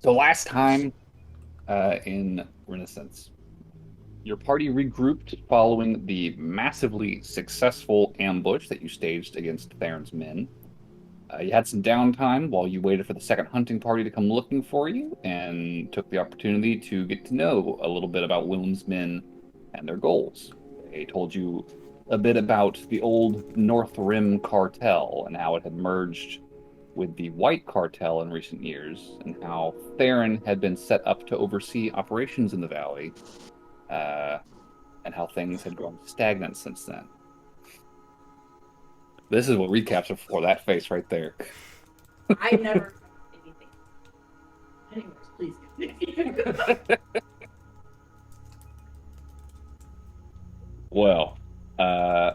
So last time in Renascence, your party regrouped following the massively successful ambush that you staged against Theron's men. You had some downtime while you waited for the second hunting party to come looking for you, and took the opportunity to get to know a little bit about Willem's men and their goals. They told you a bit about the old North Rim cartel and how it had merged with the White Cartel in recent years, and how Theron had been set up to oversee operations in the valley, uh, and how things had grown stagnant since then. This is what recaps are for, that face right there. I never covered anything. Anyways, please continue. Well, uh,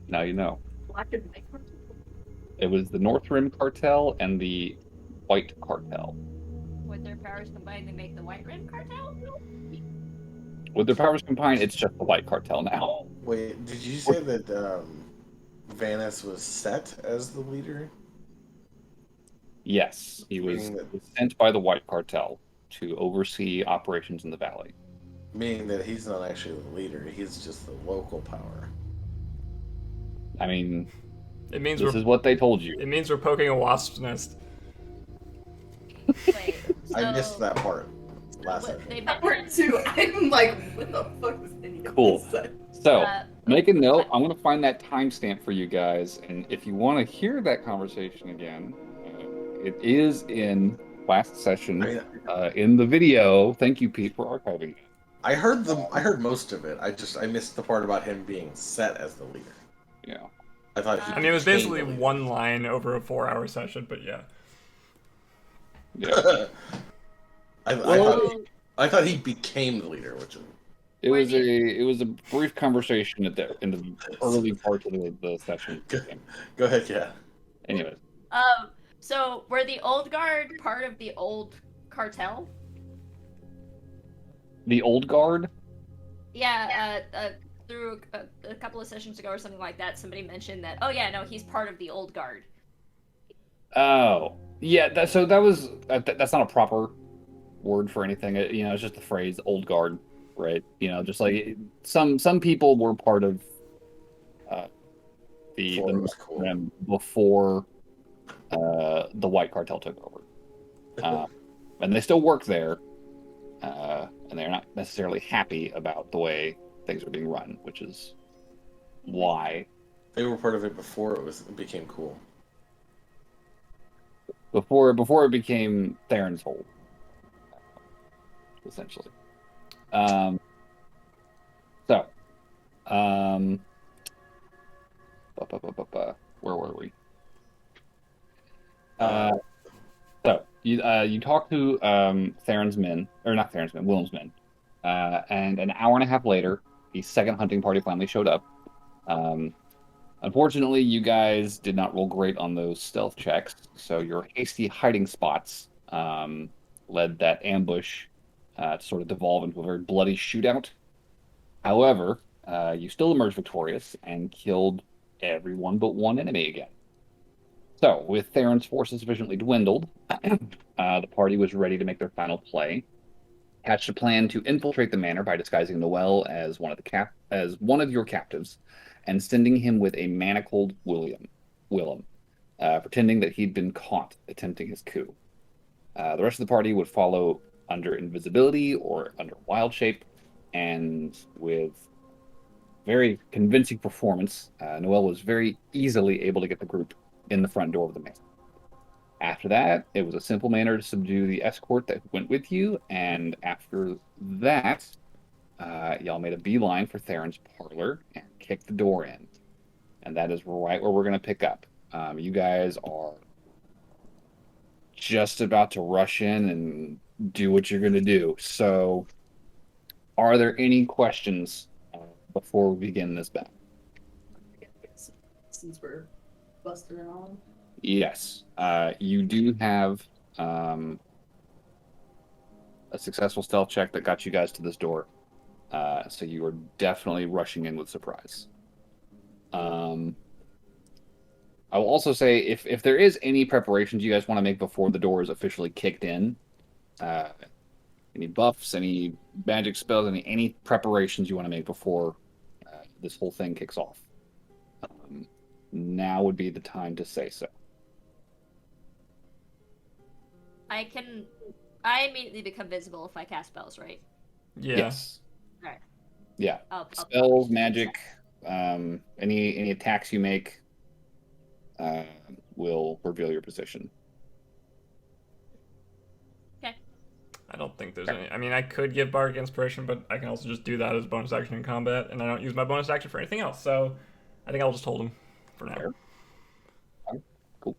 now you know. Black and white cartoon. It was the North Rim Cartel and the White Cartel. With their powers combined, they make the White Rim Cartel? With their powers combined, it's just the White Cartel now. Wait, did you say that Vanis was set as the leader? Yes, he was sent by the White Cartel to oversee operations in the valley. Meaning that he's not actually the leader, he's just the local power. I mean, It means this we're is what they told you. it means we're poking a wasp's nest. Wait, I missed that part last what, session. they That part too. I'm like, what the fuck is any of Cool. this say? So, Uh, make a note. I'm going to find that timestamp for you guys, and if you want to hear that conversation again, it is in last session in the video. Thank you, Pete, for archiving it. I heard most of it. I missed the part about him being set as the leader. Yeah. I thought I mean, it was basically one line over a 4-hour session, but yeah. Yeah. I thought he became the leader, which is It was a brief conversation in the early part of the session. Go ahead, yeah. Anyways, so were the old guard part of the old cartel? the old guard. Yeah, through a couple of sessions ago or something like that, somebody mentioned that. Oh yeah, no, he's part of the old guard. Oh, yeah. So that was that's not a proper word for anything. It's just the phrase "old guard," right? Just like some people were part of the Rim before the White Cartel took over, and they still work there, and they're not necessarily happy about the way things are being run, which is why they were part of it before it became cool. Before it became Theron's hold, essentially. So, where were we? So you talk to Theron's men, or not Theron's men, Willem's men, and an hour and a half later, the second hunting party finally showed up. Unfortunately, you guys did not roll great on those stealth checks, so your hasty hiding spots led that ambush to sort of devolve into a very bloody shootout. However, you still emerged victorious and killed everyone but one enemy again. So, with Theron's forces sufficiently dwindled, the party was ready to make their final play. Hatched a plan to infiltrate the manor by disguising Noel as one of your captives, and sending him with a manacled Willem, pretending that he'd been caught attempting his coup. The rest of the party would follow under invisibility or under wild shape, and with very convincing performance, Noel was very easily able to get the group in the front door of the manor. After that, it was a simple manner to subdue the escort that went with you, and after that, y'all made a beeline for Theron's parlor and kicked the door in. And that is right where we're going to pick up. You guys are just about to rush in and do what you're going to do. So, are there any questions before we begin this battle? Since we're busted and all. Yes. You do have a successful stealth check that got you guys to this door. So you are definitely rushing in with surprise. I will also say if there is any preparations you guys want to make before the door is officially kicked in, uh, any buffs, any magic spells, any preparations you want to make before this whole thing kicks off, now would be the time to say so. I immediately become visible if I cast spells, right? Yeah. Yes. All right. Yeah. I'll Spells, magic, any attacks you make will reveal your position. Okay. I don't think there's any. I mean, I could give Bardic Inspiration, but I can also just do that as a bonus action in combat, and I don't use my bonus action for anything else. So I think I'll just hold him for now. Fair. Cool.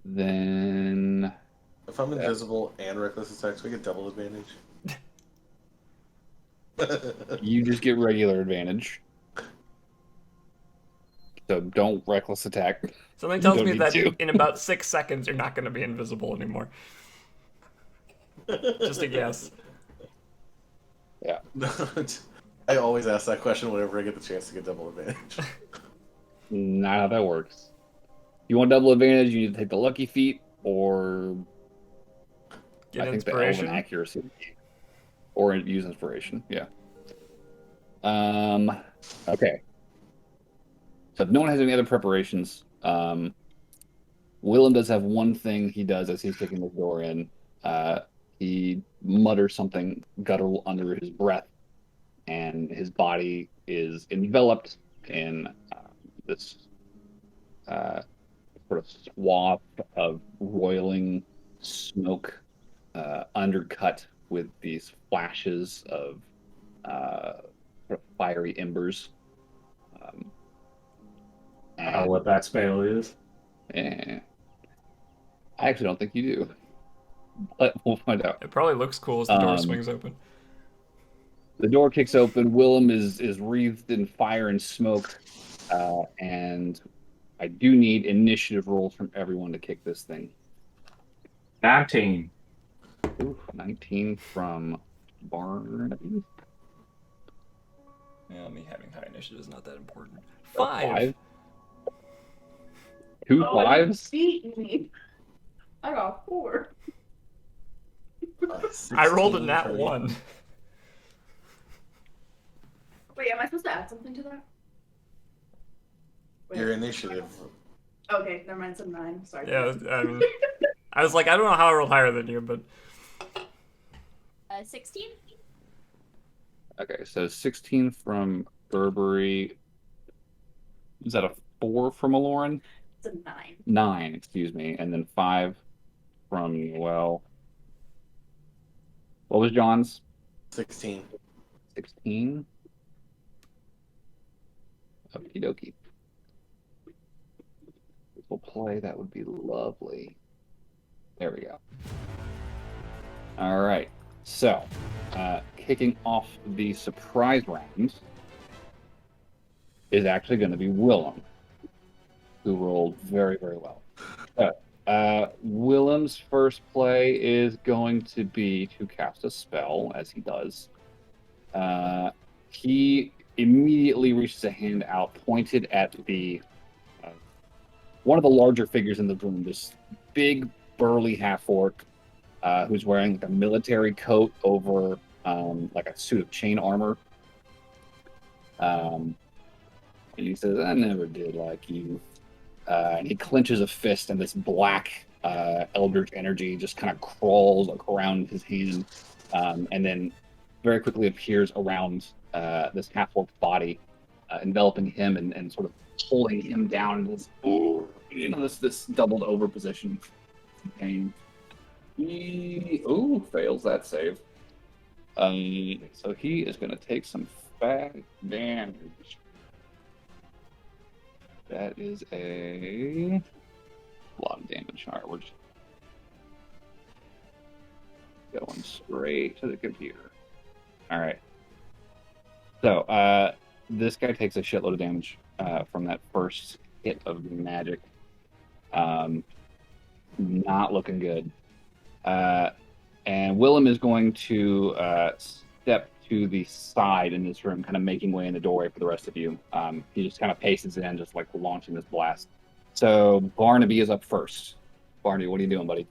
Then If I'm invisible and reckless attacks, we get double advantage. you just get regular advantage. So don't reckless attack. Something You tells don't me need that to. in about 6 seconds you're not going to be invisible anymore. Just a guess. Yeah. I always ask that question whenever I get the chance to get double advantage. Not how that works. You want double advantage, you need to take the lucky feat, or Get I think the inspiration. elven accuracy, or use inspiration. Yeah. Okay. So if no one has any other preparations, Willem does have one thing he does as he's kicking the door in. He mutters something guttural under his breath, and his body is enveloped in this sort of swath of roiling smoke, undercut with these flashes of sort of fiery embers. I don't know what that spell is. I actually don't think you do, but we'll find out. It probably looks cool as the door swings open. The door kicks open. Willem is wreathed in fire and smoke, and I do need initiative rolls from everyone to kick this thing. 19. Ooh, 19 from Barnaby. Yeah, me having high initiative is not that important. 5. 2 5s. Beat me. I got 4. I rolled a 16 nat for me. 1. Wait, am I supposed to add something to that? Wait. Your initiative. Okay, never mind. Some 9. Sorry. Yeah, I mean, I was like, I don't know how I rolled higher than you, but 16. Okay, so 16 from Burberry. Is that a 4 from Aloran? It's a 9. 9, excuse me, and then 5 from Noel. What was John's? 16. 16. Okie dokie. We'll play. That would be lovely. There we go. All right. So, kicking off the surprise round is actually going to be Willem, who rolled very, very well. Willem's first play is going to be to cast a spell, as he does. He immediately reaches a hand out, pointed at the one of the larger figures in the room, this big, burly half-orc who's wearing like a military coat over like a suit of chain armor. And he says, "I never did like you." And he clenches a fist, and this black eldritch energy just kind of crawls around his hand, and then very quickly appears around this half-orc body, enveloping him and sort of pulling him down in this, this doubled over position. Pain. He fails that save. So he is going to take some fat damage. That is a lot of damage. All right, we're just going straight to the computer. All right. So this guy takes a shitload of damage from that first hit of magic. Not looking good. And Willem is going to step to the side in this room, kind of making way in the doorway for the rest of you. He just kind of paces in, just like launching this blast. So Barnaby is up first. Barnaby, what are you doing, buddy?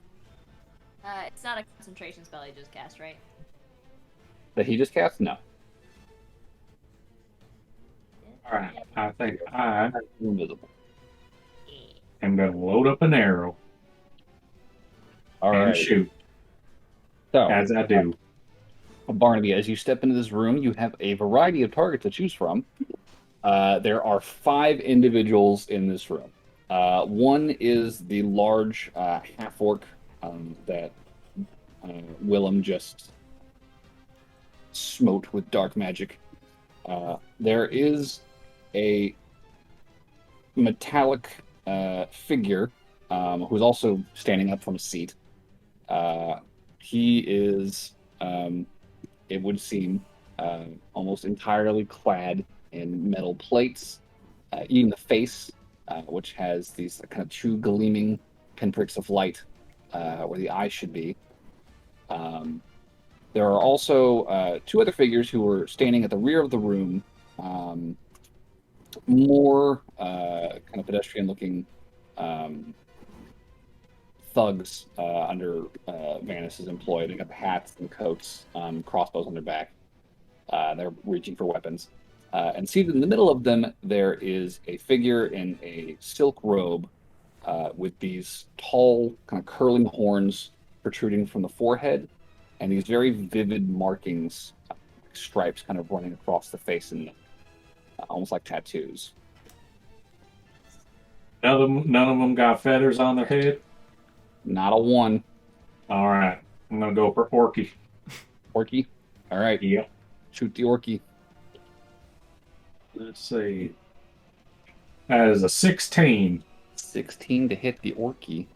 It's not a concentration spell he just cast, right? That he just cast? No. All right. I think I Invisible. am going to load up an arrow All and right. shoot, So, as I do. Barnaby, as you step into this room, you have a variety of targets to choose from. There are 5 individuals in this room. One is the large half-orc that Willem just smote with dark magic. There is a metallic figure who's also standing up from a seat. He is, it would seem, almost entirely clad in metal plates, eating the face, which has these kind of 2 gleaming pinpricks of light where the eyes should be. There are also 2 other figures who are standing at the rear of the room, more kind of pedestrian-looking thugs under Vanis's employ. They got the hats and coats, crossbows on their back. They're reaching for weapons. And seated in the middle of them, there is a figure in a silk robe with these tall, kind of curling horns protruding from the forehead, and these very vivid markings, stripes kind of running across the face and almost like tattoos. None of them got feathers on their head. Not a one. All right. I'm going to go for Orky. Orky? All right. Yep. Shoot the Orky. Let's see. That is a 16. 16 to hit the Orky.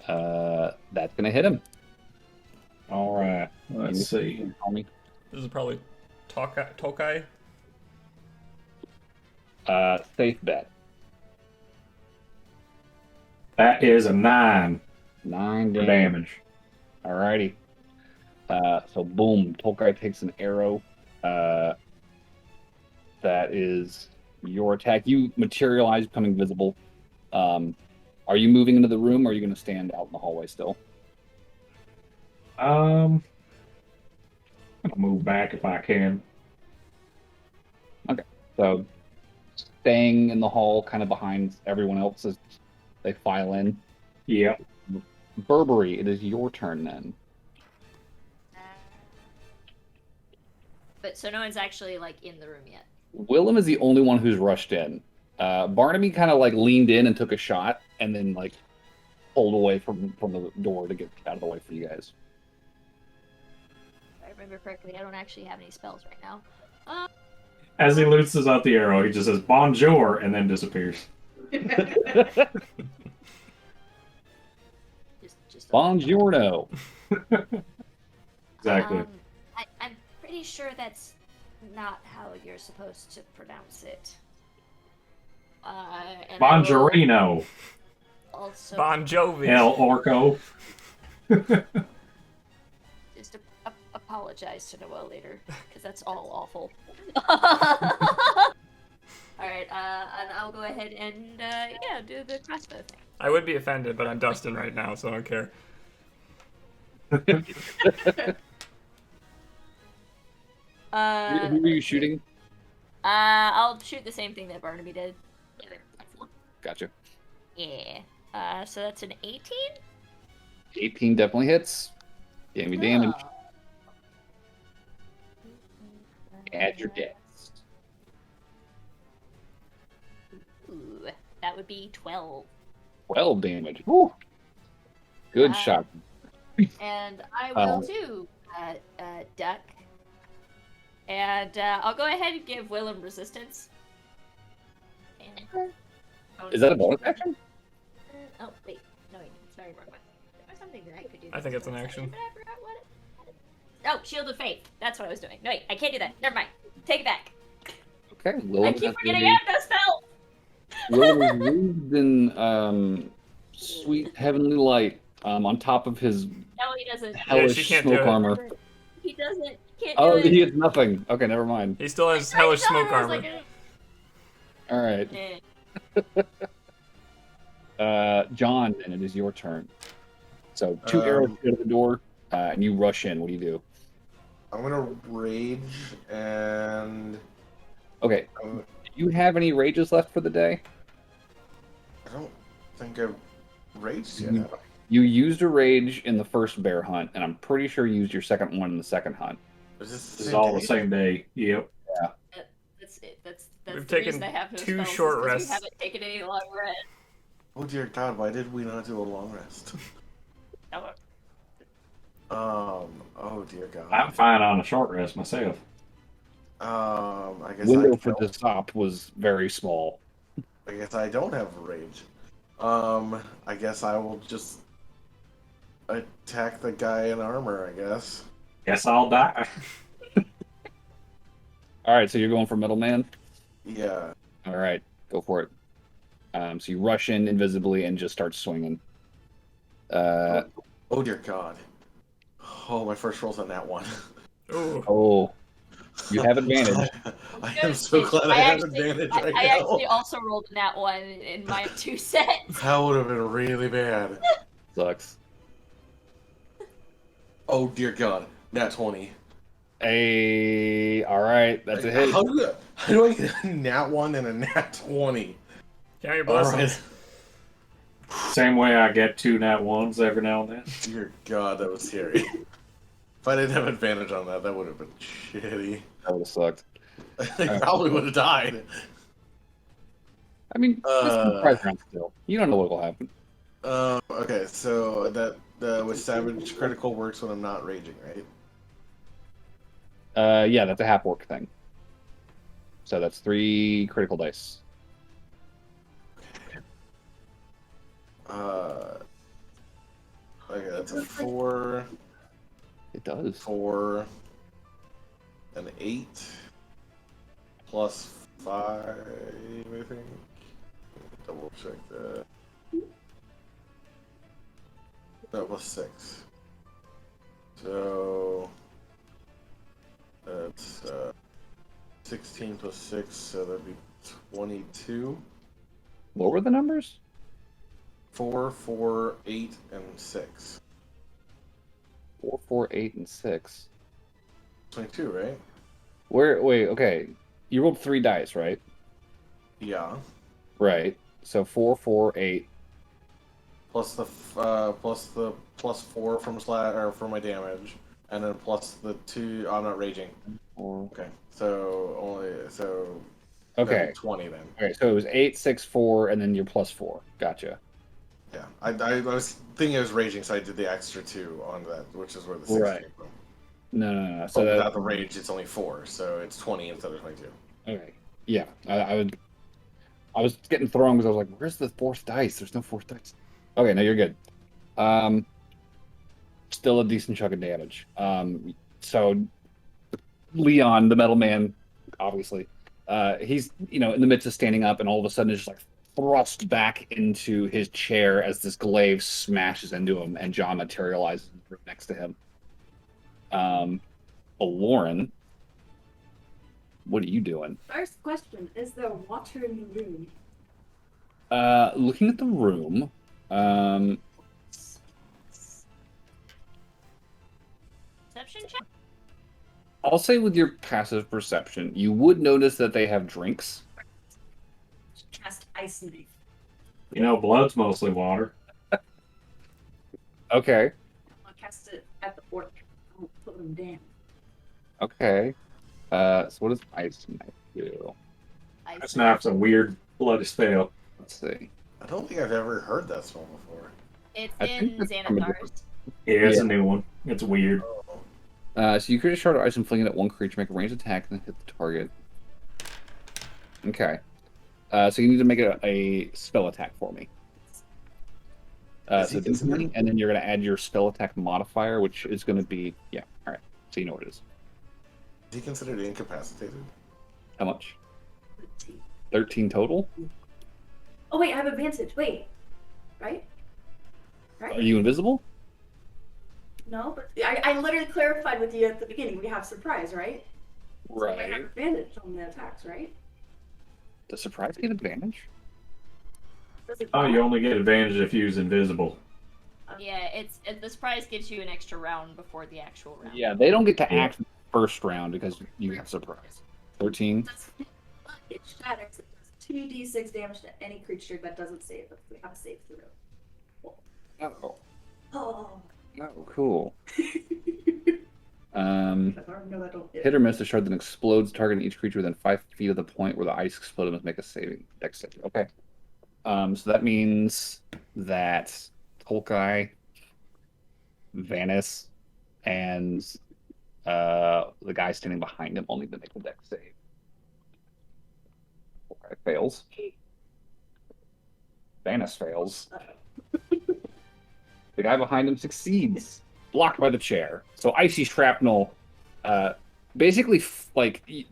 That's going to hit him. All right. Let's see. Homie. This is probably Tokai. Safe bet. That is a 9 9 for damage. Alrighty. So boom, Tolkai takes an arrow. That is your attack. You materialize, becoming visible. Are you moving into the room, or are you going to stand out in the hallway still? I'll move back if I can. Okay. So staying in the hall, kind of behind everyone else as they file in. Yep. Burberry, it is your turn then. But so no one's actually like in the room yet. Willem is the only one who's rushed in. Barnaby kind of like leaned in and took a shot, and then like pulled away from the door to get out of the way for you guys. If I remember correctly, I don't actually have any spells right now. As he looses out the arrow, he just says bonjour and then disappears. Just Buongiorno. Exactly. I'm pretty sure that's not how you're supposed to pronounce it. And Bonjorino. Also, Bon Jovi. El Orco. just apologize to Noel later, because that's all awful. Alright, and I'll go ahead and, do the crossbow thing. I would be offended, but I'm Dustin right now, so I don't care. Who are you shooting? I'll shoot the same thing that Barnaby did. Gotcha. Yeah. So that's an 18? 18 definitely hits. Give me damage. Add your dex. Ooh, that would be 12. 12 damage. Woo. Good shot. And I will too, duck. And I'll go ahead and give Willem resistance. And Is that a bonus action? Oh, wait. No, wait. Sorry, wrong one. There was something that I could do. I think it's an action. But I forgot what it... Oh, Shield of Faith. That's what I was doing. No, wait. I can't do that. Never mind. Take it back. Okay. I keep forgetting I have no spell. Willem is wreathed in sweet heavenly light on top of his No, he doesn't. hellish she can't do smoke it. armor. He doesn't. He can't Oh, do he it. gets nothing. Okay, never mind. He still has I hellish saw smoke her, I was armor. like, All right. John, and it is your turn. So 2 arrows go to the door, and you rush in. What do you do? I'm gonna rage and Okay. I'm, Do you have any rages left for the day? I don't think I've raged yet. You, Have I? you used a rage in the first bear hunt, and I'm pretty sure you used your second one in the second hunt. Is this the This is same all day? the same day. Yep. That's it. That's We've the reason taken I have no 2 spells, short is 'cause rests. We haven't taken any long rest. Oh dear God, why did we not do a long rest? Oh, Oh dear God. I'm fine on a short rest myself. I guess Window for the stop was very small. I guess I don't have a rage. I guess I will just attack the guy in armor, I guess. Guess I'll die. All right, so you're going for middleman. Yeah. All right, go for it. So you rush in invisibly and just start swinging. Oh dear God. Oh, my first roll's on that one. Ooh. Oh, you have advantage. I am so glad I have advantage right I now. actually also rolled in that one in my 2 sets. That would have been really bad. Sucks. Oh dear God. Nat 20. Hey, all right, that's a hit. How do I get a nat 1 and a nat 20? Count your All blessings. right. Same way I get 2 nat 1s every now and then. Dear God, that was scary. If I didn't have advantage on that, that would have been shitty. That would have sucked. I probably would have died. I mean, this is a surprise round still. You don't know what will happen. Okay, so that with Savage critical works when I'm not raging, right? Yeah, that's a half orc thing. So that's 3 critical dice. Okay, that's a 4, It does. 4, an 8, plus 5, I think. Double check that. That was 6. So that's 16 plus 6, so that'd be 22. What were the numbers? 4, 4, 8, and 6. 4, 4, 8, and 6. 22, right? Wait, okay. You rolled 3 dice, right? Yeah. Right. So 4, 4, 8. Plus the plus 4 from for my damage, and then plus the 2. I'm not raging. 4. Okay, so that'd Okay. be 20 then. Okay, so it was 8, 6, 4, and then you're plus 4. Gotcha. Yeah, I was thinking I was raging, so I did the extra 2 on that, which is where the 6 Right. came from. No. So So without the rage, it's only 4, so it's 20 instead of 22. okay. Yeah, I was getting thrown because I was like, "Where's the 4th dice? There's no 4th dice." Okay, no, you're good. Still a decent chunk of damage. So Leon, the metal man, obviously, he's in the midst of standing up, and all of a sudden is just like thrust back into his chair as this glaive smashes into him, and John materializes next to him. Lauren, what are you doing? First question: is there water in the room? Looking at the room, Perception check? I'll say with your passive perception, you would notice that they have drinks. Cast ice knife. Blood's mostly water. Okay. I'll cast it at the orc. I'll put them down. Okay. So what does ice knife do? That's not a weird bloody spell. Let's see. I don't think I've ever heard that spell before. It's I think in that's from a Xanathar's. Yeah, it's Yeah. a new one. It's weird. So you create a shard of ice and fling it at one creature, make a ranged attack, and then hit the target. Okay. So you need to make a spell attack for me. Is So he considered- D20, and then you're going to add your spell attack modifier, which is going to be all right. So you know what it is. Is he considered incapacitated? How much? 13 total. Oh wait, I have advantage. Wait, right? Are you invisible? No, but I literally clarified with you at the beginning. We have surprise, right? So we have Right. advantage on the attacks, right? Does surprise give advantage? Does it Oh, not? you only get advantage if you use invisible. Yeah, the surprise gives you an extra round before the actual round. Yeah, they don't get to Yeah. act first round because you have surprise. 13. That's- It shatters. It does 2d6 damage to any creature that doesn't save if we have a save through. Oh, Oh. oh, cool. I don't know that don't Hit or miss, a shard that explodes, targeting each creature within 5 feet of the point where the ice exploded must make a saving dex save. Okay. So that means that Tolkai, Vanis, and the guy standing behind him all need to make a dex save. Tolkai fails. Vanis fails. The guy behind him succeeds. Blocked by the chair. So icy shrapnel, basically,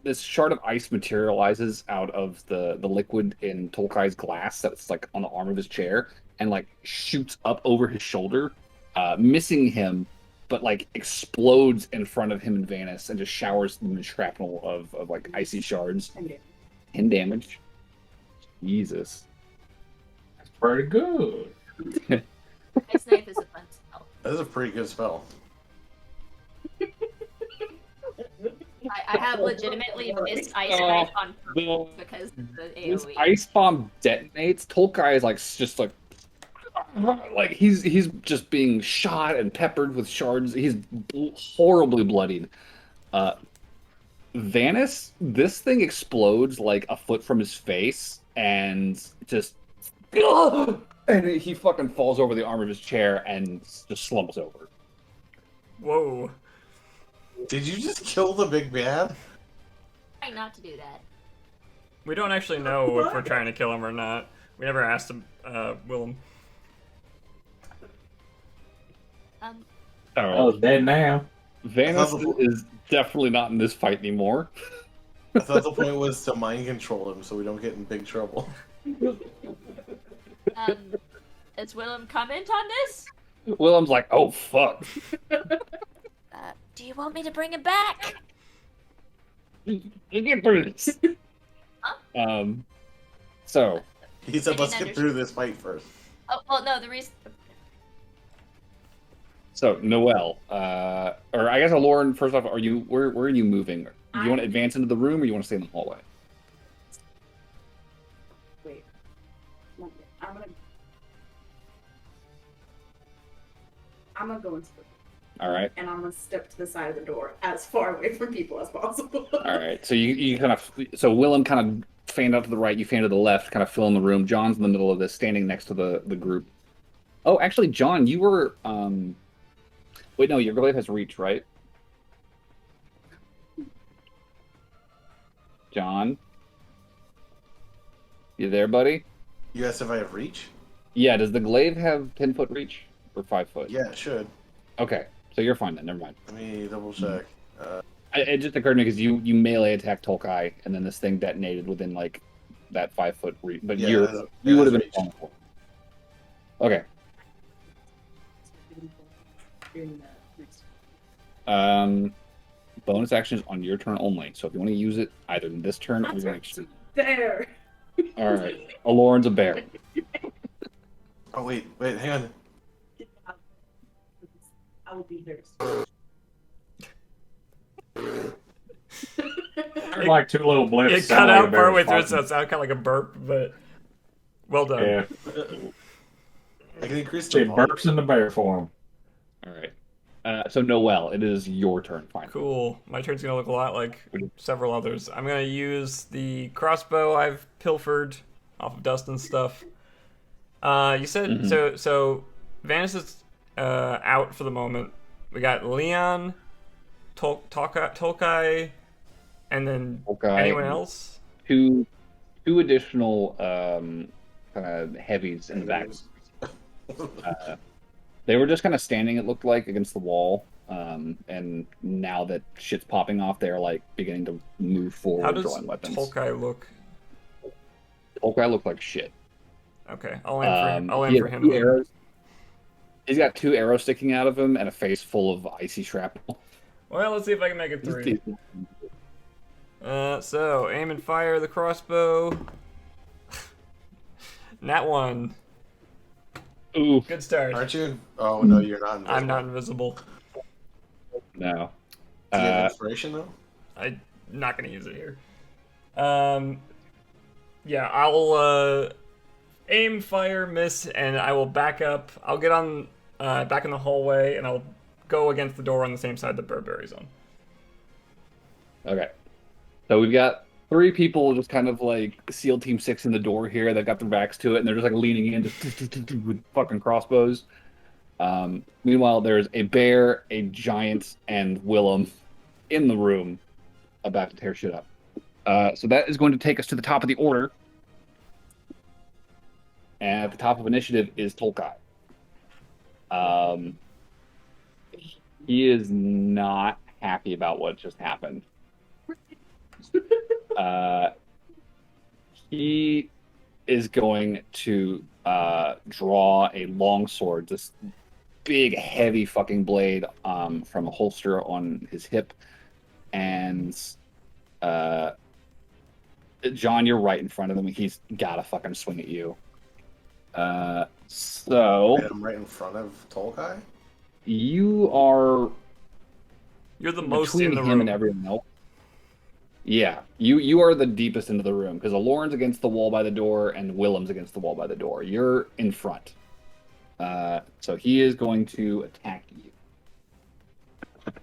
this shard of ice materializes out of the liquid in Tolkai's glass that's like on the arm of his chair and like shoots up over his shoulder, missing him, but like explodes in front of him and Vanis and just showers them with shrapnel of like icy shards. 10 damage. Jesus. That's pretty good. Ice Knife is a fun spell. That is a pretty good spell. I have legitimately missed Ice Knife on purpose because of the This AoE. ice bomb detonates. Tolkai is like just like he's just being shot and peppered with shards. He's horribly bloodied. Vanis, this thing explodes like a foot from his face and just and he fucking falls over the arm of his chair and just slumps over. Whoa. Did you just kill the big bad? Try not to do that. We don't actually know if we're trying to kill him or not. We never asked him, Willem. Oh, dead now. Vanis is definitely not in this fight anymore. I thought the point was to mind control him so we don't get in big trouble. Does Willem comment on this? Willem's like, oh fuck. Do you want me to bring him back? You get through this. So He said, I let's didn't get through this fight first. Oh, well, no, the reason... So Noelle, or I guess Lauren. First off, where are you moving? Do you want to advance into the room, or you want to stay in the hallway? Wait. I'm gonna go into the All right, and I'm gonna step to the side of the door as far away from people as possible. all right. So you kind of Willem kind of fanned out to the right, you fanned to the left, kind of fill in the room. John's in the middle of this, standing next to the group. Oh, actually, John, you were wait, no, your glaive has reach, right? John, you there, buddy? You asked if I have reach? Yeah. Does the glaive have 10-foot reach or 5 foot? Yeah, it should. Okay, so you're fine then. Never mind. Let me double check. It just occurred to me because you melee attacked Tolkai, and then this thing detonated within like that 5 foot reach. But Yeah, you would have been reach. fine for it. Okay. Bonus action is on your turn only. So if you want to use it either in this turn or That's the right. next turn. There. All right. Aloran's a bear. Oh, wait, hang on. I will be yours. There's like two little blips. It sound cut like a out bear partway through, farting. so it sounded kind of like a burp, but well done. Yeah, I can increase the it volume. burps in the bear form. All right. So Noelle, it is your turn. Fine. Cool. My turn's gonna look a lot like several others. I'm gonna use the crossbow I've pilfered off of Dustin's stuff. You said so. Vanis is out for the moment. We got Leon, Tolkai, and then Tolkai. anyone else? Two additional kind of heavies in the back. They were just kind of standing, it looked like, against the wall. And now that shit's popping off, they're like beginning to move forward, How does drawing weapons. Tolkai look? Tolkai looked like shit. Okay, I'll aim for He him. had 2 arrows. He's got 2 arrows sticking out of him and a face full of icy shrapnel. Well, let's see if I can make it 3. So aim and fire the crossbow. Nat 1. Ooh, Good start. Aren't you? Oh no, you're not invisible. I'm not invisible. no. Do you have inspiration though? I'm not gonna use it here. Yeah, I'll aim, fire, miss, and I will back up. I'll get on back in the hallway, and I'll go against the door on the same side that Burberry's on. Okay. So we've got 3 people just kind of like SEAL Team 6 in the door here that got their backs to it, and they're just like leaning in just with fucking crossbows. Meanwhile, there's a bear, a giant, and Willem in the room about to tear shit up. So that is going to take us to the top of the order. And at the top of initiative is Tolkai. He is not happy about what just happened. He is going to draw a long sword, this big, heavy fucking blade from a holster on his hip. And John, you're right in front of him. He's got to fucking swing at you. So And I'm right in front of Tolkai. you are You're the most between in the him room. and everyone else. Yeah, you are the deepest into the room because Aloran's against the wall by the door and Willem's against the wall by the door. You're in front. So he is going to attack you.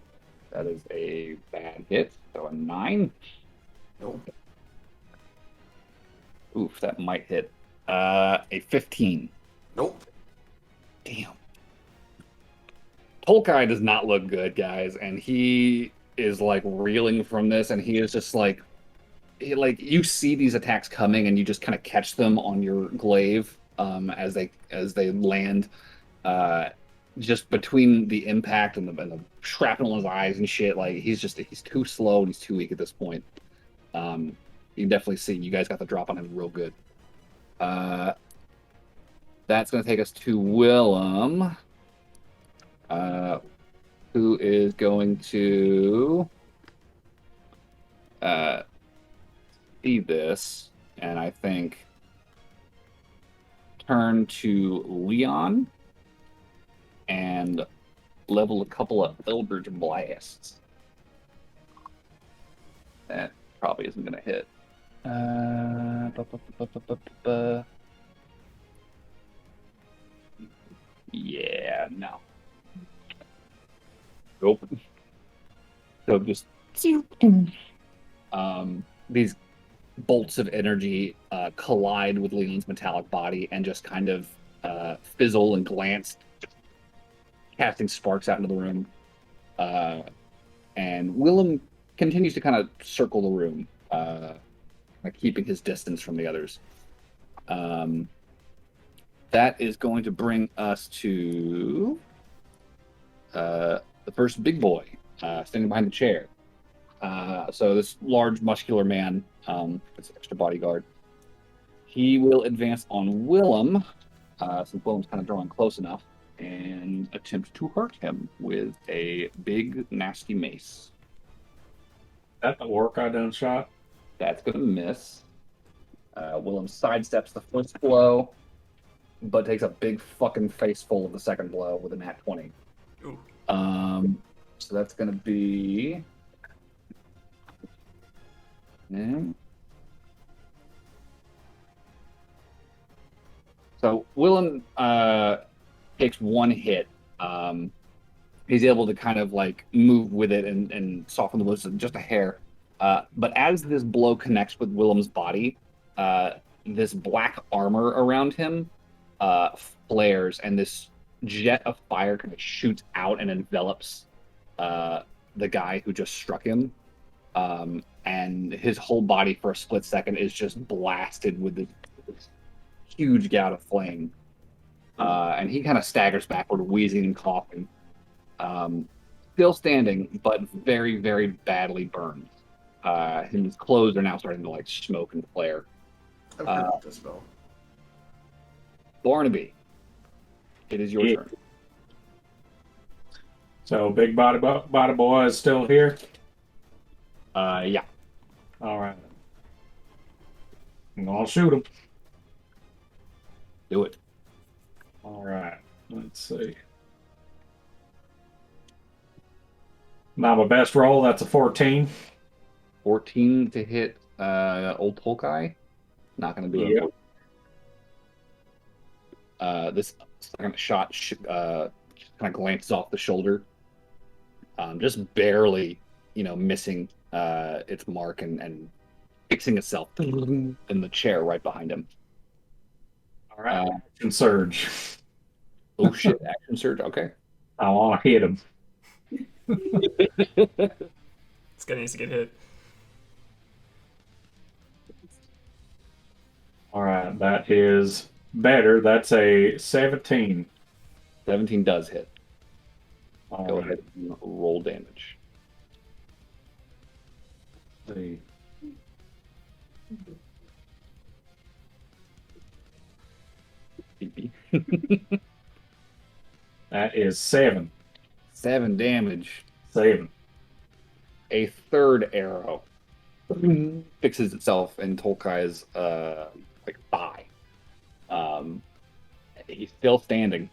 That is a bad hit. So a 9. Nope. Oof, that might hit. A 15. Nope. Damn. Tolkai does not look good, guys, and he is like reeling from this, and he is just like you see these attacks coming, and you just kind of catch them on your glaive as they land, just between the impact and the shrapnel in his eyes and shit. Like he's too slow and he's too weak at this point. You can definitely see you guys got the drop on him real good. That's going to take us to Willem, who is going to see this, and I think turn to Leon and level a couple of Eldritch Blasts. That probably isn't going to hit. Yeah, no. Nope. So just these bolts of energy collide with Leon's metallic body and just kind of fizzle and glance, casting sparks out into the room. And Willem continues to kind of circle the room, keeping his distance from the others. That is going to bring us to the first big boy, standing behind the chair. So this large, muscular man, this extra bodyguard, he will advance on Willem, since Willem's kind of drawing close enough, and attempt to hurt him with a big, nasty mace. That the orc I done shot? That's going to miss. Willem sidesteps the first blow, but takes a big fucking face full of the second blow with a nat 20. Ooh. So that's going to be... So Willem takes one hit. He's able to kind of like move with it and soften the blows just a hair. But as this blow connects with Willem's body, this black armor around him flares, and this jet of fire kind of shoots out and envelops the guy who just struck him. And his whole body for a split second is just blasted with this huge gout of flame. And he kind of staggers backward, wheezing and coughing. Still standing, but very, very badly burned. His clothes are now starting to like smoke and flare. I've heard of this spell. Barnaby, it is your turn. So big body boy is still here. Yeah. All right. I'm gonna shoot him. Do it. All right. Let's see. Now my best roll. That's a 14. 14 to hit old Tolkai. Not going to do Yep. it. This second shot kind of glances off the shoulder, just barely, missing its mark and fixing itself in the chair right behind him. All right. Action surge. Oh shit! Action surge. Okay. I want to hit him. This guy needs to get hit. All right. That is better. That's a 17. 17 does hit. All Go right. ahead and roll damage. Let's see. That is 7. 7 damage. 7. A third arrow fixes itself in Tolkai's thigh. He's still standing,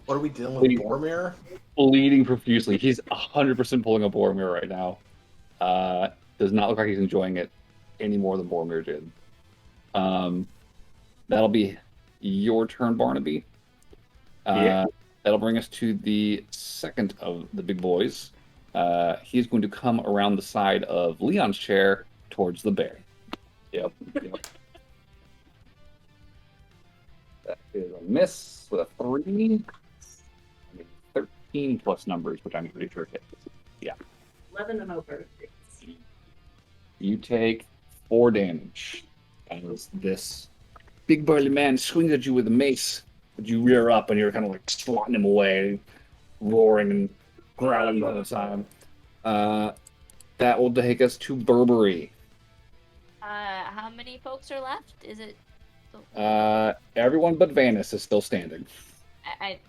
What are we dealing with? Boromir? bleeding profusely. He's 100% pulling a Boromir right now. Does not look like he's enjoying it any more than Boromir did. That'll be your turn, Barnaby. Yeah. That'll bring us to the second of the big boys. He's going to come around the side of Leon's chair towards the bear. Yep. That is a miss with a 3. 13 plus numbers, which I'm pretty sure hits. Yeah. 11 and over. You take 4 damage as this big burly man swings at you with a mace, but you rear up and you're kind of like swatting him away, roaring and growling the whole time. That will take us to Burberry. How many folks are left? Is it? Everyone but Vanis is still standing.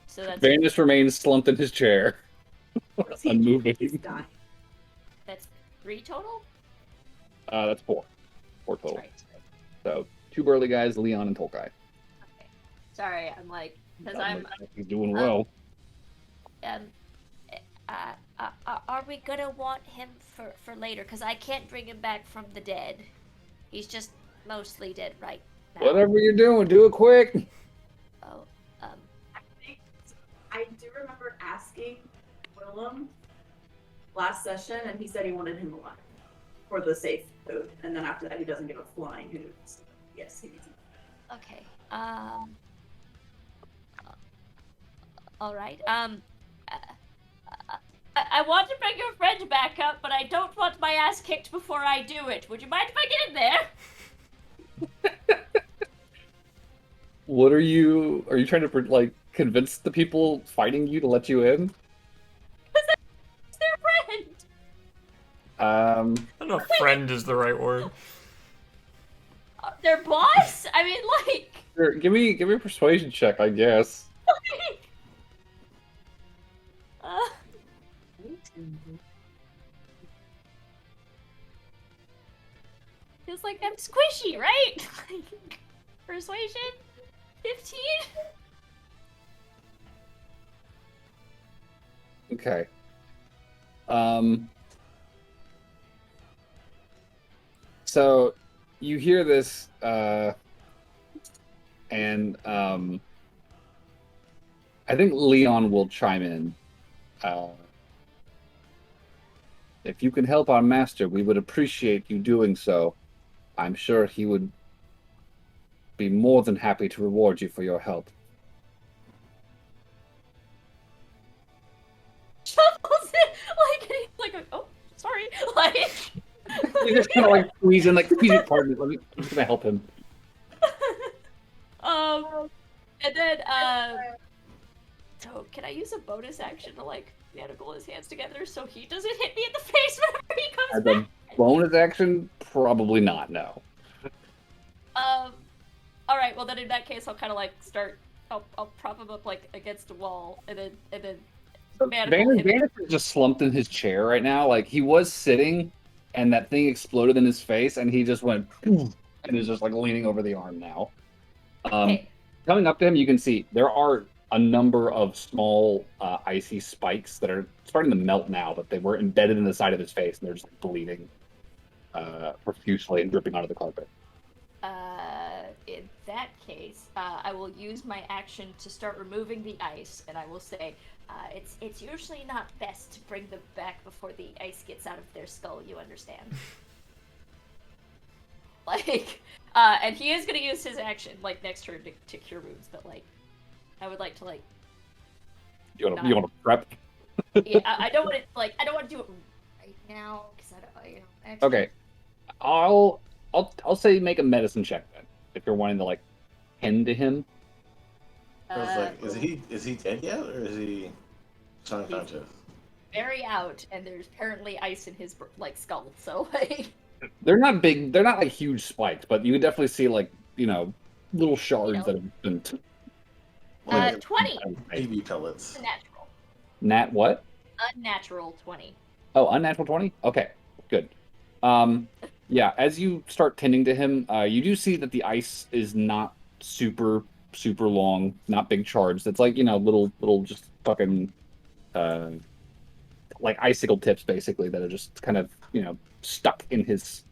So that's Vanis remains slumped in his chair, unmoving. He's dying. that's 3 total. That's 4. 4 total. Sorry. So 2 burly guys, Leon and Tolkai. Okay. Sorry, I'm like because I'm He's doing well. Are we gonna want him for later? Because I can't bring him back from the dead. He's just mostly dead right now. Whatever you're doing, do it quick. Oh, I think I do remember asking Willem last session, and he said he wanted him alive for the safe code, and then after that, he doesn't give a flying hoot. Yes, he needs him. okay. All right. I want to bring your friend back up, but I don't want my ass kicked before I do it. Would you mind if I get in there? What are you trying to convince the people fighting you to let you in? It's their friend. I don't know if friend is the right word. Their boss? I mean, like. Sure, give me a persuasion check, I guess. Feels like I'm squishy, right? Persuasion? 15? Okay. So you hear this, and I think Leon will chime in. If you can help our master, we would appreciate you doing so. I'm sure he would be more than happy to reward you for your help. Shuffles it like he's like, oh, sorry, like. He's just kind of like squeezing, please pardon me. I'm just gonna help him. And then so can I use a bonus action to manacle his hands together so he doesn't hit me in the face whenever he comes As back? a bonus action, probably not. No. All right. Well, then in that case, I'll kind of start. I'll prop him up against a wall, and then manacle him. Vanus is just slumped in his chair right now. Like he was sitting, and that thing exploded in his face, and he just went "Poof," and is just like leaning over the arm now. Okay. Coming up to him, you can see there are a number of small icy spikes that are starting to melt now, but they were embedded in the side of his face, and they're just like, bleeding profusely and dripping onto the carpet. In that case, I will use my action to start removing the ice, and I will say, it's usually not best to bring them back before the ice gets out of their skull. You understand? Like, and he is gonna use his action like next turn to cure wounds, but like, I would like to like. You want to prep? Yeah, I don't want it like I don't want to do it right now because I don't. Actually, Okay, I'll say make a medicine check then if you're wanting to like tend to him. I was like, is he dead yet, or is he still unconscious? Very out, and there's apparently ice in his like skull. So like, They're not big. They're not like huge spikes, but you can definitely see like little shards that have been. 20. BB pellets. Unnatural. Nat what? Unnatural 20. Oh, unnatural 20? Okay, good. Yeah, as you start tending to him, you do see that the ice is not super long, not big shards. It's like, little just fucking like icicle tips basically that are just kind of, stuck in his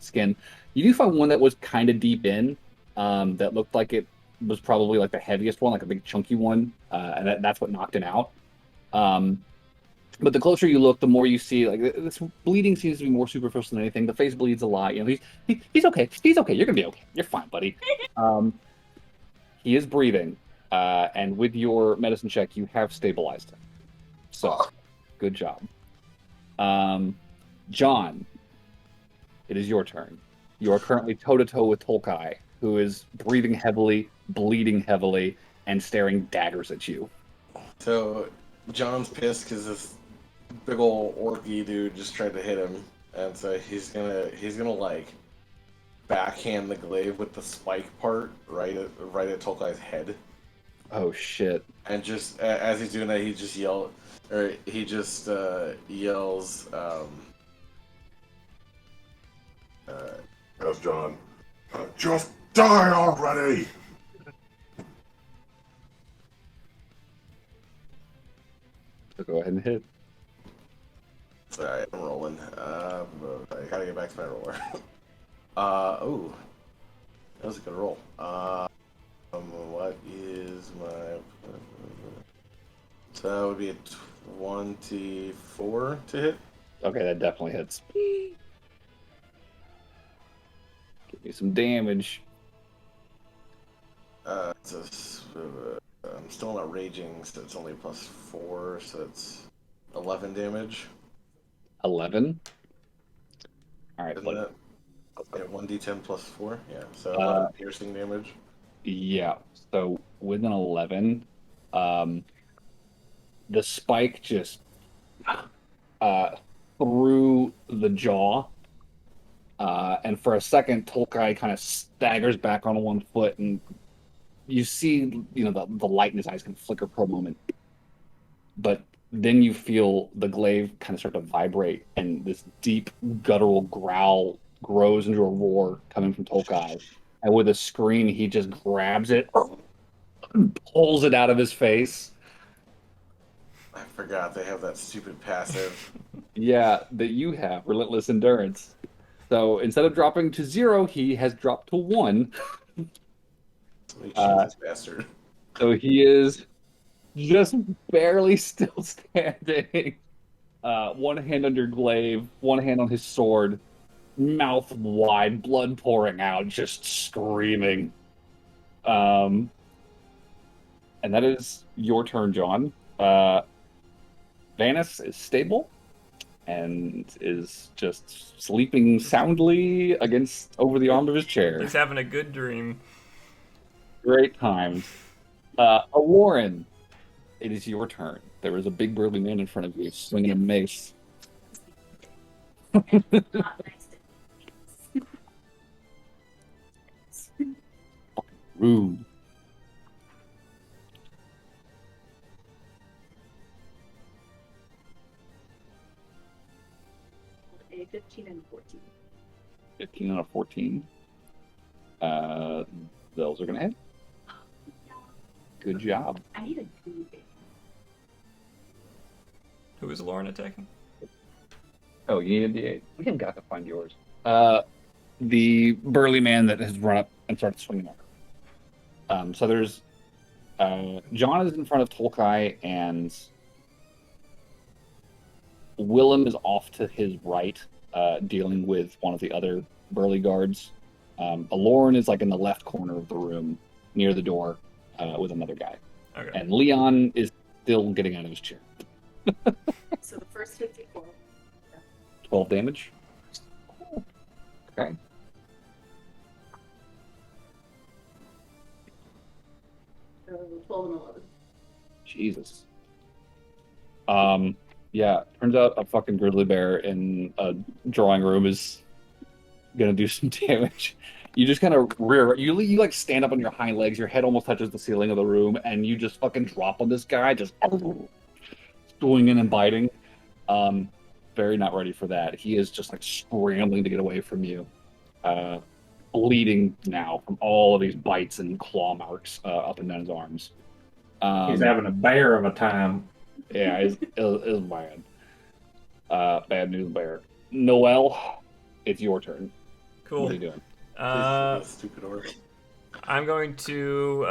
skin. You do find one that was kind of deep in, that looked like it was probably like the heaviest one, like a big chunky one, and that's what knocked him out. But the closer you look, the more you see like this bleeding seems to be more superficial than anything. The face bleeds a lot. He's okay. He's okay. You're gonna be okay. You're fine, buddy. He is breathing, and with your medicine check, you have stabilized him. So, good job. John, it is your turn. You are currently toe-to-toe with Tolkai, who is breathing heavily, bleeding heavily, and staring daggers at you. So, John's pissed because this big ol' orky dude just tried to hit him, and so he's gonna like backhand the glaive with the spike part right at Tolkai's head. Oh shit! And just as he's doing that, he just yells. How's John? Just die already! So go ahead and hit. Sorry, I'm rolling. I gotta get back to my roller. Oh, that was a good roll. What is my? So that would be a 24 to hit. Okay, that definitely hits. Give me some damage. I'm still not raging, so it's only +4, so it's 11 damage. 11. All right, Isn't it? Yeah, 1d10 +4. Yeah, so 11 piercing damage. Yeah. So with an 11, the spike just through the jaw, and for a second, Tolkai kind of staggers back on one foot, and you see, the light in his eyes can flicker for a moment, but then you feel the glaive kind of start to vibrate, and this deep guttural growl grows into a roar coming from Tolkai. And with a scream, he just grabs it, and pulls it out of his face. I forgot they have that stupid passive. Yeah, that you have, Relentless Endurance. So instead of dropping to 0, he has dropped to 1. Somebody shoot this bastard. So he is just barely still standing. One hand under glaive, one hand on his sword, mouth wide, blood pouring out, just screaming. And that is your turn, John. Vanus is stable and is just sleeping soundly over the arm of his chair. He's having a good dream. Great times. Warren, it is your turn. There is a big burly man in front of you swinging a mace. Not next to Rude. 15 and 14. 15 and a 14. Those are gonna hit. Good job. I need a good. Who is Lauren attacking? Oh, you need a D8. We haven't got to find yours. The burly man that has run up and started swinging over. So there's John is in front of Tolkai, and Willem is off to his right, dealing with one of the other burly guards. Aloran is like in the left corner of the room, near the door, with another guy. Okay. And Leon is still getting out of his chair. So the first hit D4. 12 damage. Okay. So 12 and 11. Jesus. Yeah, turns out a fucking grizzly bear in a drawing room is gonna do some damage. You just kind of you like stand up on your hind legs, your head almost touches the ceiling of the room, and you just fucking drop on this guy, just swinging and biting. Very not ready for that. He is just like scrambling to get away from you, bleeding now from all of these bites and claw marks up and down his arms. He's having a bear of a time. Yeah, it's bad. Bad news bear. Noel, it's your turn. Cool. What are you doing? Stupid orc. I'm going to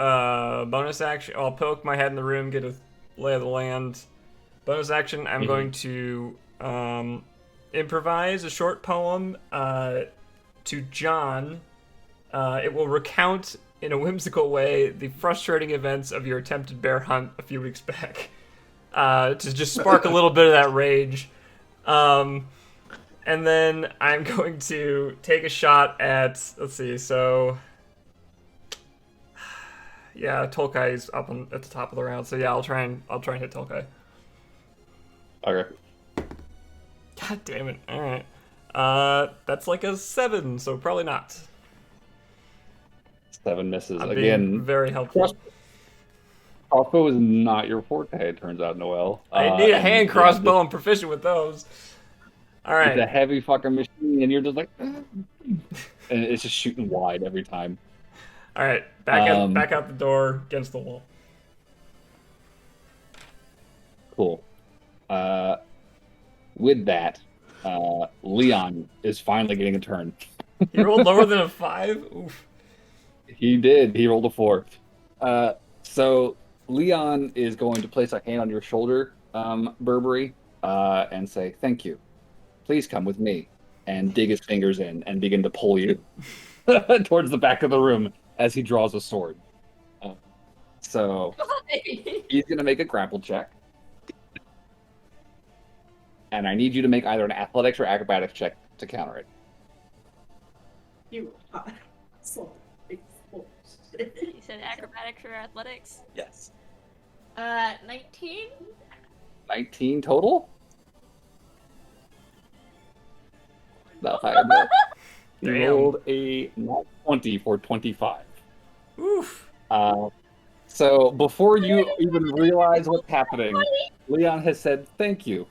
bonus action. I'll poke my head in the room, get a lay of the land. Bonus action. I'm going to improvise a short poem to John. It will recount in a whimsical way the frustrating events of your attempted bear hunt a few weeks back, to just spark a little bit of that rage. And then I'm going to take a shot at, let's see, so yeah, Tolkai's up at the top of the round. So yeah, I'll try and hit Tolkai. Okay. God damn it! All right, that's like a 7, so probably not. 7 misses I'm again. being very helpful. Crossbow is not your forte. It turns out, Noel. I need a hand crossbow. Yeah, I'm proficient with those. All right. it's a heavy fucking machine, and you're just like, and it's just shooting wide every time. All right, back out the door against the wall. Cool. With that, Leon is finally getting a turn. He rolled lower than a 5. Oof. He did. He rolled a 4. So Leon is going to place a hand on your shoulder, Burberry, and say, "Thank you. Please come with me," and dig his fingers in and begin to pull you towards the back of the room as he draws a sword. So he's going to make a grapple check. And I need you to make either an athletics or acrobatics check to counter it. You are so big bullshit. You said acrobatics or athletics? Yes. 19? 19 total? Not high enough. He Damn. rolled a nat 20 for 25. Oof. So before you even realize what's happening, Leon has said, "Thank you.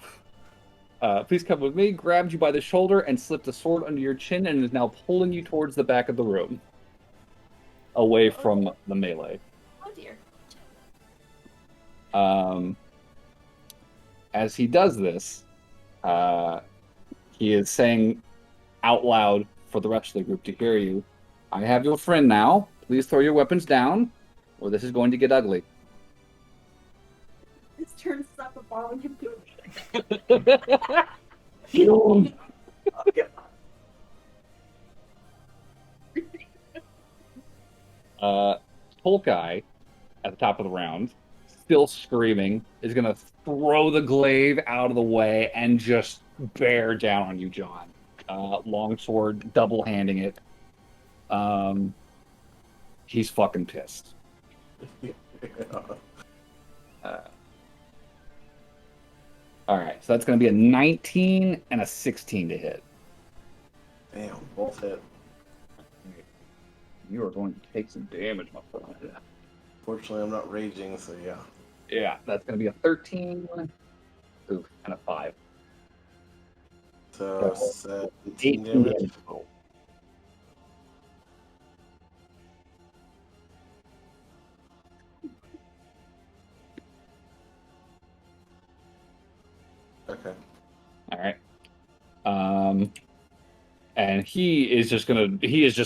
Please come with me," grabbed you by the shoulder and slipped a sword under your chin and is now pulling you towards the back of the room, away from the melee. Oh dear. As he does this, he is saying out loud for the rest of the group to hear you, "I have your friend now. Please throw your weapons down, or this is going to get ugly." This turns up a ball and him doing Kill him. Tolkai, at the top of the round, still screaming, is going to throw the glaive out of the way and just bear down on you, John. Longsword, double-handing it. He's fucking pissed. All right, so that's going to be a 19 and a 16 to hit. Damn, both hit. You are going to take some damage, my friend. Fortunately, I'm not raging, so yeah. Yeah, that's going to be a 13, oof, and a 5. So 17 18 damage. damage total. Okay. All right. And he is just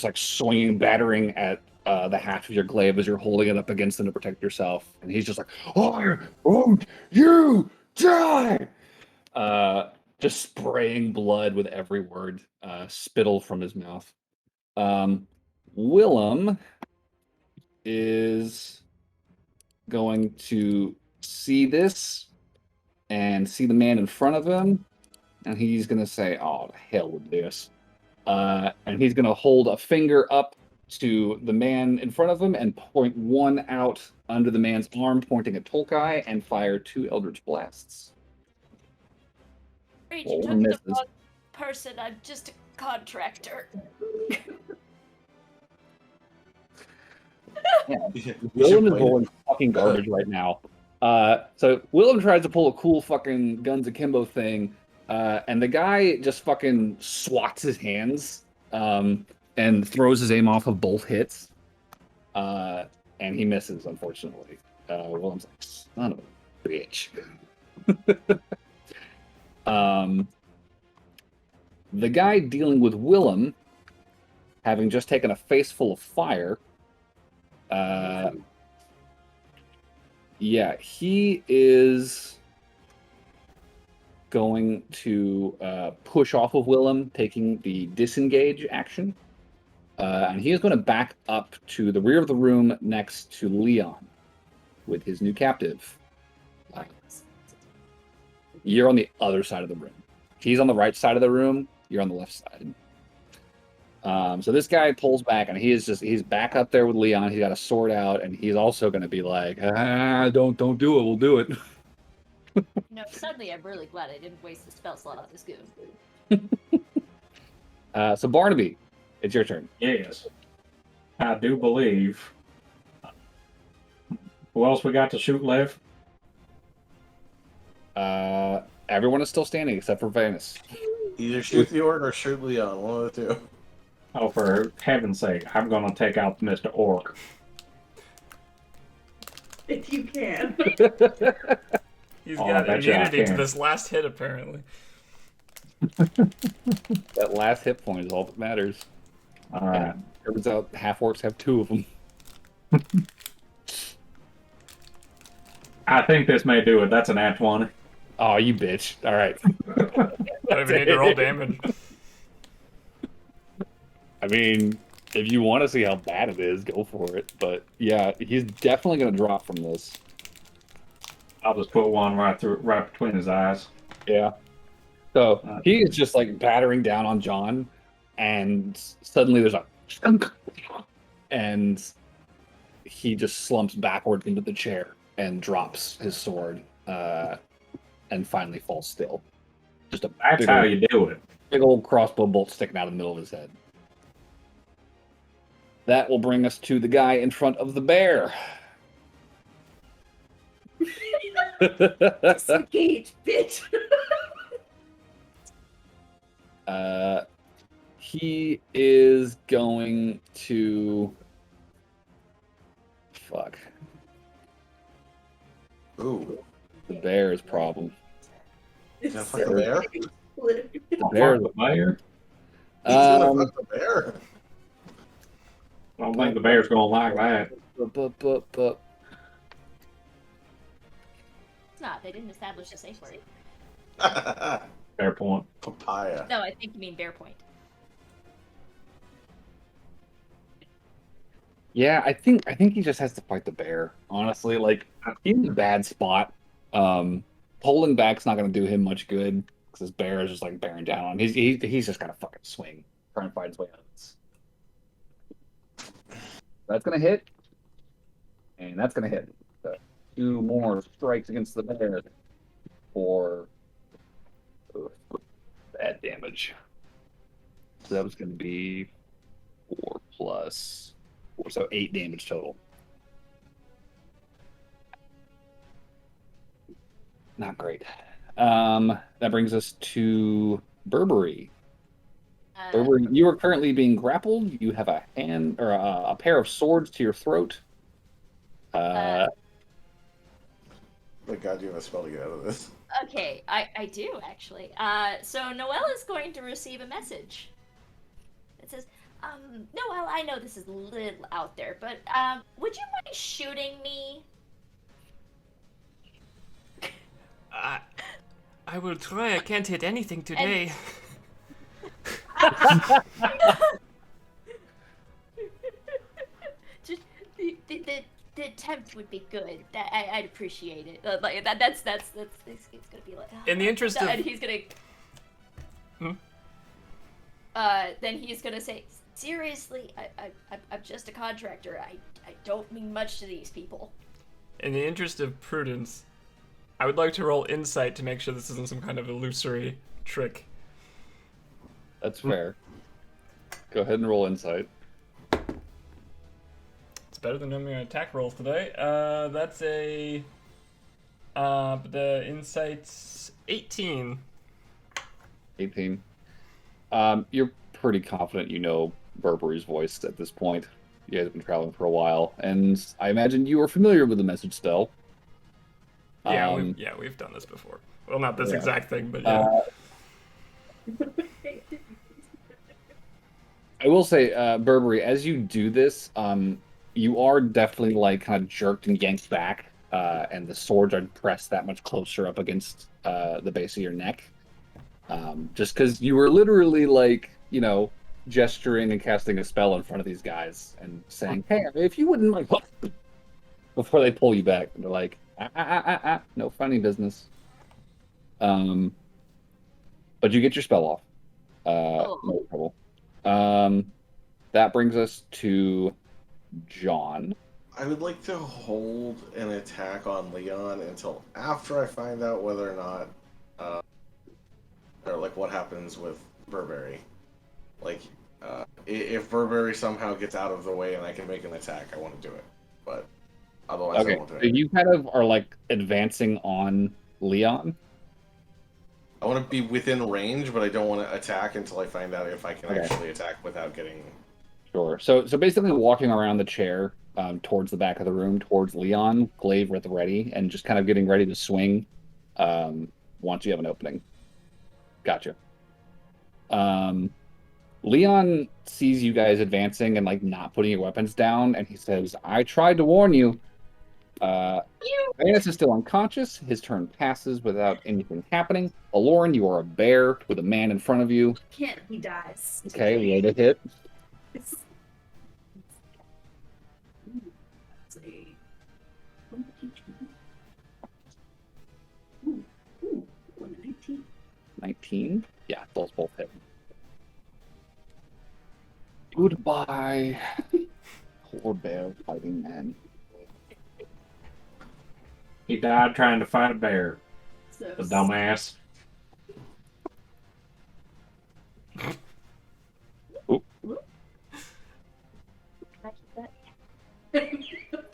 like swinging, battering at the half of your glaive as you're holding it up against him to protect yourself. And he's just like, "I won't you die!" Just spraying blood with every word, spittle from his mouth. Willem is going to see this and see the man in front of him, and he's going to say, "Oh, the hell with this." And he's going to hold a finger up to the man in front of him and point one out under the man's arm, pointing at Tolkai, and fire 2 Eldritch Blasts. Great, Well, you one took the misses. wrong person. I'm just a contractor. Willem is rolling fucking garbage right now. So Willem tries to pull a cool fucking guns akimbo thing, and the guy just fucking swats his hands and throws his aim off of both hits, and he misses, unfortunately. Willem's like, son of a bitch. The guy dealing with Willem, having just taken a face full of fire, yeah, he is going to push off of Willem, taking the disengage action. And he is going to back up to the rear of the room next to Leon with his new captive. You're on the other side of the room. He's on the right side of the room. You're on the left side. So this guy pulls back, and he's back up there with Leon. He's got a sword out, and he's also going to be like, don't do it. We'll do it. No, suddenly I'm really glad I didn't waste the spell slot on this goon. So Barnaby, it's your turn. Yes. I do believe. Who else we got to shoot left? Everyone is still standing except for Vanus. Either shoot the orc or shoot Leon, one of the two. Oh, for heaven's sake, I'm going to take out Mr. Orc. If you can. He's Oh, got I bet you I immunity to can. this last hit, apparently. That last hit point is all that matters. All right. Turns out half orcs have 2 of them. I think this may do it. That's an at 20. Oh, you bitch. All right. Don't even need to roll damage. I mean, if you want to see how bad it is, go for it. But yeah, he's definitely going to drop from this. I'll just put one right between his eyes. Yeah. So he is just like battering down on John, and suddenly there's a chunk, and he just slumps backward into the chair and drops his sword, and finally falls still. Just a That's how you do it. big old crossbow bolt sticking out of the middle of his head. That will bring us to the guy in front of the bear. Disengage, bitch. He is going to... Fuck. Ooh. The bear's problem. Is that fucking bear? The bear. The bear? He's gonna fuck the bear. I don't think the bear's going to like that. But It's not. They didn't establish a safe word. Fair point. Papaya. No, I think you mean bear point. yeah, I think he just has to fight the bear. Honestly, like he's in a bad spot. Pulling back's not going to do him much good because his bear is just like bearing down on him. He's just got to fucking swing, trying to fight his way out of this. That's going to hit, and that's going to hit. So 2 more strikes against the bear for bad damage. So that was going to be 4 plus 4, so 8 damage total. Not great. That brings us to Burberry. Uh, Burberry, you are currently being grappled. You have a hand or a pair of swords to your throat. Thank God you have a spell to get out of this. okay, I do actually. So Noelle is going to receive a message. It says, Noelle, I know this is a little out there, but would you mind shooting me? I will try. I can't hit anything today. Just the attempt would be good. I'd appreciate it. Like that's it's gonna be like. In the interest of, and he's gonna. Then he's gonna say, seriously, I'm just a contractor. I don't mean much to these people. in the interest of prudence, I would like to roll insight to make sure this isn't some kind of illusory trick. That's fair. Go ahead and roll insight. It's better than my attack rolls today. That's a the insight's 18. 18. You're pretty confident you know Burberry's voice at this point. You guys have been traveling for a while, and I imagine you are familiar with the message spell. Yeah, we've done this before. Well, not this Yeah. exact thing, but yeah. I will say, Burberry, as you do this, you are definitely like kind of jerked and yanked back, and the swords are pressed that much closer up against the base of your neck. Just because you were literally like, gesturing and casting a spell in front of these guys and saying, "Hey, if you wouldn't like," before they pull you back, and they're like, no funny business. But you get your spell off. No trouble. That brings us to John. I would like to hold an attack on Leon until after I find out whether or not, or like what happens with Burberry. Like, if Burberry somehow gets out of the way and I can make an attack, I want to do it. But otherwise, I Okay, won't do so it. you kind of are like advancing on Leon. I want to be within range, but I don't want to attack until I find out if I can Okay. actually attack without getting. Sure. So basically walking around the chair towards the back of the room, towards Leon, glaive at the ready, and just kind of getting ready to swing once you have an opening. Gotcha. Leon sees you guys advancing and like not putting your weapons down, and he says, "I tried to warn you." Manus is still unconscious. His turn passes without anything happening. Aloran, you are a bear with a man in front of you. Can't. He dies. Okay, roll to hit. It's a... Ooh, 19. 19. Yeah, those both hit. Goodbye, poor bear fighting man. He died trying to fight a bear. So The dumbass.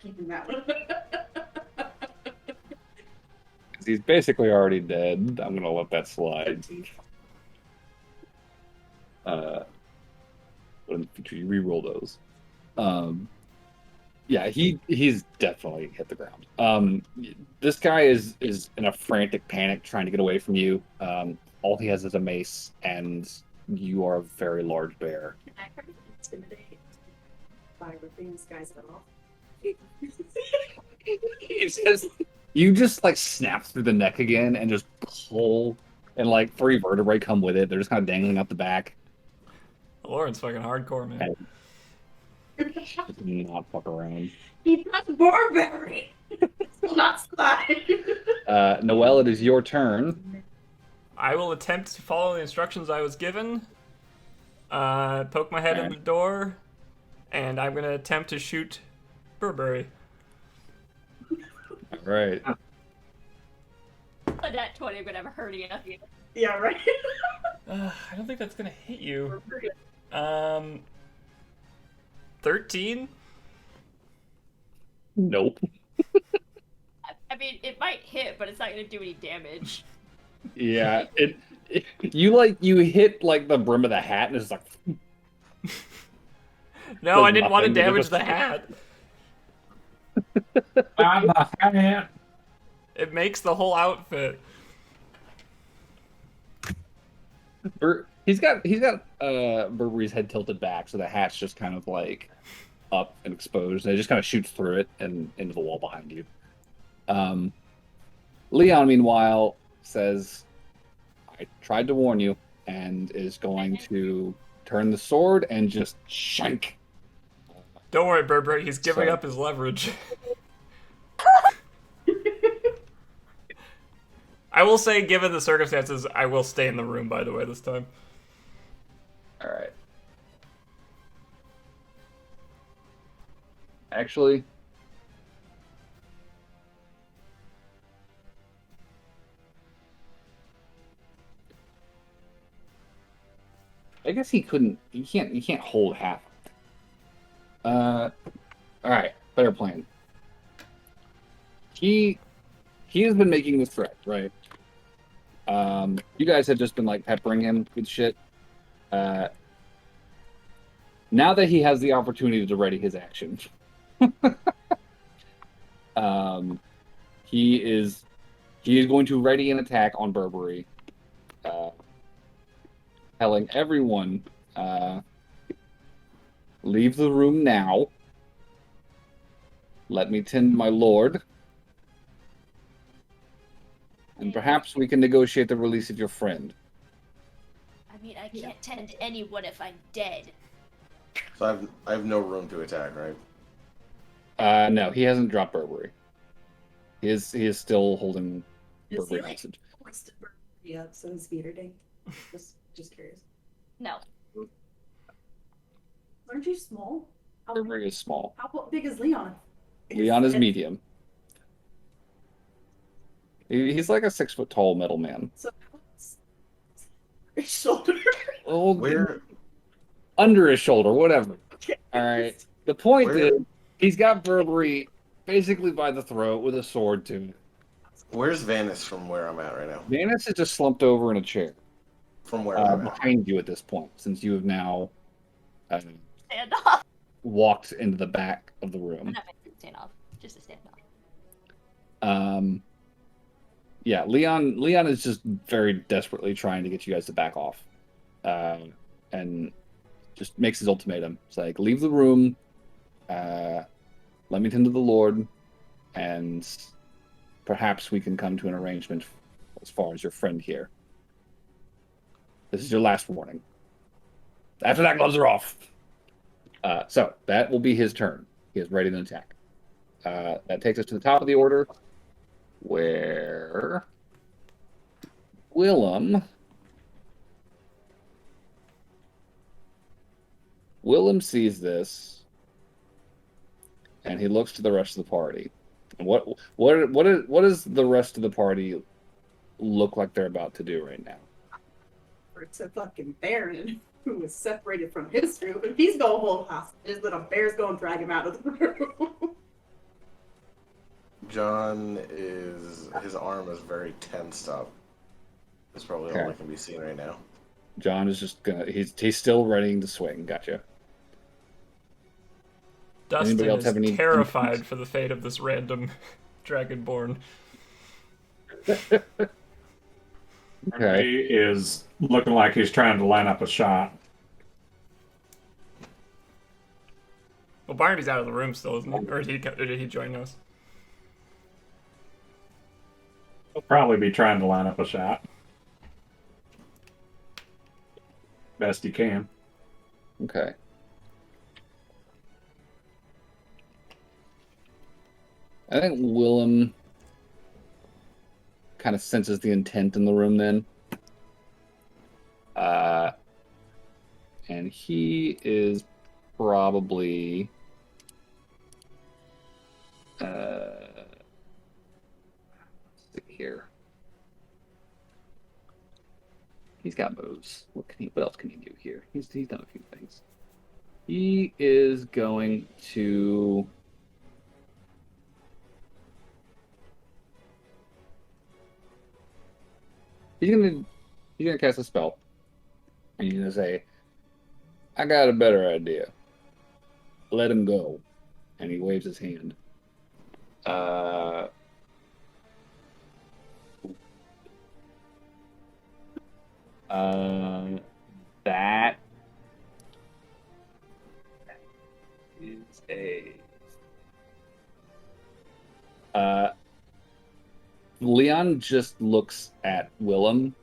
Keeping that one. He's basically already dead. I'm gonna let that slide. But in the future, you re-roll those. Yeah, he's definitely hit the ground. This guy is in a frantic panic trying to get away from you. All he has is a mace, and you are a very large bear. Can I try to intimidate by ripping this guy's head off? It's just, you just like snap through the neck again and just pull, and like 3 vertebrae come with it. They're just kind of dangling out the back. Lauren's fucking hardcore, man. Just not fuck around. He's not Burberry. It's not slide. Noelle, it is your turn. I will attempt to follow the instructions I was given. Poke my head in the door, and I'm gonna attempt to shoot Burberry. All right. A nat 20 would ever hurt you. Yeah, right. I don't think that's gonna hit you. 13? Nope. I mean, it might hit, but it's not going to do any damage. Yeah, You hit like the brim of the hat, and it's like No, I does didn't want to nothing. It damage just the hat. I'm the hat. It makes the whole outfit. He's got Burberry's head tilted back, so the hat's just kind of like up and exposed, and it just kind of shoots through it and into the wall behind you. Leon, meanwhile, says, "I tried to warn you," and is going to turn the sword and just shank. Don't worry, Burberry. He's giving So- up his leverage. I will say, given the circumstances, I will stay in the room, by the way, this time. All right. Actually, I guess he couldn't. You can't hold half. All right. Better plan. He has been making this threat, right? You guys have just been like peppering him with shit. Uh, now that he has the opportunity to ready his action, um, he is going to ready an attack on Burberry, telling everyone, leave the room now. Let me tend my lord, and perhaps we can negotiate the release of your friend. I mean, I can't tend anyone if I'm dead. So I have no room to attack, right? No, he hasn't dropped Burberry. He is still holding Is he Burberry like hostage. hoisted Burberry up so his feet are ding? Just curious. No. Aren't you small? Burberry is small. How big is Leon? Leon is medium. He's like a 6 foot tall metal man. So his shoulder. Oh, Where under his shoulder, whatever. All right. The point Where- is, he's got Burberry basically by the throat with a sword to him. where's Vanis from where I'm at right now? Manus is just slumped over in a chair From where I'm at. behind you at this point, since you have now Stand off. walked into the back of the I'm room. not meant to stand off. Just to stand off. Yeah, Leon is just very desperately trying to get you guys to back off, and just makes his ultimatum. It's like, leave the room, let me tend to the Lord, and perhaps we can come to an arrangement as far as your friend here. This is your last warning. After that, gloves are off. So that will be his turn. He is ready to attack. That takes us to the top of the order, where Willem sees this, and he looks to the rest of the party. And what does the rest of the party look like they're about to do right now? It's a fucking Baron who was separated from his group, and he's gonna hold hostages, but a bear's gonna drag him out of the room. John his arm is very tensed up. That's probably all Okay. that can be seen right now. John is just gonna he's still ready to swing. Gotcha. Dustin Anybody else is have any- terrified for the fate of this random dragonborn. Okay. He is looking like he's trying to line up a shot. Well, Barnaby's out of the room still, isn't he? Or did he join us? He'll probably be trying to line up a shot. Best he can. Okay. I think Willem kind of senses the intent in the room then. And he is probably let's see here. He's got moves. What else can he do here? He's done a few things. He is going to He's gonna cast a spell. And he's gonna say, I got a better idea. Let him go. And he waves his hand. Uh, uh, that is a. Leon just looks at Willem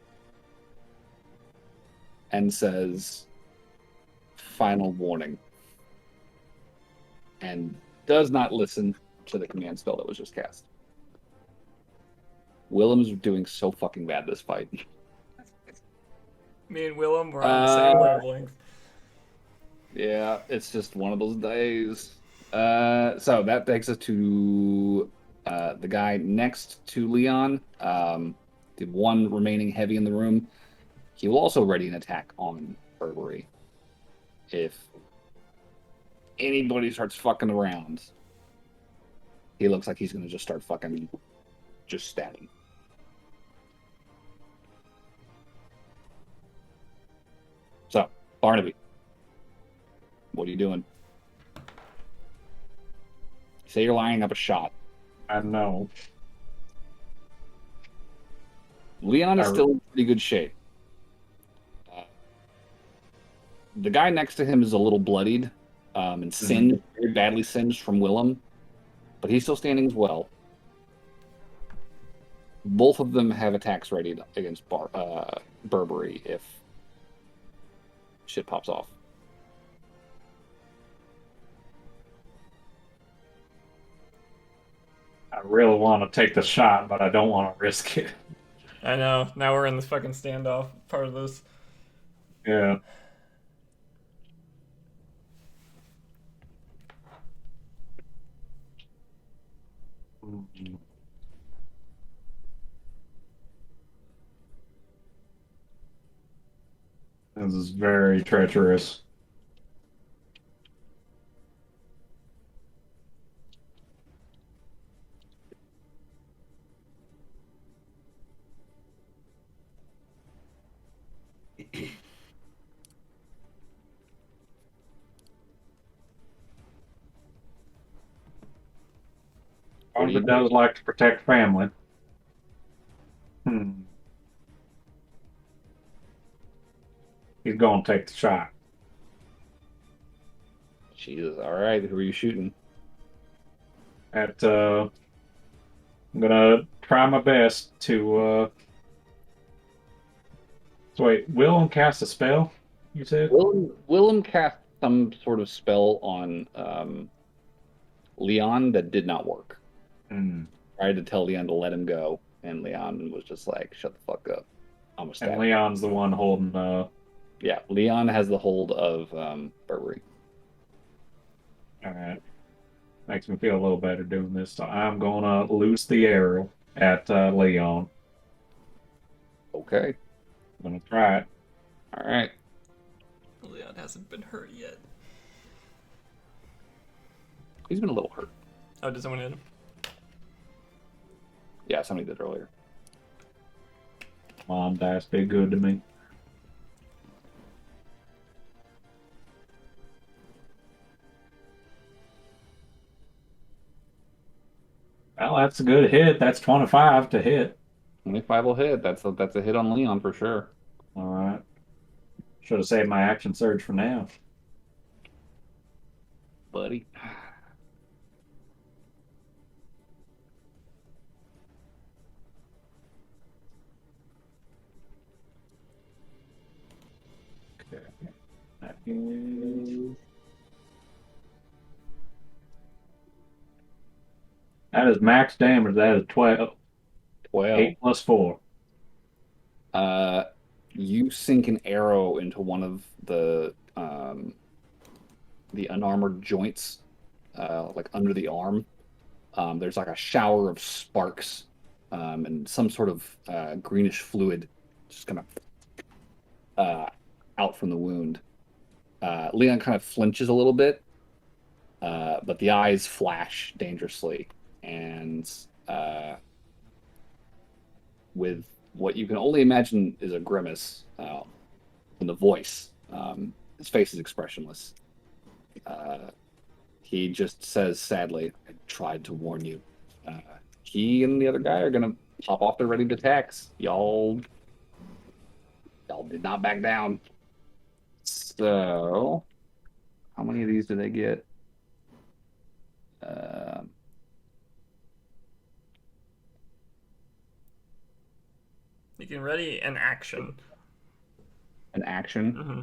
and says, final warning. And does not listen to the command spell that was just cast. Willem's doing so fucking bad this fight. Me and Willem were on the same wavelength. Yeah, it's just one of those days. So that takes us to the guy next to Leon. The one remaining heavy in the room. He will also ready an attack on Burberry. If anybody starts fucking around, he looks like he's going to just start fucking just stabbing. So, Barnaby, what are you doing? Say you're lining up a shot. I know. Leon is still in pretty good shape. The guy next to him is a little bloodied and singed, very badly singed from Willem, but he's still standing as well. Both of them have attacks ready against Burberry if shit pops off. I really want to take the shot, but I don't want to risk it. I know. Now we're in this fucking standoff part of this. Yeah. This is very treacherous. Barnaby does like to protect family. He's going to take the shot. Jesus, all right. Who are you shooting? I'm gonna try my best to. So wait, Willem cast a spell? You said Willem cast some sort of spell on Leon that did not work. Tried to tell Leon to let him go, and Leon was just like, "Shut the fuck up." I'm gonna stab And you." Leon's the one holding. Yeah, Leon has the hold of Burberry. All right, makes me feel a little better doing this. So I'm gonna loose the arrow at Leon. Okay. I'm gonna try it. All right. Leon hasn't been hurt yet. He's been a little hurt. Oh, did someone hit him? Yeah, somebody did earlier. Come on, dice, be good to me. Well, that's a good hit. That's 25 to hit. 25 will hit. That's a hit on Leon for sure. All right. Should have saved my action surge for now. Buddy. Okay. That is... That is max damage. That is 12. 12. 8 plus 4. You sink an arrow into one of the unarmored joints, like under the arm. There's like a shower of sparks and some sort of greenish fluid just kind of out from the wound. Leon kind of flinches a little bit, but the eyes flash dangerously, and with what you can only imagine is a grimace in the voice. His face is expressionless. He just says sadly, "I tried to warn you." He and the other guy are gonna pop off their ready to attacks. Y'all did not back down. So, how many of these do they get? You can ready an action. An action. Mm-hmm.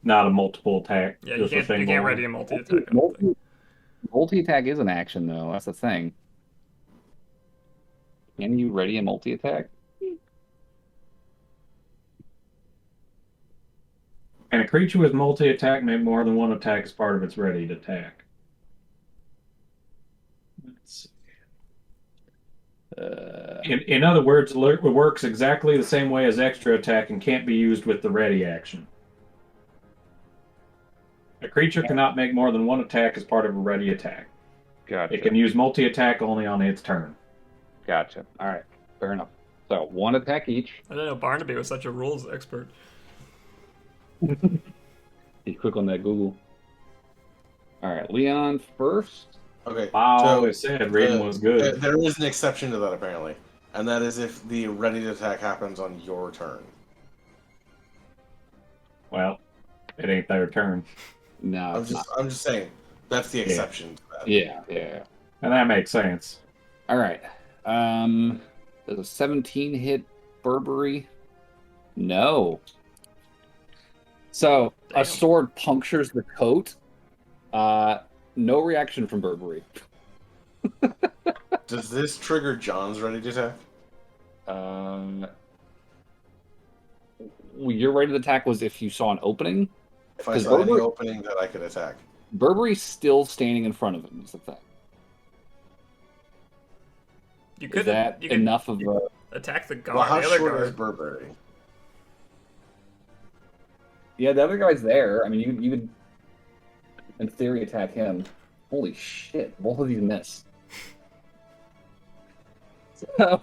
Not a multiple attack. Yeah, just you a single can't one. ready a multi-attack. I don't think. Multi-attack is an action, though. That's the thing. Can you ready a multi-attack? And a creature with multi-attack make more than one attack as part of its ready to attack. Let's see. In other words, it works exactly the same way as extra attack and can't be used with the ready action. A creature cannot make more than one attack as part of a ready attack. Gotcha. It can use multi-attack only on its turn. Gotcha. All right. Fair enough. So, one attack each. I didn't know Barnaby was such a rules expert. You click on that Google. All right. Leon first. Okay. I so, always said reading was good. There is an exception to that, apparently. And that is if the ready to attack happens on your turn. Well, it ain't their turn. No, I'm just saying that's the exception to that. Yeah. And that makes sense. All right. Does a 17 hit Burberry? No. So Damn. a sword punctures the coat. No reaction from Burberry. Does this trigger John's ready to attack? Your rate of attack was if you saw an opening. If I saw any opening that I could attack. Burberry's still standing in front of him. Is the thing. You Is that enough of a attack the guard? Well, how the other short guard. is Burberry? Yeah, the other guy's there. I mean, you could, in theory, attack him. Holy shit! Both of these miss. So,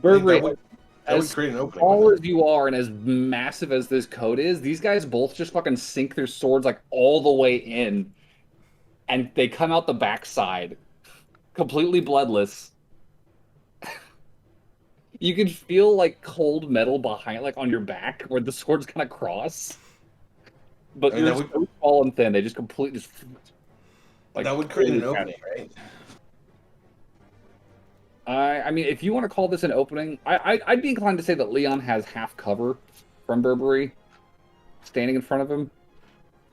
Burberry, that would as create an opening. tall as you are and as massive as this coat is, these guys both just fucking sink their swords like all the way in, and they come out the backside, completely bloodless. You can feel like cold metal behind, like on your back, where the swords kind of cross. But you're so tall and thin, they just completely just. Like, that would create an opening, right? I mean, if you want to call this an opening, I'd be inclined to say that Leon has half cover from Burberry, standing in front of him.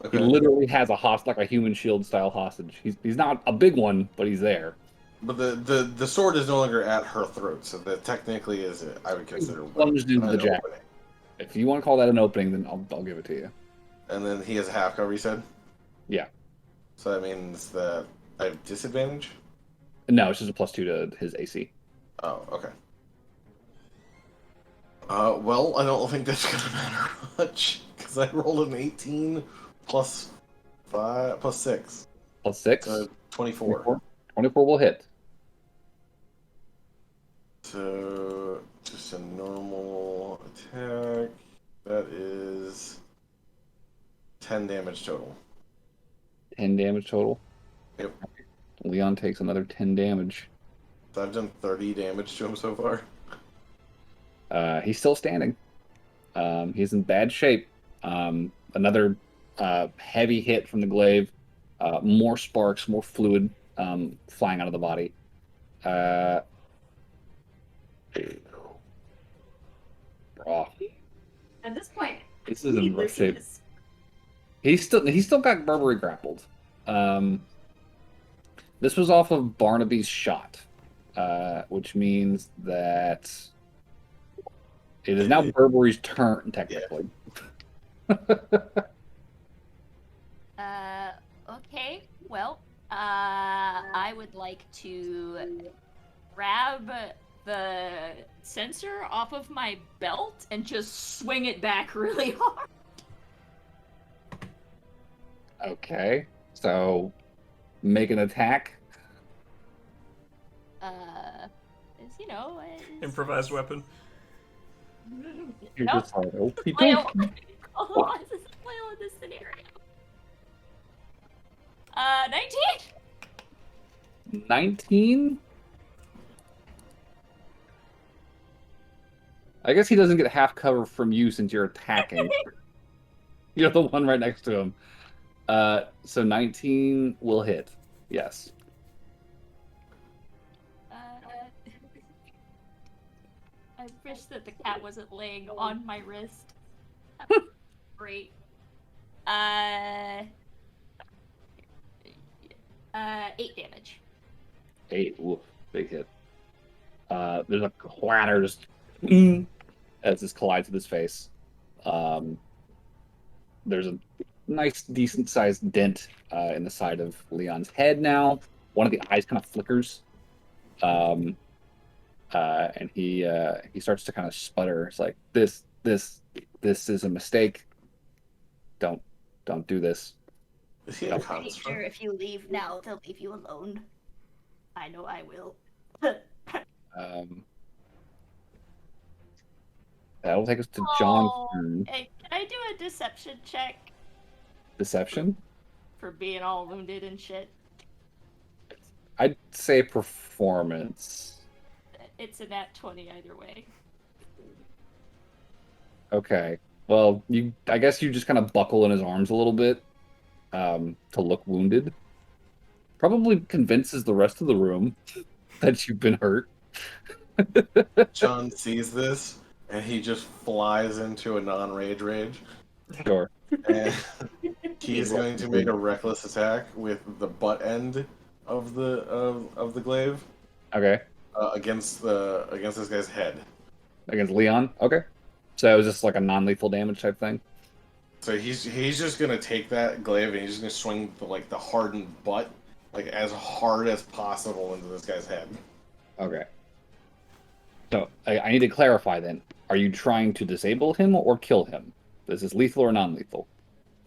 Okay. He literally has like a human shield style hostage. He's not a big one, but he's there. But the sword is no longer at her throat, so that technically is I would consider plunged into the jack. Opening. If you want to call that an opening, then I'll give it to you. And then he has a half cover, you said? Yeah. So that means that I have disadvantage? No, it's just a +2 to his AC. Oh, okay. Well, I don't think that's gonna matter much because I rolled an 18 plus 6. Plus 6. 24. 24 will hit. So just a normal attack. That is 10 damage total. 10 damage total? Yep. Leon takes another 10 damage. So I've done 30 damage to him so far. He's still standing. He's in bad shape. Another heavy hit from the glaive. More sparks, more fluid flying out of the body. At this point, this is in rough shape. He's still got Burberry grappled. This was off of Barnaby's shot, which means that it is now Burberry's turn, technically. Okay. Well, I would like to grab the sensor off of my belt and just swing it back really hard. Okay. So, make an attack. Improvised weapon. You're Nope. just like, okey Flail. dokey. Otherwise, it's a flail in this scenario. 19. 19? I guess he doesn't get half cover from you since you're attacking. You're the one right next to him. So 19 will hit. Yes. I wish that the cat wasn't laying on my wrist. Great. 8 damage. 8. Ooh, big hit. There's a clatter just as this collides with his face. There's a nice, decent-sized dent in the side of Leon's head now. One of the eyes kind of flickers. And he starts to kind of sputter. It's like, this is a mistake. Don't do this. Is he a Nope. Pretty sure construct? if you leave now, they'll leave you alone. I know I will. That'll take us to John's Oh, turn. hey, can I do a deception check Deception? for being all wounded and shit? I'd say performance. It's a nat 20 either way. Okay. Well, I guess you just kind of buckle in his arms a little bit to look wounded. Probably convinces the rest of the room that you've been hurt. John sees this and he just flies into a non-rage rage. Sure. And he's going to make a reckless attack with the butt end of the glaive Okay. against this guy's head. Against Leon? Okay. So it was just like a non-lethal damage type thing? So he's just gonna take that glaive and he's just gonna swing the hardened butt as hard as possible into this guy's head. Okay. So I need to clarify then. Are you trying to disable him or kill him? This is lethal or non-lethal?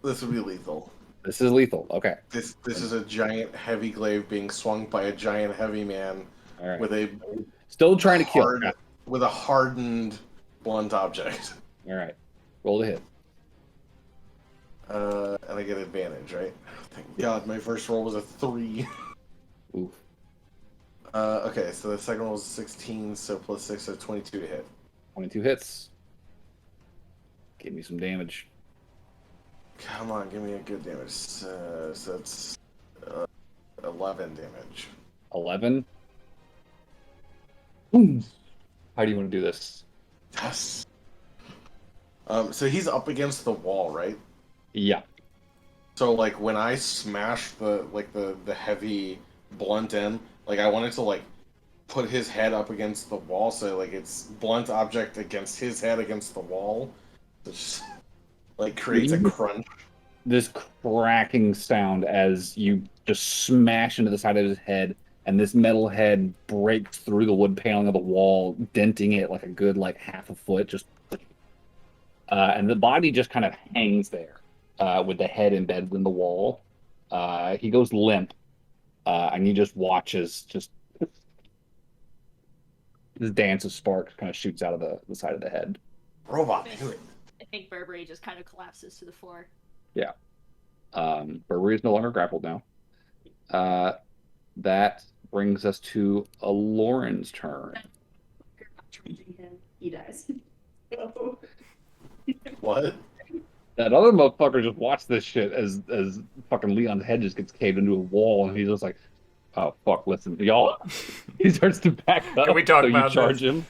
This would be lethal. This is lethal. Okay. This is a giant heavy glaive being swung by a giant heavy man All right. with a Still trying to kill. hard, with a hardened blunt object. All right. Roll the hit. And I get advantage, right? Thank God, my first roll was a 3. Oof. Okay, so the second roll was 16, so plus 6, so 22 to hit. 22 hits. Give me some damage. Come on, give me a good damage. So it's 11 damage. 11. Boom. How do you want to do this? Yes. So he's up against the wall, right? Yeah. So when I smash the heavy blunt end, I wanted to put his head up against the wall, so it's blunt object against his head against the wall. It just creates a crunch. This cracking sound as you just smash into the side of his head, and this metal head breaks through the wood paneling of the wall, denting it like a good half a foot. Just and the body just kind of hangs there with the head embedded in the wall. He goes limp, and he just watches this dance of sparks kind of shoots out of the side of the head. Robot, do it. I think Burberry just kind of collapses to the floor. Yeah. Burberry is no longer grappled now. That brings us to Lauren's turn. You're not charging him. He dies. So, What? That other motherfucker just watched this shit as fucking Leon's head just gets caved into a wall, and he's just like, "Oh fuck, listen, y'all." He starts to back up. Can we talk so about you charge this? him?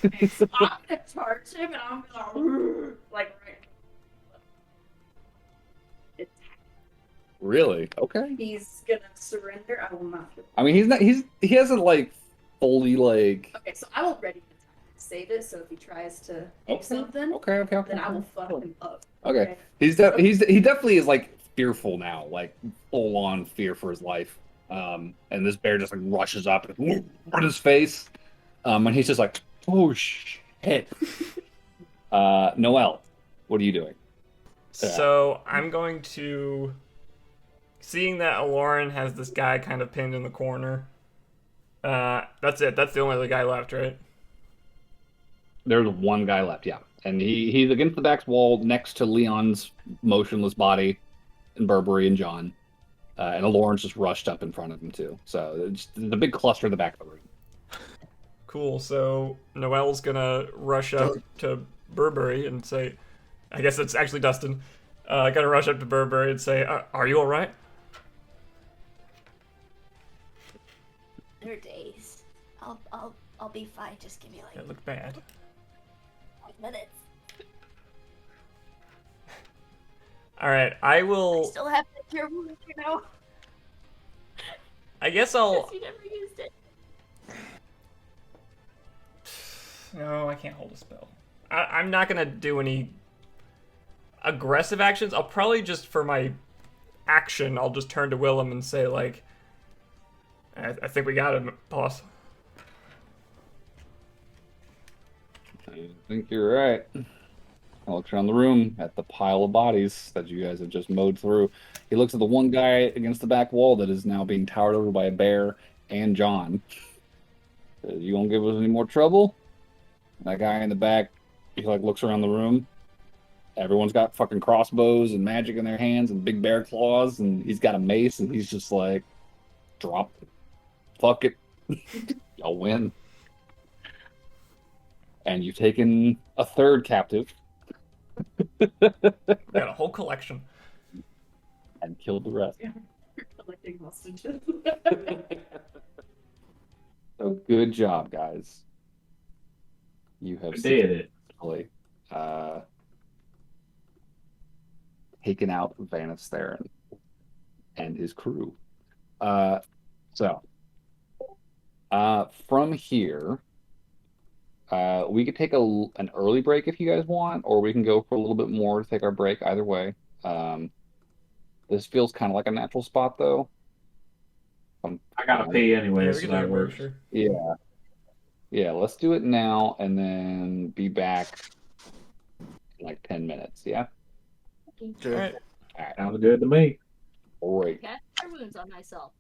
okay, so I'm gonna charge him, and I'm gonna right. Attack. Really? Okay. He's gonna surrender. I will not. I mean, he hasn't fully Okay, so I will ready attack to save it. So if he tries to do something, Okay. then I will fuck him up. Okay. He definitely is fearful now, full on fear for his life. And this bear just rushes up and in his face. And he's just like, oh shit. Noelle, what are you doing? So I'm going to, seeing that Aloran has this guy kind of pinned in the corner. That's it. That's the only other guy left, right? There's one guy left, yeah. And he's against the back wall next to Leon's motionless body and Burberry and John. And Lauren's just rushed up in front of him, too. So it's the big cluster in the back of the room. Cool. So Noel's gonna rush up to Burberry and say, I guess it's actually Dustin. Gonna rush up to Burberry and say, "Are you all right?" There are days. I'll be fine. Just give me like That looked bad. 5 minutes. All right, I I will. still have the cure wound, you know. I guess I'll. You never used it. No, I can't hold a spell. I'm not gonna do any aggressive actions. I'll probably just for my action, I'll just turn to Willem and say like, I think we got him, boss. I think you're right. I look around the room at the pile of bodies that you guys have just mowed through. He looks at the one guy against the back wall that is now being towered over by a bear and John. Says, "You gonna give us any more trouble?" And that guy in the back, he like looks around the room. Everyone's got fucking crossbows and magic in their hands and big bear claws, and he's got a mace, and he's just like, "Drop it. Fuck it. Y'all win." And you've taken a third captive We got a whole collection. and killed the rest. Collecting hostages. So good job, guys. You have We did it. successfully taken out Vanis Theron and his crew. So from here, we could take an early break if you guys want, or we can go for a little bit more to take our break. Either way, this feels kind of like a natural spot, though. I gotta pee anyway, Yeah, we so can that take a break, works. sure. Yeah, yeah. Let's do it now, and then be back in like 10 minutes. Yeah. All Okay. right. All right. Sounds good to me. Great. Cast cure wounds on myself.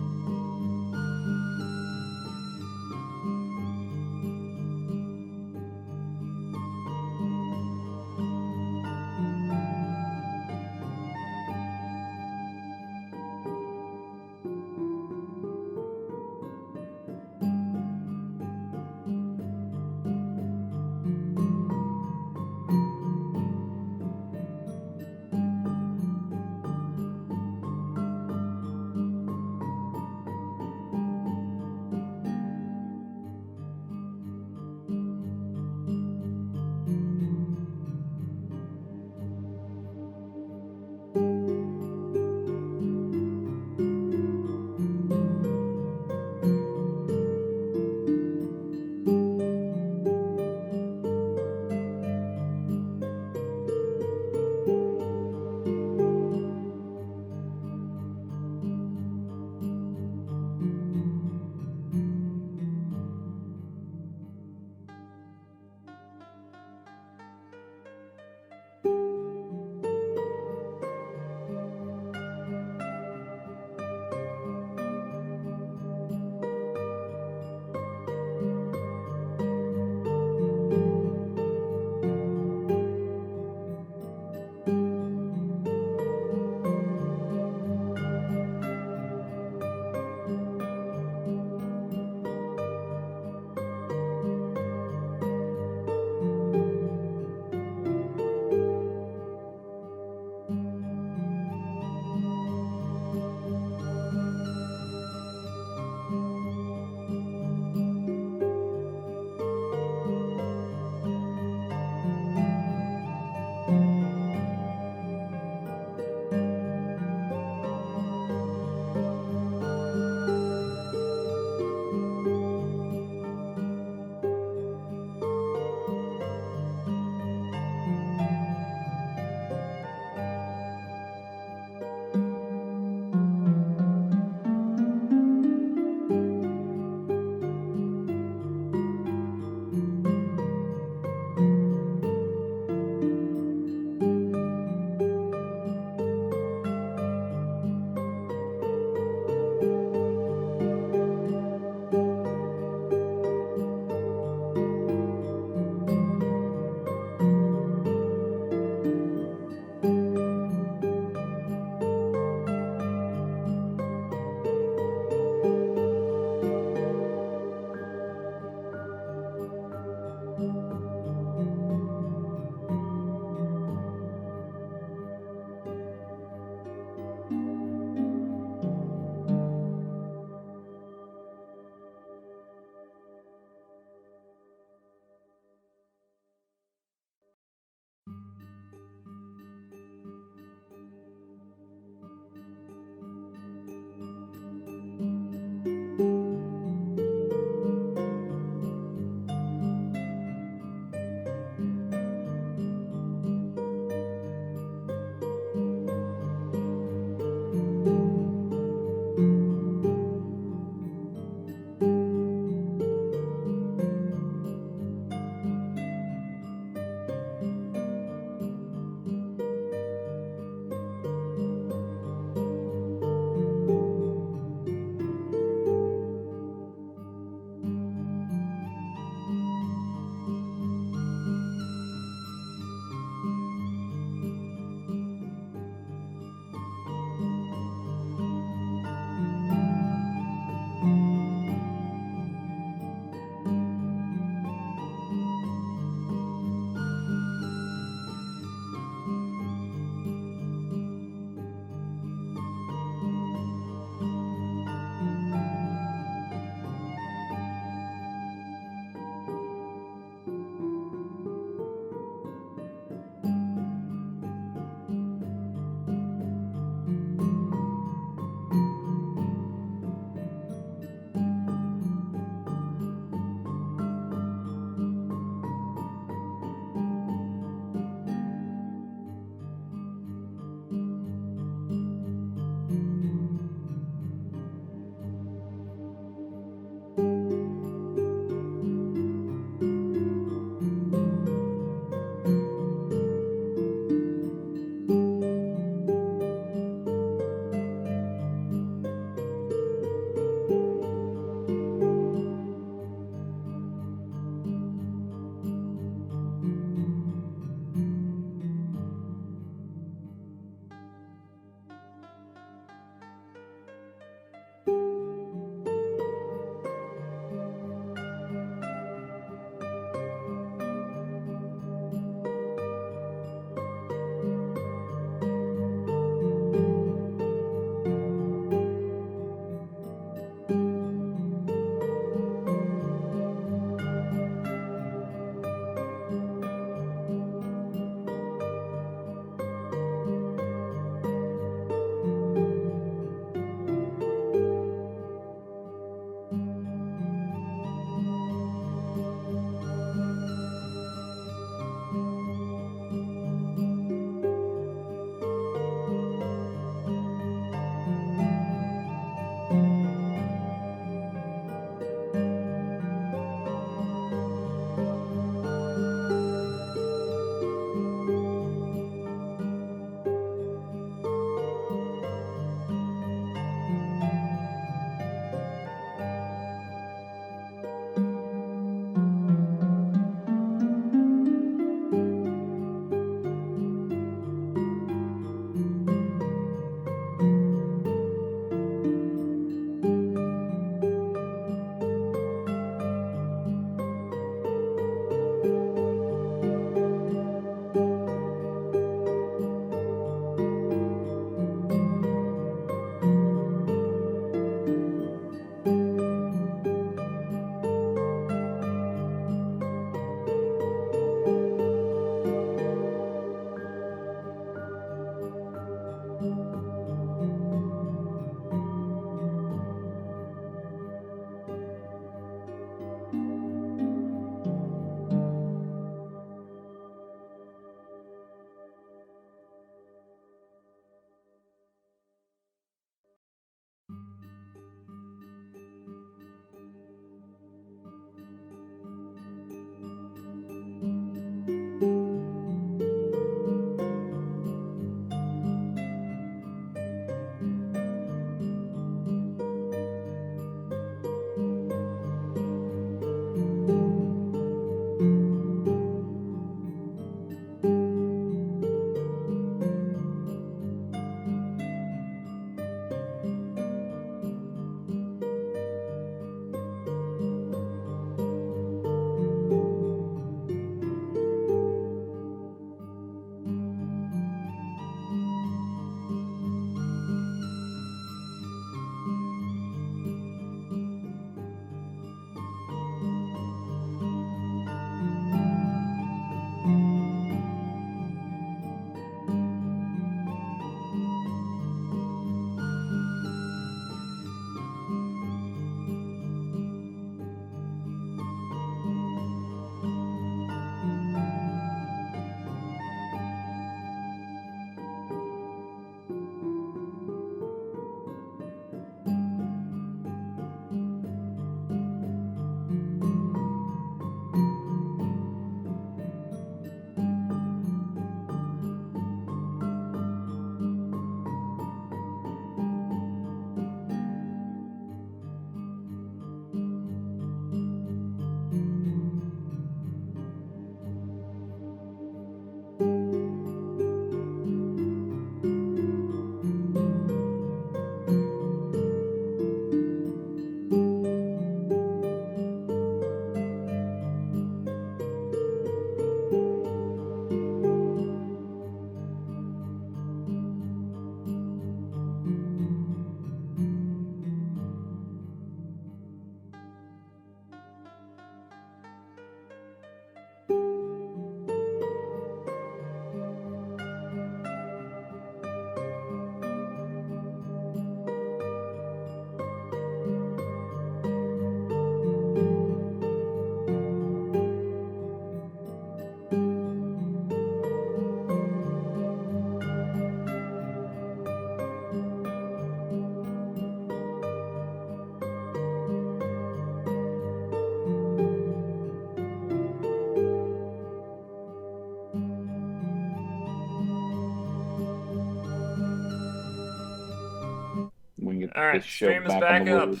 All this right, show stream is back on the back up. road.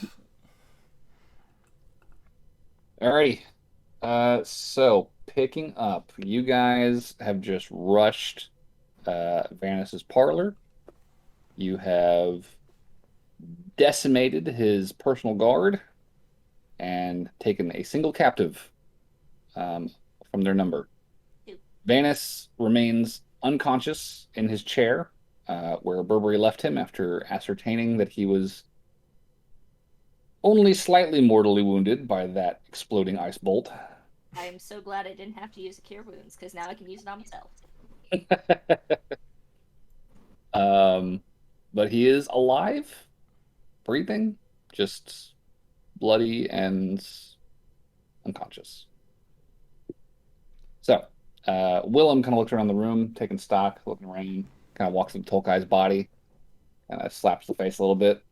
Alrighty. So picking up, you guys have just rushed Vanis's parlor. You have decimated his personal guard and taken a single captive um, from their number. Vanis remains unconscious in his chair, where Burberry left him after ascertaining that he was only slightly mortally wounded by that exploding ice bolt. I am so glad I didn't have to use a cure wounds because now I can use it on myself. But he is alive, breathing, just bloody and unconscious. So, Willem kind of looks around the room, taking stock, looking around, kind of walks up to Tolkai's body, kind of slaps the face a little bit.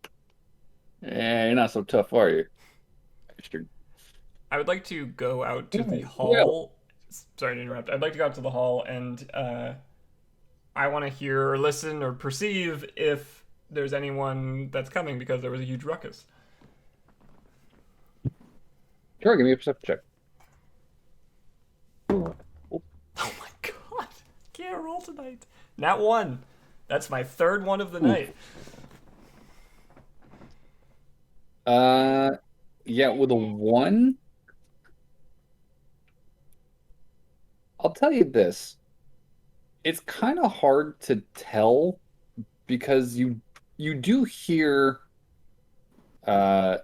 Yeah, you're not so tough, are you? Bastard. I would like to go out to the Well, hall. Sorry to interrupt. I'd like to go out to the hall and I want to hear or listen or perceive if there's anyone that's coming because there was a huge ruckus. sure, give me a perception check. Oh my god. Can't roll tonight. Nat 1. That's my third one of the night. Yeah, with a 1, I'll tell you this. It's kind of hard to tell because you do hear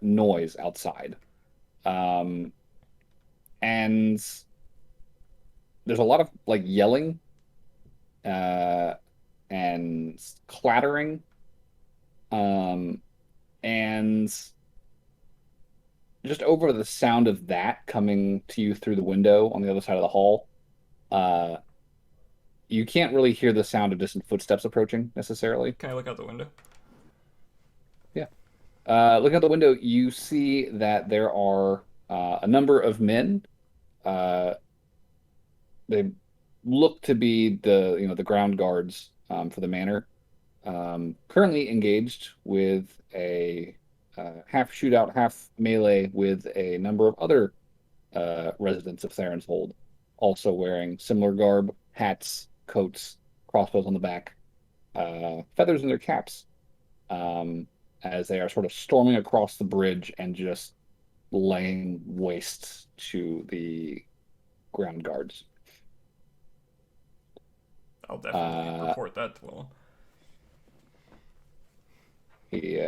noise outside. Um, and there's a lot of like yelling uh, and clattering. And just over the sound of that coming to you through the window on the other side of the hall, uh, you can't really hear the sound of distant footsteps approaching necessarily. Can I look out the window? Yeah. Looking out the window, you see that there are a number of men. Uh, they look to be the ground guards for the manor. Currently engaged with a half shootout, half melee with a number of other residents of Theron's Hold, also wearing similar garb, hats, coats, crossbows on the back, feathers in their caps, as they are sort of storming across the bridge and just laying waste to the ground guards. I'll definitely report that to Willem. He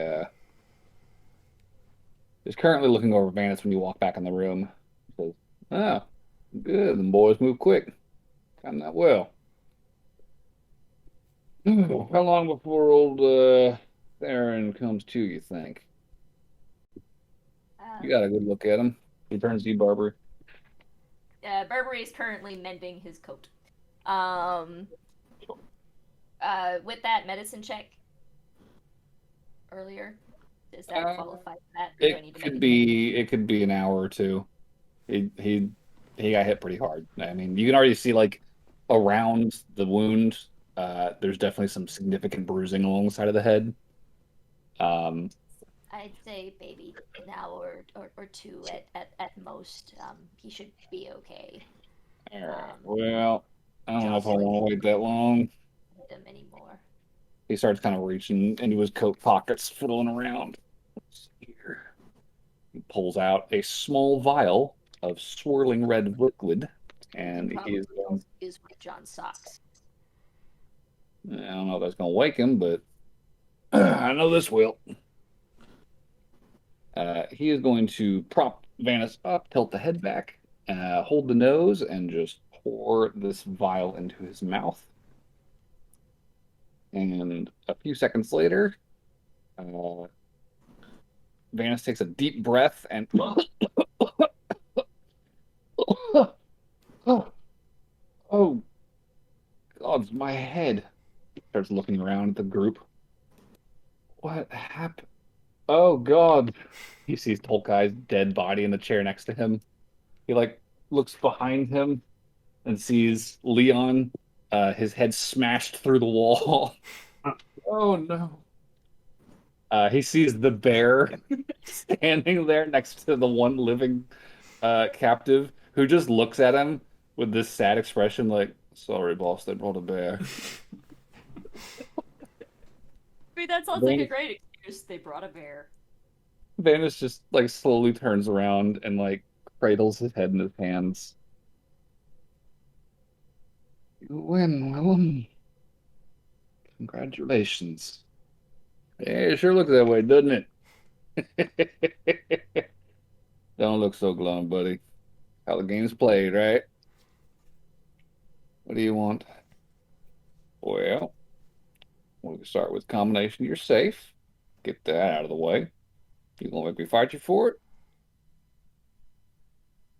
is currently looking over Vanis when you walk back in the room. He says, "Ah, good. The boys move quick. Time that well. How long before old Theron comes to, you think?" You got a good look at him. He turns to you, Barbary. Burberry is currently mending his coat. With that medicine check earlier, does that qualify for that? Or do I need to make It could be an hour or two. He got hit pretty hard. I mean, you can already see like around the wound. There's definitely some significant bruising along the side of the head. I'd say maybe an hour or two at most. He should be okay. All right. Well, I don't know if I want to wait that long. Him anymore. He starts kind of reaching into his coat pockets, fiddling around. Here. He pulls out a small vial of swirling red liquid, and he is with John's socks. I don't know if that's going to wake him, but I know this will. He is going to prop Vanis up, tilt the head back, hold the nose, and just pour this vial into his mouth. And a few seconds later, Vanis takes a deep breath and oh God, my head. Starts looking around at the group. What happened? Oh God. He sees Tolkai's dead body in the chair next to him. He like looks behind him and sees Leon, his head smashed through the wall. Oh no. He sees the bear standing there next to the one living captive who just looks at him with this sad expression like, sorry, boss, they brought a bear. I mean, that sounds like a great excuse. They brought a bear. Vanus just like slowly turns around and like cradles his head in his hands. You win, Willem. Congratulations. Yeah, it sure looks that way, doesn't it? Don't look so glum, buddy. How the game's played, right? What do you want? Well, we can start with combination. You're safe. Get that out of the way. You gonna make me fight you for it?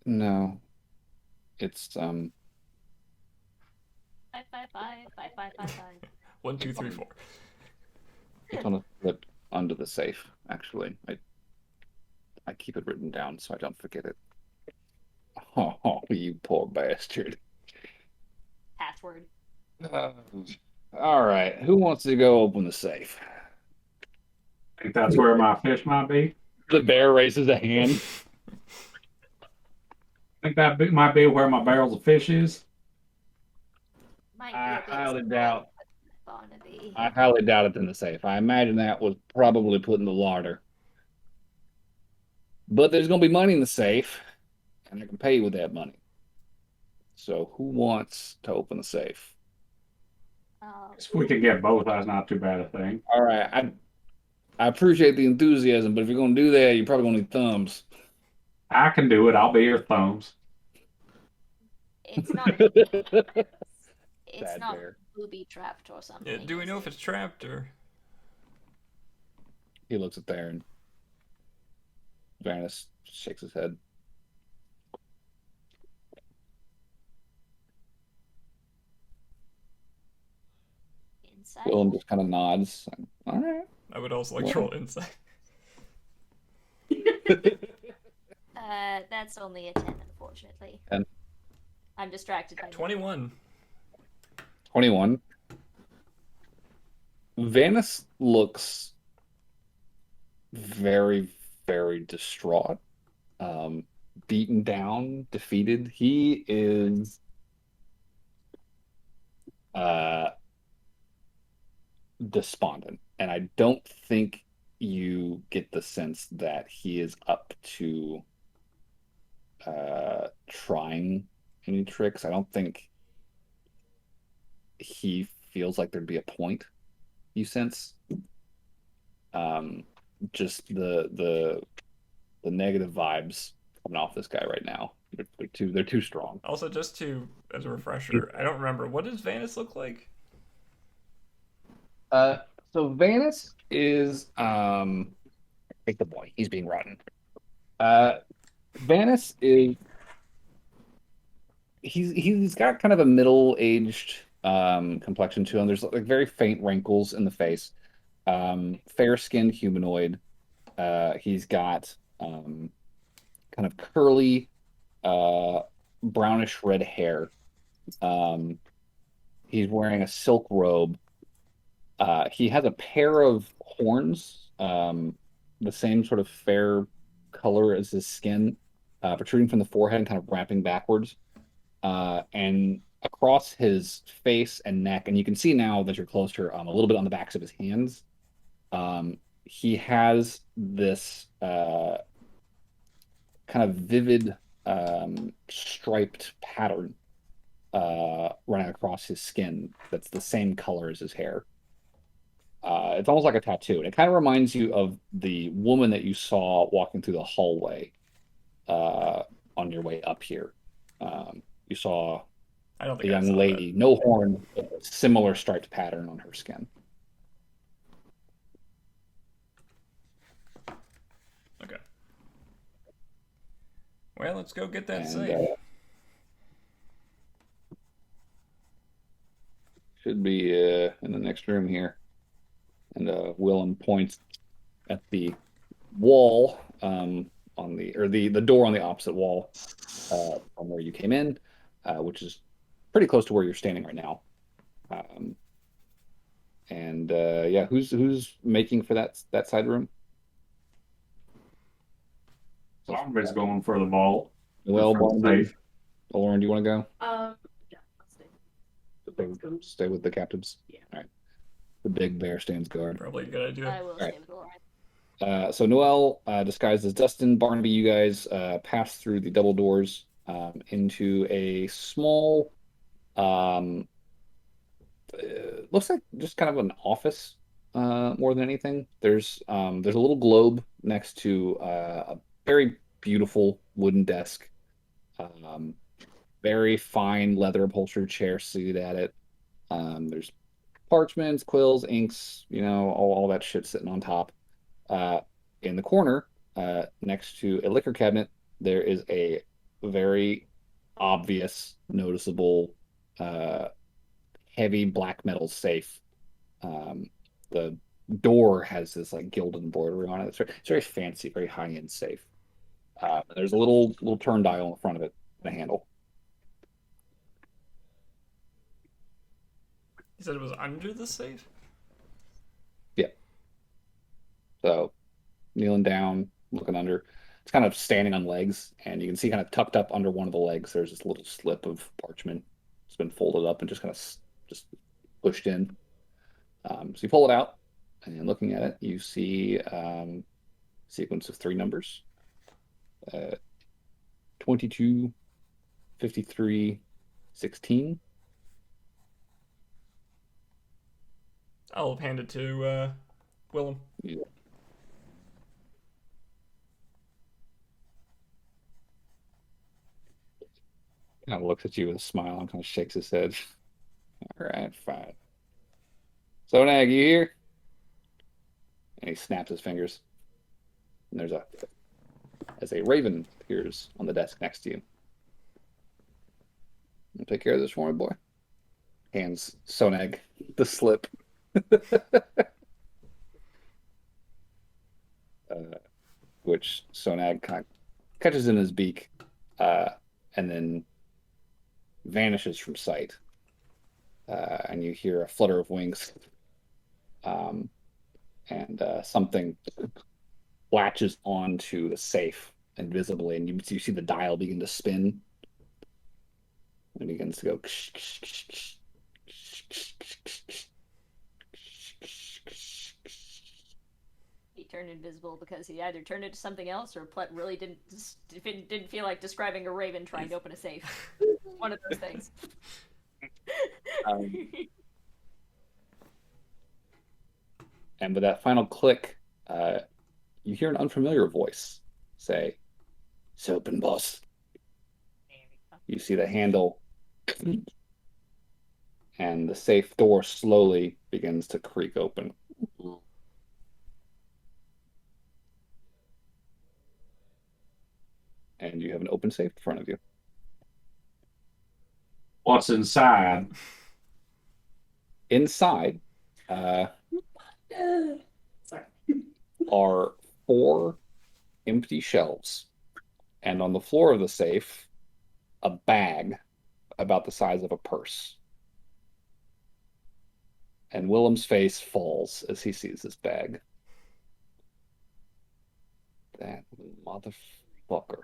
No. It's 555. 1, 2, 3, 4. it's on a flip under the safe, actually. I keep it written down so I don't forget it. Oh, you poor bastard. Password. Uh, all right, who wants to go open the safe? I think that's where my fish might be. The bear raises a hand. I think might be where my barrels of fish is. Might I be a bit highly small, doubt. but Barnaby. I highly doubt it's in the safe. I imagine that was probably put in the larder. But there's going to be money in the safe, and I can pay you with that money. So who wants to open the safe? If we could get both, that's not too bad a thing. All right, I appreciate the enthusiasm, but if you're going to do that, you're probably going to need thumbs. I can do it. I'll be your thumbs. It's not. It's Sad not bear. booby trapped or something. Yeah, do we know if it's trapped or? He looks at there and Vanus shakes his head. Inside. Willem just kind of nods. All right. I would also like to roll insight. That's only a 10, unfortunately. 10. I'm distracted by 21. 21. Vanus looks very, very distraught, beaten down, defeated. He is despondent, and I don't think you get the sense that he is up to trying any tricks. I don't think he feels like there'd be a point. You sense just the negative vibes coming off this guy right now. They're too strong. Also, just as a refresher, I don't remember, what does Vanus look like? So Vanus is take the boy. He's being rotten. Vanus is he's got kind of a middle-aged complexion to him. There's like very faint wrinkles in the face. Fair-skinned humanoid. He's got kind of curly brownish red hair. He's wearing a silk robe. He has a pair of horns, the same sort of fair color as his skin, protruding from the forehead and kind of wrapping backwards. And across his face and neck, and you can see now that you're closer, a little bit on the backs of his hands, he has this kind of vivid striped pattern running across his skin that's the same color as his hair. It's almost like a tattoo, and it kind of reminds you of the woman that you saw walking through the hallway on your way up here. You saw I don't a think I young saw lady, no horn, similar striped pattern on her skin. that. Okay. Well, let's go get that And, safe. should be in the next room here. And Willem points at the wall on the door on the opposite wall from where you came in, which is pretty close to where you're standing right now. And yeah, who's making for that side room? Somebody's going for the vault. Well, For the safe. Lauren, do you want to go? Yeah, let's see. Stay with the captives. Yeah. All right. The big bear stands guard. Probably a good idea. I will Right. stay with Lauren. So Noel, disguised as Dustin, Barnaby, you guys pass through the double doors into a small, um, looks like just kind of an office more than anything. There's a little globe next to a very beautiful wooden desk, um, very fine leather upholstered chair seated at it. There's parchments, quills, inks, all that shit sitting on top. Uh, in the corner, next to a liquor cabinet, there is a very obvious, noticeable, uh, heavy black metal safe. Um, the door has this like gilded embroidery on it. It's very fancy, very high-end safe. There's a little turn dial in front of it, and a handle. You said it was under the safe? Yeah. So kneeling down, looking under. It's kind of standing on legs, and you can see kind of tucked up under one of the legs. There's this little slip of parchment. It's been folded up and just kind of just pushed in. So you pull it out, and looking at it, you see sequence of three numbers: 22, 53, 16. I'll hand it to Willem. You kind of looks at you with a smile and kind of shakes his head. All right, fine. So, Nag, you here? And he snaps his fingers. And as a raven appears on the desk next to you. You take care of this for me, boy. Hands Sonag the slip. Which Sonag kind of catches in his beak and then vanishes from sight. And you hear a flutter of wings. And something latches onto the safe invisibly, and you see the dial begin to spin. And it begins to go. He turned invisible because he either turned into something else or Plet really didn't feel like describing a raven trying to open a safe. One of those things. And with that final click, you hear an unfamiliar voice say, "It's open, boss." You see the handle, and the safe door slowly begins to creak open. And you have an open safe in front of you. What's inside? Inside Sorry. are 4 empty shelves, and on the floor of the safe, a bag about the size of a purse. And Willem's face falls as he sees this bag. That motherfucker.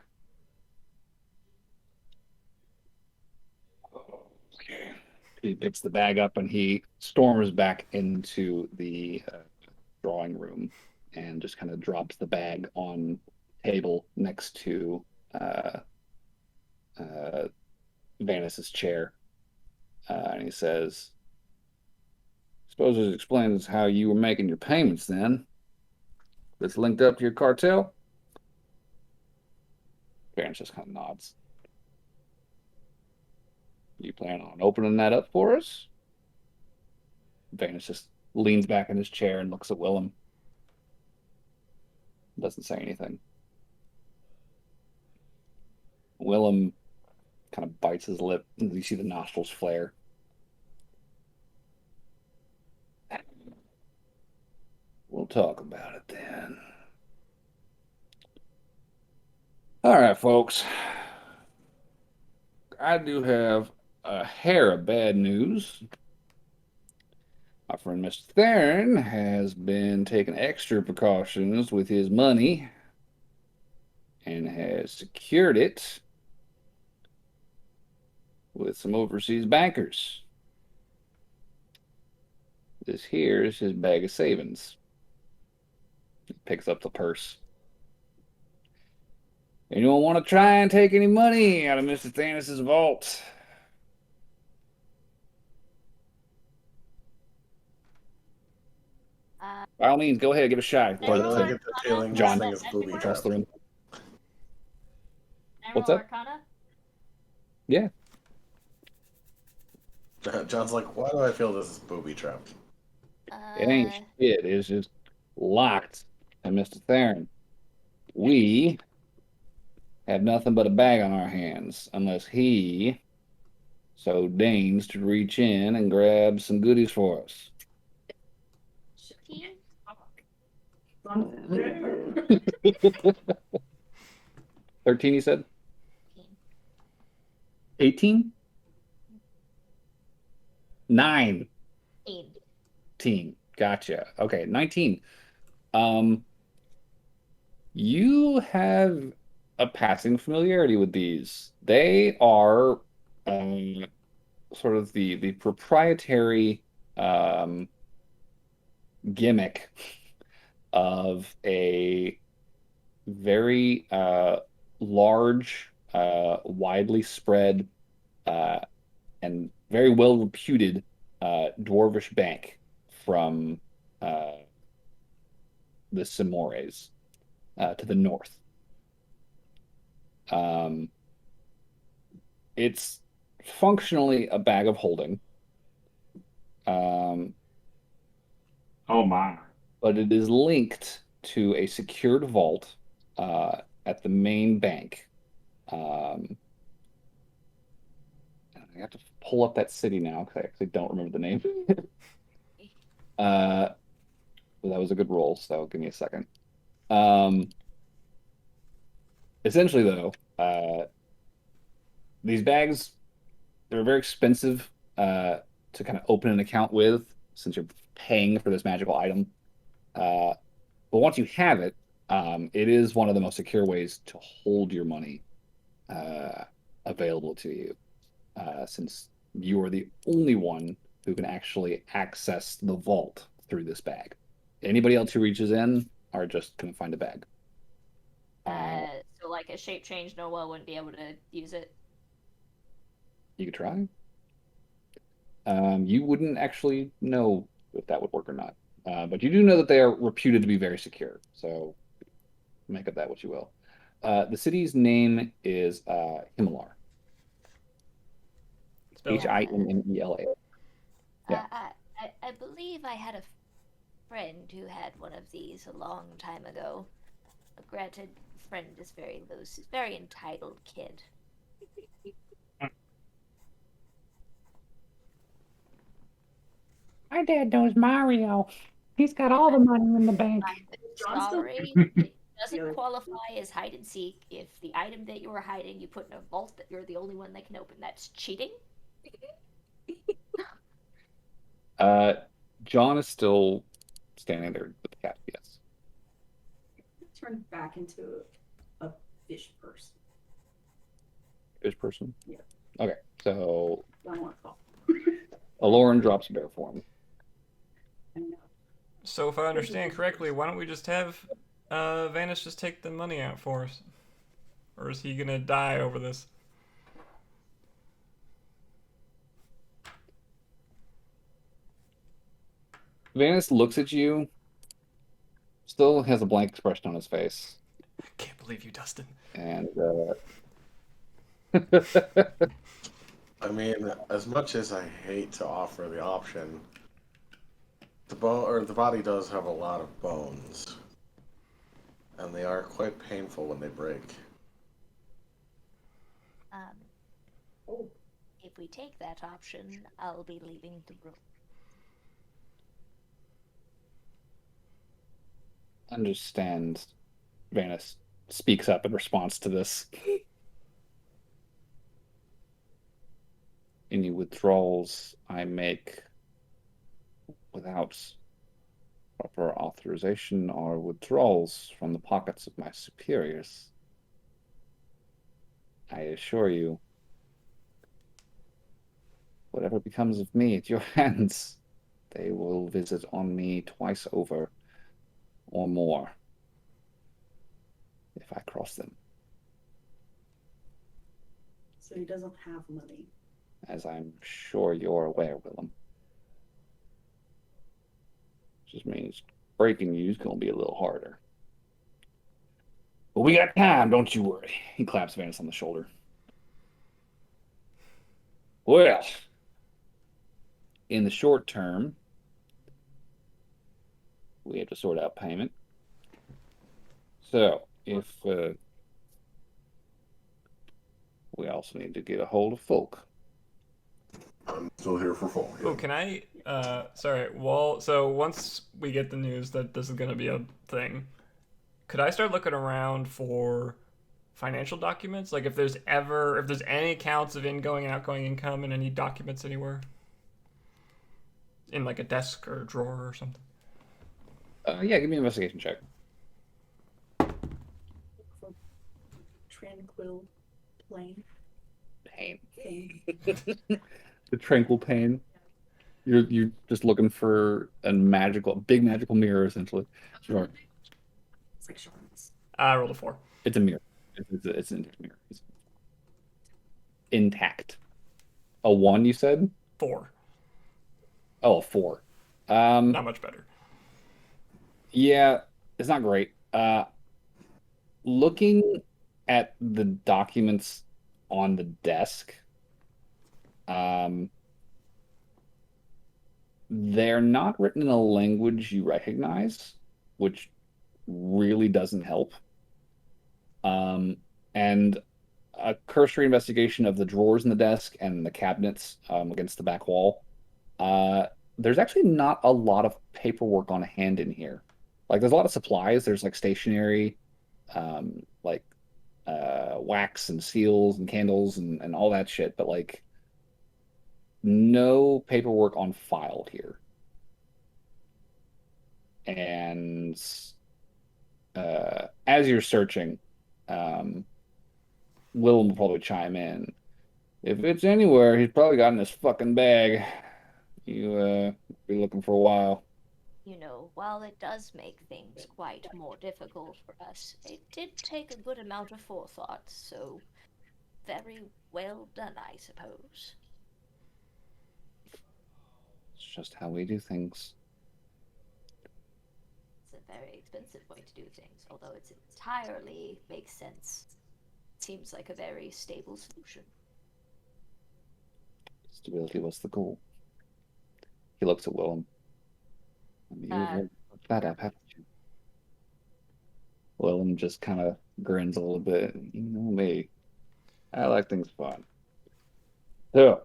Okay. He picks the bag up and he storms back into the drawing room and just kind of drops the bag on the table next to Vanis's chair. And he says, "Suppose it explains how you were making your payments then. This linked up to your cartel?" Vanis just kind of nods. "You plan on opening that up for us?" Vanis just leans back in his chair and looks at Willem. Doesn't say anything. Willem kind of bites his lip, and you see the nostrils flare. "We'll talk about it then." All right, folks. I do have a hair of bad news. My friend Mr. Theron has been taking extra precautions with his money and has secured it with some overseas bankers. This here is his bag of savings. He picks up the purse. Anyone want to try and take any money out of Mr. Thanos' vault? By all means, go ahead, give it a shot. Why General do I get the Arcana? feeling John. this thing is That booby work? trapped? General What's General that? Arcana? Yeah. John's like, why do I feel this is booby trapped? It ain't shit. It's just locked. And Mr. Theron, we have nothing but a bag on our hands unless he so deigns to reach in and grab some goodies for us. 15? 13, you said? 18? 9. 18. Gotcha. Okay, 19. Um, you have a passing familiarity with these. They are sort of the proprietary um, gimmick of a very large, widely spread, uh, and very well reputed dwarvish bank from uh, the Simores to the north. Um, it's functionally a bag of holding, um, Oh my. but it is linked to a secured vault at the main bank. Um, I have to pull up that city now because I actually don't remember the name. uh, but that was a good roll, so give me a second. Um, Essentially, though, these bags they're very expensive to kind of open an account with since you're paying for this magical item. Uh, but once you have it, it is one of the most secure ways to hold your money uh, available to you, since you are the only one who can actually access the vault through this bag. Anybody else who reaches in are just going to find a bag. So like a shape change, Noah wouldn't be able to use it. You could try. You wouldn't actually know if that would work or not. But you do know that they are reputed to be very secure. So make of that what you will. The city's name is Himalar. Spelled Himmela. Yeah. I believe I had a friend who had one of these a long time ago. Granted, friend is very loose. He's a very entitled kid. My dad knows Mario. He's got all the money in the bank. John still- Sorry, it doesn't qualify as hide and seek. If the item that you were hiding you put in a vault that you're the only one that can open, that's cheating. John is still standing there with the cat. Yes. Turn back into a fish person. Fish person. Yeah. Okay. So I don't want to call. Aloran drops bear form. I know. So if I understand correctly, why don't we just have Vanis just take the money out for us? Or is he gonna die over this? Vanis looks at you, still has a blank expression on his face. I can't believe you, Dustin. And I mean, as much as I hate to offer the option, the body does have a lot of bones, and they are quite painful when they break. If we take that option, I'll be leaving the room. understand. Vanis speaks up in response to this. Any withdrawals I make without proper authorization or withdrawals from the pockets of my superiors. I assure you, whatever becomes of me at your hands, they will visit on me twice over or more if I cross them. So he doesn't have money. As I'm sure you're aware, Willem. Just means breaking you is going to be a little harder. But we got time, don't you worry. He claps Vanus on the shoulder. Well, in the short term, we have to sort out payment. So, if we also need to get a hold of folk. I'm still here for Folk. Oh, can I? Sorry. Well, so once we get the news that this is gonna be a thing, could I start looking around for financial documents? Like if there's any accounts of ingoing and outgoing income and any documents anywhere, in like a desk or a drawer or something. Yeah, give me an investigation check. Tranquil plane. Pain. Thing. The tranquil pain. You're just looking for a big magical mirror, essentially. Sure. It's like Sean's. I rolled a 4. It's a mirror. It's an intact mirror. It's intact. A 1, you said? 4. Oh, a 4. Not much better. Yeah, it's not great. Looking at the documents on the desk, they're not written in a language you recognize, which really doesn't help. And a cursory investigation of the drawers in the desk and the cabinets against the back wall. There's actually not a lot of paperwork on hand in here. Like, there's a lot of supplies. There's like stationery, like wax and seals and candles and all that shit, but like no paperwork on file here. And as you're searching, Willem will probably chime in. If it's anywhere, he's probably got in his fucking bag. You be looking for a while. You know, while it does make things quite more difficult for us, it did take a good amount of forethought, so very well done, I suppose. It's just how we do things. It's a very expensive way to do things, although it entirely makes sense. Seems like a very stable solution. Stability was the goal. He looks at Willem. I mean, you've looked that up, haven't you? Willem just kind of grins a little bit. You know me. I like things fun. So,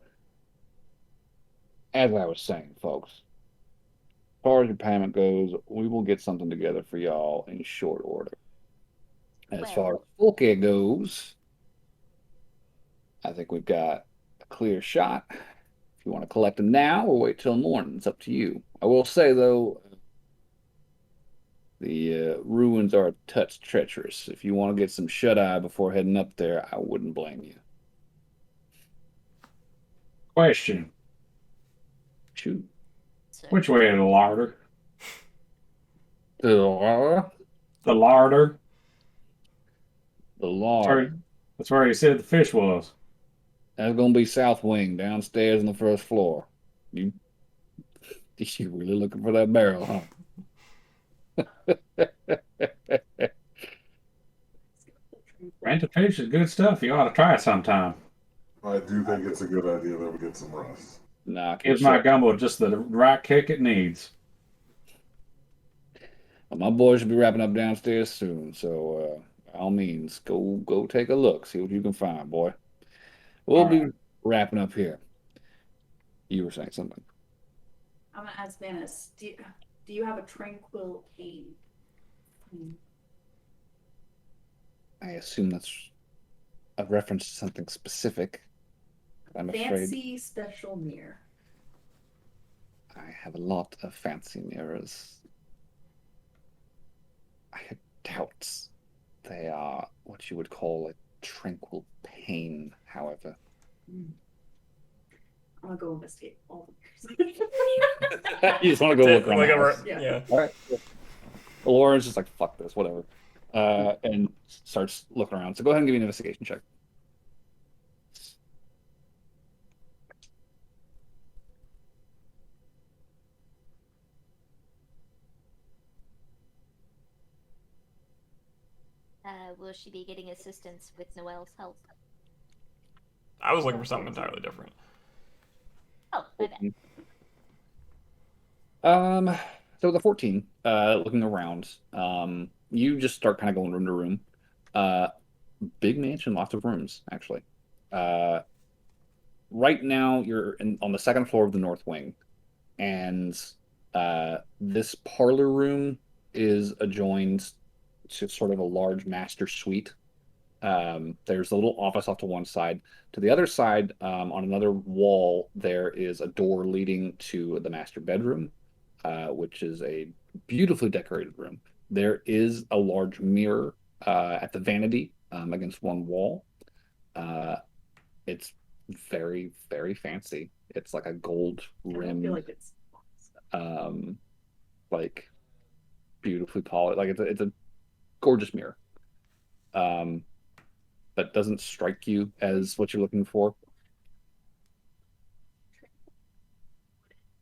as I was saying, folks, as far as your payment goes, we will get something together for y'all in short order. As far as Fulke goes, I think we've got a clear shot. If you want to collect them now or wait till morning, it's up to you. I will say, though, the ruins are a touch treacherous. If you want to get some shut-eye before heading up there, I wouldn't blame you. Question. Shoot. So, Which way to the larder? The law. The larder? The law. That's where he said the fish was. That's gonna be south wing, downstairs on the first floor. You really looking for that barrel, huh? Rented fish is good stuff. You ought to try it sometime. I do think it's a good idea that we get some rest. Nah, Gives my gumbo just the right kick it needs. my boys should be wrapping up downstairs soon, so by all means, go take a look, see what you can find, boy. We'll be wrapping up here. You were saying something. I'm gonna ask Vanus, do you have a tranquil pain? I assume that's a reference to something specific. I'm afraid. Fancy special mirror. I have a lot of fancy mirrors. I have doubts. They are what you would call a tranquil pain, however. I'm gonna go investigate all the You just want to go look around Like the a, house. Yeah. yeah. All right. Lauren's just like, fuck this, whatever. And starts looking around. So go ahead and give me an investigation check. Will she be getting assistance with Noelle's help? I was looking for something entirely different. Oh, my bad. So the 14, looking around, you just start kind of going room to room. Uh, Big mansion, lots of rooms, actually. Uh, right now you're on the second floor of the north wing, and this parlor room is adjoined to sort of a large master suite. There's a little office off to one side. To the other side, on another wall, there is a door leading to the master bedroom, which is a beautifully decorated room. There is a large mirror at the vanity against one wall. Uh, it's very, very fancy. It's like a gold I don't feel rimmed, like it's um, like beautifully polished. Like it's a gorgeous mirror. Um, that doesn't strike you as what you're looking for.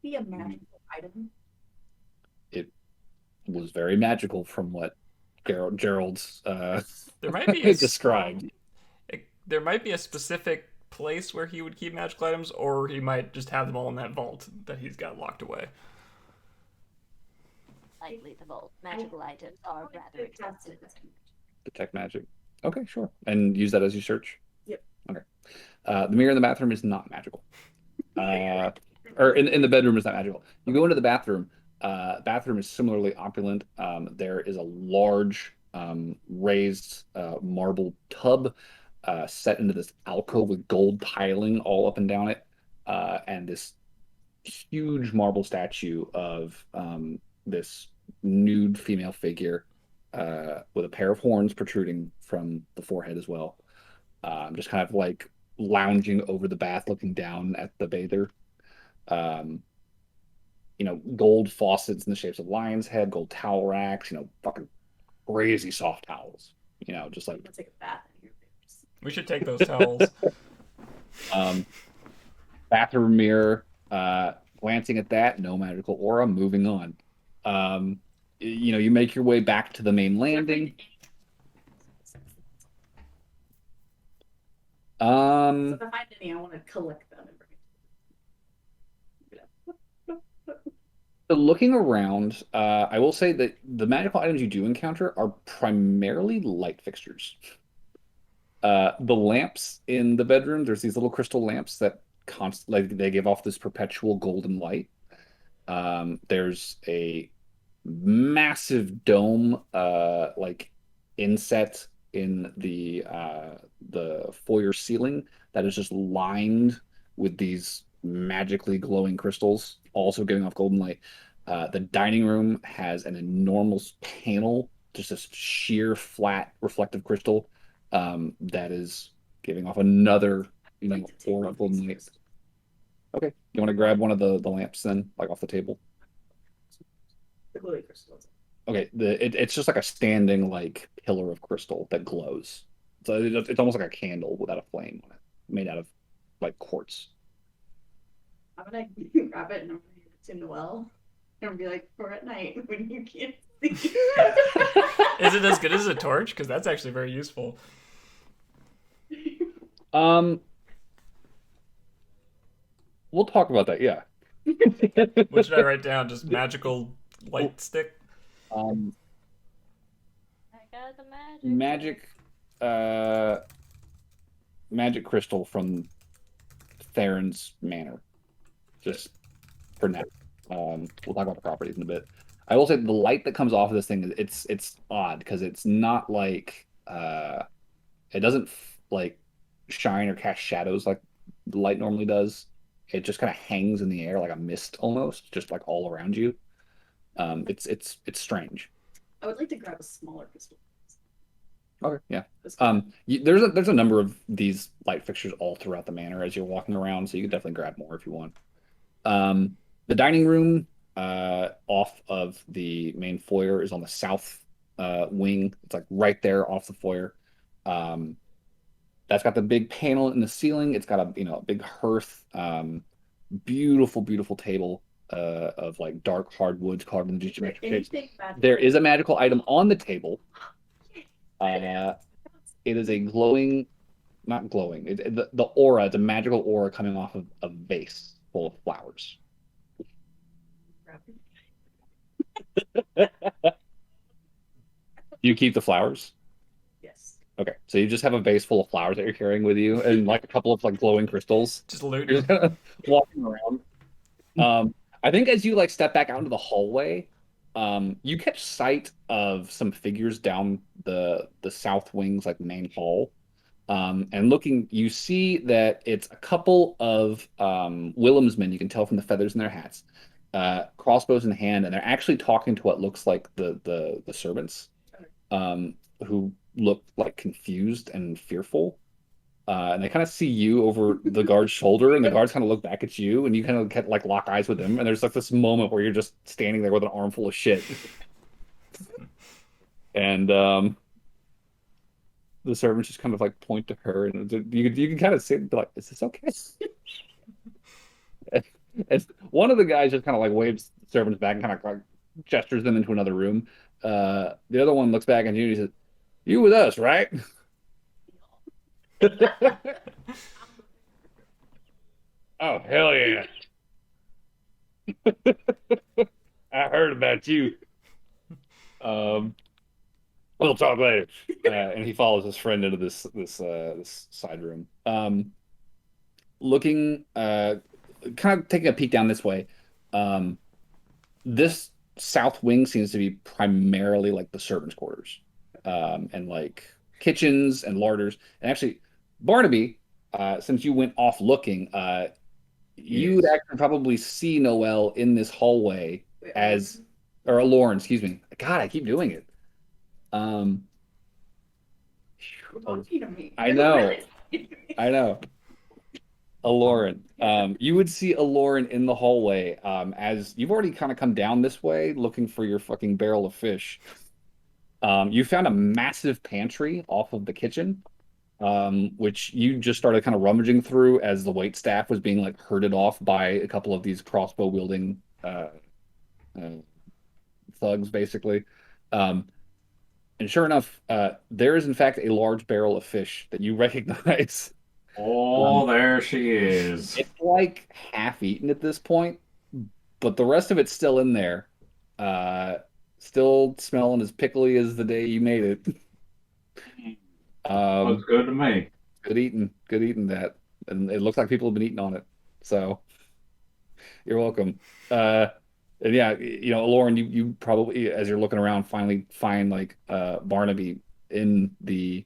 be a magical item. It was very magical from what Gerald's There might be a described. there might be a specific place where he would keep magical items, or he might just have them all in that vault that he's got locked away. Likely the vault. Magical items are rather expensive. Detect magic. Okay, sure. And use that as you search? Yep. Okay. The mirror in the bathroom is not magical. Or in the bedroom is not magical. You go into the bathroom. Bathroom is similarly opulent. There is a large raised marble tub set into this alcove with gold tiling all up and down it, and this huge marble statue of this nude female figure with a pair of horns protruding from the forehead as well. Just kind of like lounging over the bath, looking down at the bather. Um, Gold faucets in the shapes of lion's head, gold towel racks, fucking crazy soft towels. Just I'm like gonna take a bath in here. We should take those towels. um, bathroom mirror. Glancing at that, no magical aura. Moving on. You make your way back to the main landing. So if I find any, I want to collect them and bring it. So looking around, I will say that the magical items you do encounter are primarily light fixtures. The lamps in the bedroom, there's these little crystal lamps that constantly they give off this perpetual golden light. There's a massive dome, like inset in the foyer ceiling that is just lined with these magically glowing crystals, also giving off golden light. The dining room has an enormous panel, just this sheer flat reflective crystal that is giving off another, Like to take aura one of of these golden light. crystals. Okay, you want to grab one of the lamps then, like off the table? The glowy crystals. Okay, it's just like a standing like pillar of crystal that glows. So it's almost like a candle without a flame on it, made out of like quartz. I'm gonna grab it and I'm gonna give it to Noelle. And be like, for at night when you can't see. Is it as good as a torch? Because that's actually very useful. Um, we'll talk about that. Yeah. What should I write down? Just magical light stick? Um, I got the magic, uh, magic crystal from Theron's Manor. Just for now. We'll talk about the properties in a bit. I will say the light that comes off of this thing, it's odd because it's not like it doesn't like shine or cast shadows like the light normally does. It just kind of hangs in the air like a mist almost, just like all around you. It's strange. I would like to grab a smaller crystal. Okay, yeah. This guy. There's a number of these light fixtures all throughout the manor as you're walking around, so you can definitely grab more if you want. The dining room off of the main foyer is on the south wing. It's like right there off the foyer. Um, that's got the big panel in the ceiling. It's got a big hearth. Beautiful, beautiful table of like dark hardwoods carved into geometric shapes. Anything magical? There is a magical item on the table. It is a glowing, not glowing. The aura, it's a magical aura coming off of a vase full of flowers. You keep the flowers? Yes. Okay, so you just have a vase full of flowers that you're carrying with you, and like a couple of like glowing crystals. Just You're looting. just kind of walking around. I think as you like step back out into the hallway, you catch sight of some figures down the south wings, like main hall. And looking, you see that it's a couple of Willem's men. You can tell from the feathers in their hats, crossbows in hand, and they're actually talking to what looks like the servants, who look like confused and fearful. And they kind of see you over the guard's shoulder, and the guards kind of look back at you, and you kind of get like lock eyes with them. And there's like this moment where you're just standing there with an armful of shit, and the servants just kind of like point to her, and you can kind of see like, "Is this okay?" And one of the guys just kind of like waves the servants back and kind of like gestures them into another room. The other one looks back at you and he says, "You with us, right?" Oh, hell yeah. I heard about you. We'll talk later. And he follows his friend into this side room. Looking, kind of taking a peek down this way. Um, this south wing seems to be primarily like the servants' quarters, and like kitchens and larders. And actually, Barnaby, since you went off looking, you would Yes. actually probably see Noel in this hallway Wait, as, or Lauren, excuse me. God, I keep doing it. Um, you're talking to me. I You're know. really talking to me. I know. Aloran. You would see Aloran in the hallway, as you've already kind of come down this way looking for your fucking barrel of fish. You found a massive pantry off of the kitchen, which you just started kind of rummaging through as the wait staff was being like herded off by a couple of these crossbow wielding uh, thugs, basically. Um, and sure enough, there is in fact a large barrel of fish that you recognize. Oh, there she is. It's like half eaten at this point, but the rest of it's still in there. Uh, Still smelling as pickly as the day you made it. Looks Um, good to me. good eating that, and it looks like people have been eating on it. So you're welcome. Uh, and yeah, Lauren, you probably, as you're looking around, finally find like Barnaby in the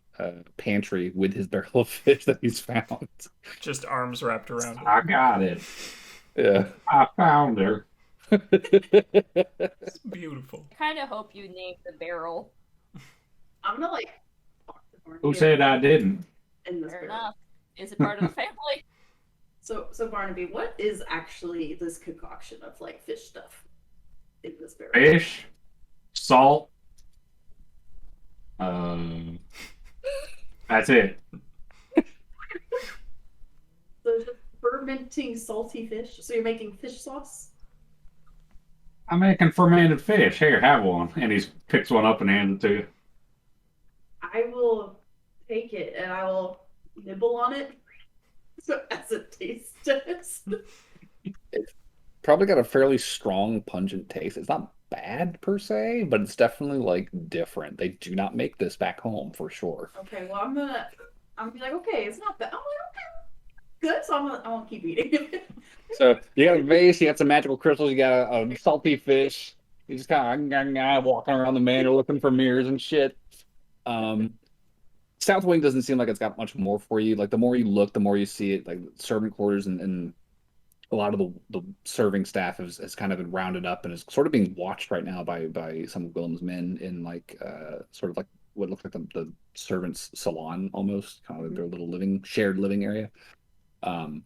pantry with his barrel of fish that he's found. Just arms wrapped around it. I got it. Yeah. I found her. It's beautiful. I kind of hope you named the barrel. I'm gonna like talk to Barnaby Who said I didn't? in this Fair barrel. enough. Is it part of the family? So Barnaby, what is actually this concoction of like fish stuff in this barrel? Fish, salt. That's it. So just fermenting salty fish. So you're making fish sauce? I'm making fermented fish. Here, have one. And he picks one up and hands it to you. I will take it and I will nibble on it. So as a taste test. Probably got a fairly strong, pungent taste. It's not bad per se, but it's definitely like different. They do not make this back home for sure. Okay, well I'm gonna be like, okay, it's not bad. I'm like, okay, good. So I won't keep eating. So you got a vase, you got some magical crystals, you got a salty fish. You just kind of walking around the manor looking for mirrors and shit. South Wing doesn't seem like it's got much more for you. Like the more you look, the more you see it. Like servant quarters and a lot of the serving staff has kind of been rounded up and is sort of being watched right now by some of Willem's men in like sort of like what looks like the servants' salon almost, kind of like their little shared living area. Um,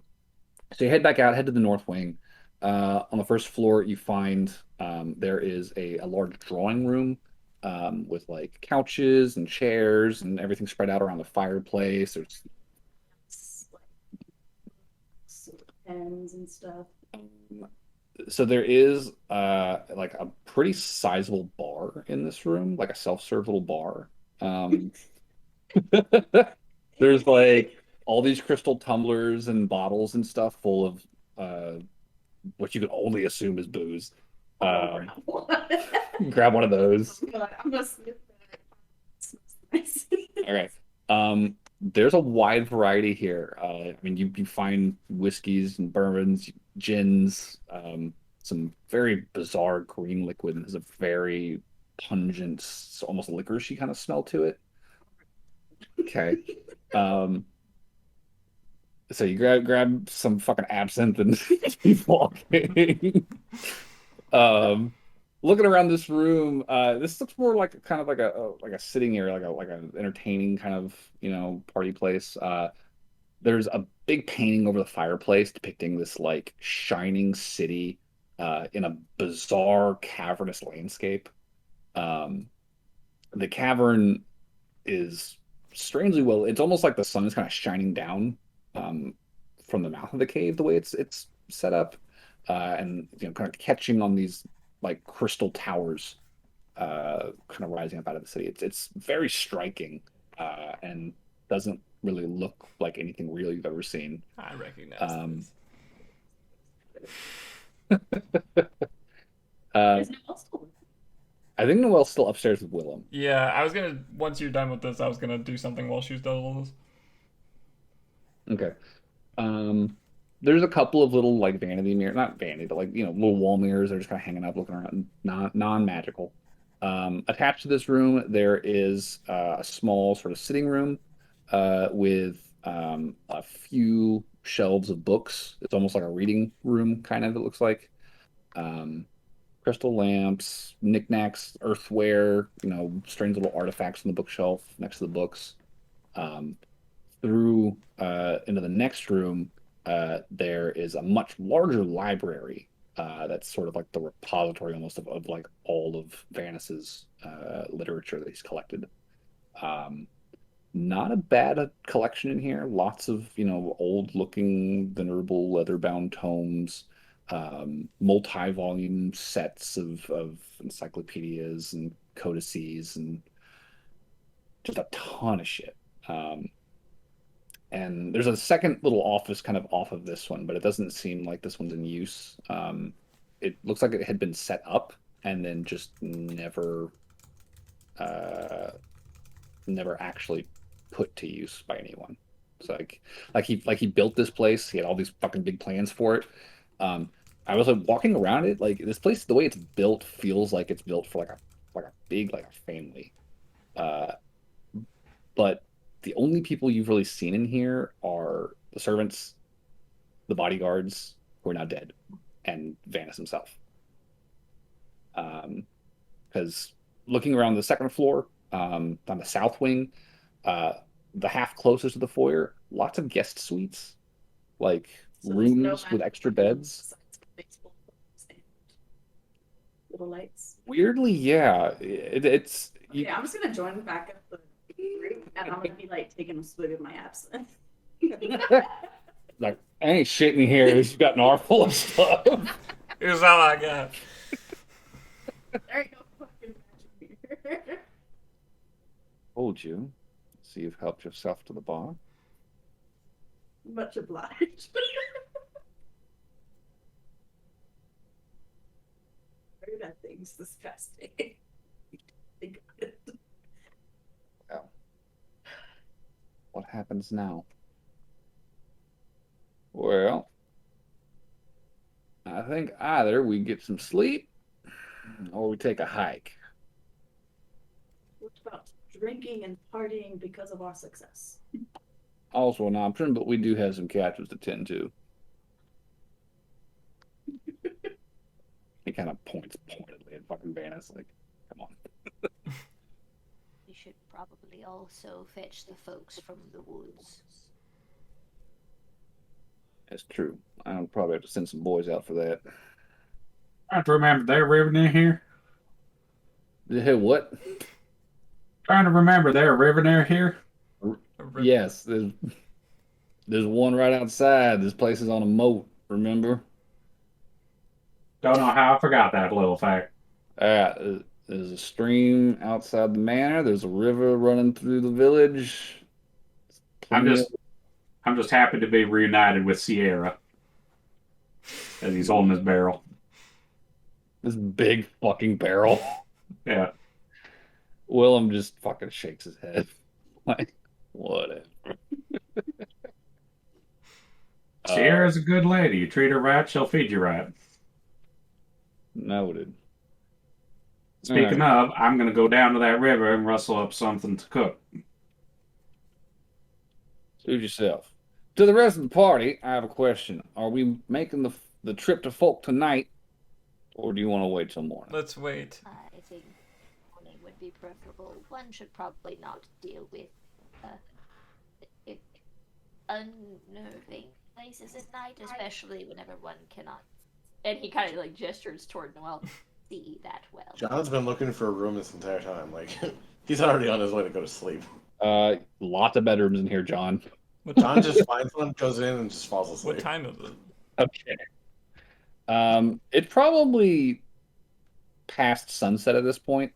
so you head back out, head to the north wing. On the first floor, you find there is a large drawing room with like couches and chairs and everything spread out around the fireplace. There's Pens and stuff. so there is like a pretty sizable bar in this room, like a self-serve little bar. Um, there's like all these crystal tumblers and bottles and stuff full of what you could only assume is booze. Um, grab one of those. I'm gonna sniff that. Smells nice. All right. There's a wide variety here. I mean, you find whiskeys and bourbons, gins, some very bizarre green liquid that has a very pungent, almost licoricey kind of smell to it. Okay. Um, so you grab some fucking absinthe and keep walking. Um, looking around this room, this looks more like kind of like a sitting area, like an entertaining kind of party place. There's a big painting over the fireplace depicting this like shining city in a bizarre cavernous landscape. Um, the cavern is strangely well. It's almost like the sun is kind of shining down um, from the mouth of the cave, the way it's set up, and kind of catching on these like crystal towers, kind of rising up out of the city. It's very striking, and doesn't really look like anything real you've ever seen. I recognize Um, this. Is Noelle still with I think Noelle's still upstairs with Willem. Yeah, I was gonna. Once you're done with this, I was gonna do something while she's done all this. Okay. Um, there's a couple of little like vanity mirror, not vanity, but like little wall mirrors. They're just kind of hanging up, looking around, non-magical. Attached to this room, there is a small sort of sitting room with a few shelves of books. It's almost like a reading room, kind of. It looks like um, crystal lamps, knickknacks, earthware, strange little artifacts on the bookshelf next to the books. Um, through into the next room, there is a much larger library that's sort of like the repository almost of like all of Vanis's literature that he's collected. Um, not a bad collection in here. Lots of, old-looking, venerable, leather-bound tomes, multi-volume sets of encyclopedias and codices, and just a ton of shit. And there's a second little office kind of off of this one, but it doesn't seem like this one's in use. It looks like it had been set up and then just uh, never actually put to use by anyone. It's like he built this place. He had all these fucking big plans for it. I was like walking around it, like this place, the way it's built feels like it's built for like a big like a family. Uh, but the only people you've really seen in here are the servants, the bodyguards who are now dead, and Vanis himself. Because looking around the second floor, on the south wing, uh, the half closest to the foyer, lots of guest suites, like so there's no rooms with magic extra beds. besides baseball players and little lights. Weirdly, yeah, it's Okay, I'm just gonna join back up the group and I'm gonna be like taking a swig of my absinthe. like I ain't shitting here. You've got an armful of stuff. Here's all I got. There ain't no fucking magic here. Told you. So you've helped yourself to the bar. Much obliged. Heard that things this past day. Think of it. Well, what happens now? Well, I think either we get some sleep or we take a hike. What about drinking and partying because of our success? Also an option, but we do have some catches to tend to. He kind of points pointedly at fucking Vanis, like, come on. We should probably also fetch the folks from the woods. That's true. I'll probably have to send some boys out for that. I have to remember they're river near here. Hey, what? Trying to remember there a river near here. Yes, there's one right outside. This place is on a moat, remember? Don't know how I forgot that little fact. There's a stream outside the manor. There's a river running through the village. I'm Plenty just I'm just happy to be reunited with Sierra as he's holding his barrel. this big fucking barrel. Yeah. Willem just fucking shakes his head. Like, whatever. Sierra's a good lady. You treat her right, she'll feed you right. Noted. Speaking of, I'm going to go down to that river and rustle up something to cook. Suit yourself. To the rest of the party, I have a question. Are we making the trip to Folk tonight, or do you want to wait till morning? Let's wait. I think morning would be preferable. One should probably not deal with unnerving places at night, especially whenever one cannot. And he kind of like gestures toward Noel. See that well. John's been looking for a room this entire time. Like, he's already on his way to go to sleep. Lots of bedrooms in here, John. John just finds one, goes in, and just falls asleep. What time is it? Okay. It's probably past sunset at this point.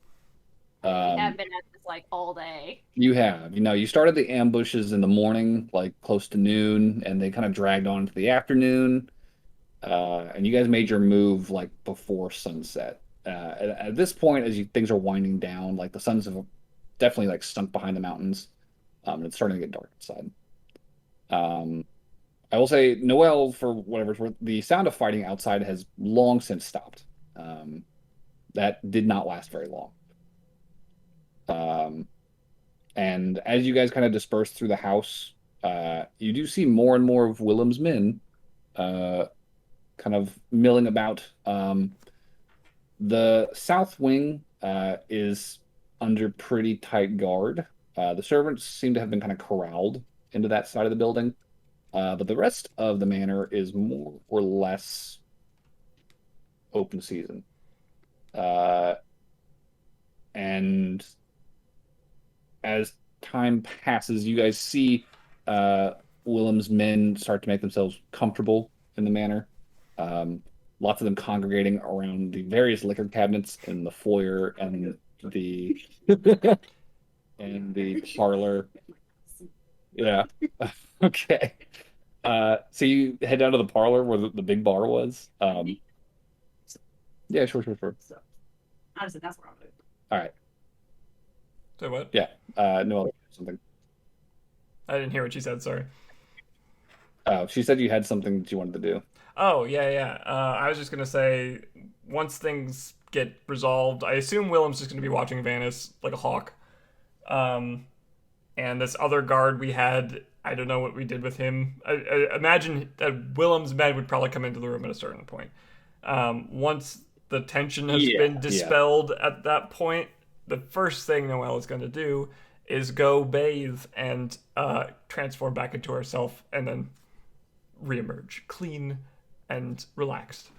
We have been at this like all day. You have. You started the ambushes in the morning, like close to noon, and they kind of dragged on into the afternoon. And you guys made your move like before sunset. At this point, as things are winding down, like the sun's have definitely like sunk behind the mountains, and it's starting to get dark outside. I will say, Noel, for whatever it's worth, the sound of fighting outside has long since stopped. That did not last very long. And as you guys kind of disperse through the house, you do see more and more of Willem's men kind of milling about. The south wing is under pretty tight guard. The servants seem to have been kind of corralled into that side of the building. But the rest of the manor is more or less open season. And as time passes, you guys see Willem's men start to make themselves comfortable in the manor. Lots of them congregating around the various liquor cabinets in the foyer and the and the parlor. Yeah. Okay. So you head down to the parlor where the big bar was. Yeah, sure. So, honestly, that's where I'm going. All right. So what? Yeah. No, something. I didn't hear what she said. Sorry. She said you had something that you wanted to do. Oh, yeah. I was just going to say, once things get resolved, I assume Willem's just going to be watching Vanis like a hawk. And this other guard we had, I don't know what we did with him. I imagine that Willem's men would probably come into the room at a certain point. Once the tension has been dispelled at that point, the first thing Noelle is going to do is go bathe and transform back into herself and then reemerge, clean and relaxed.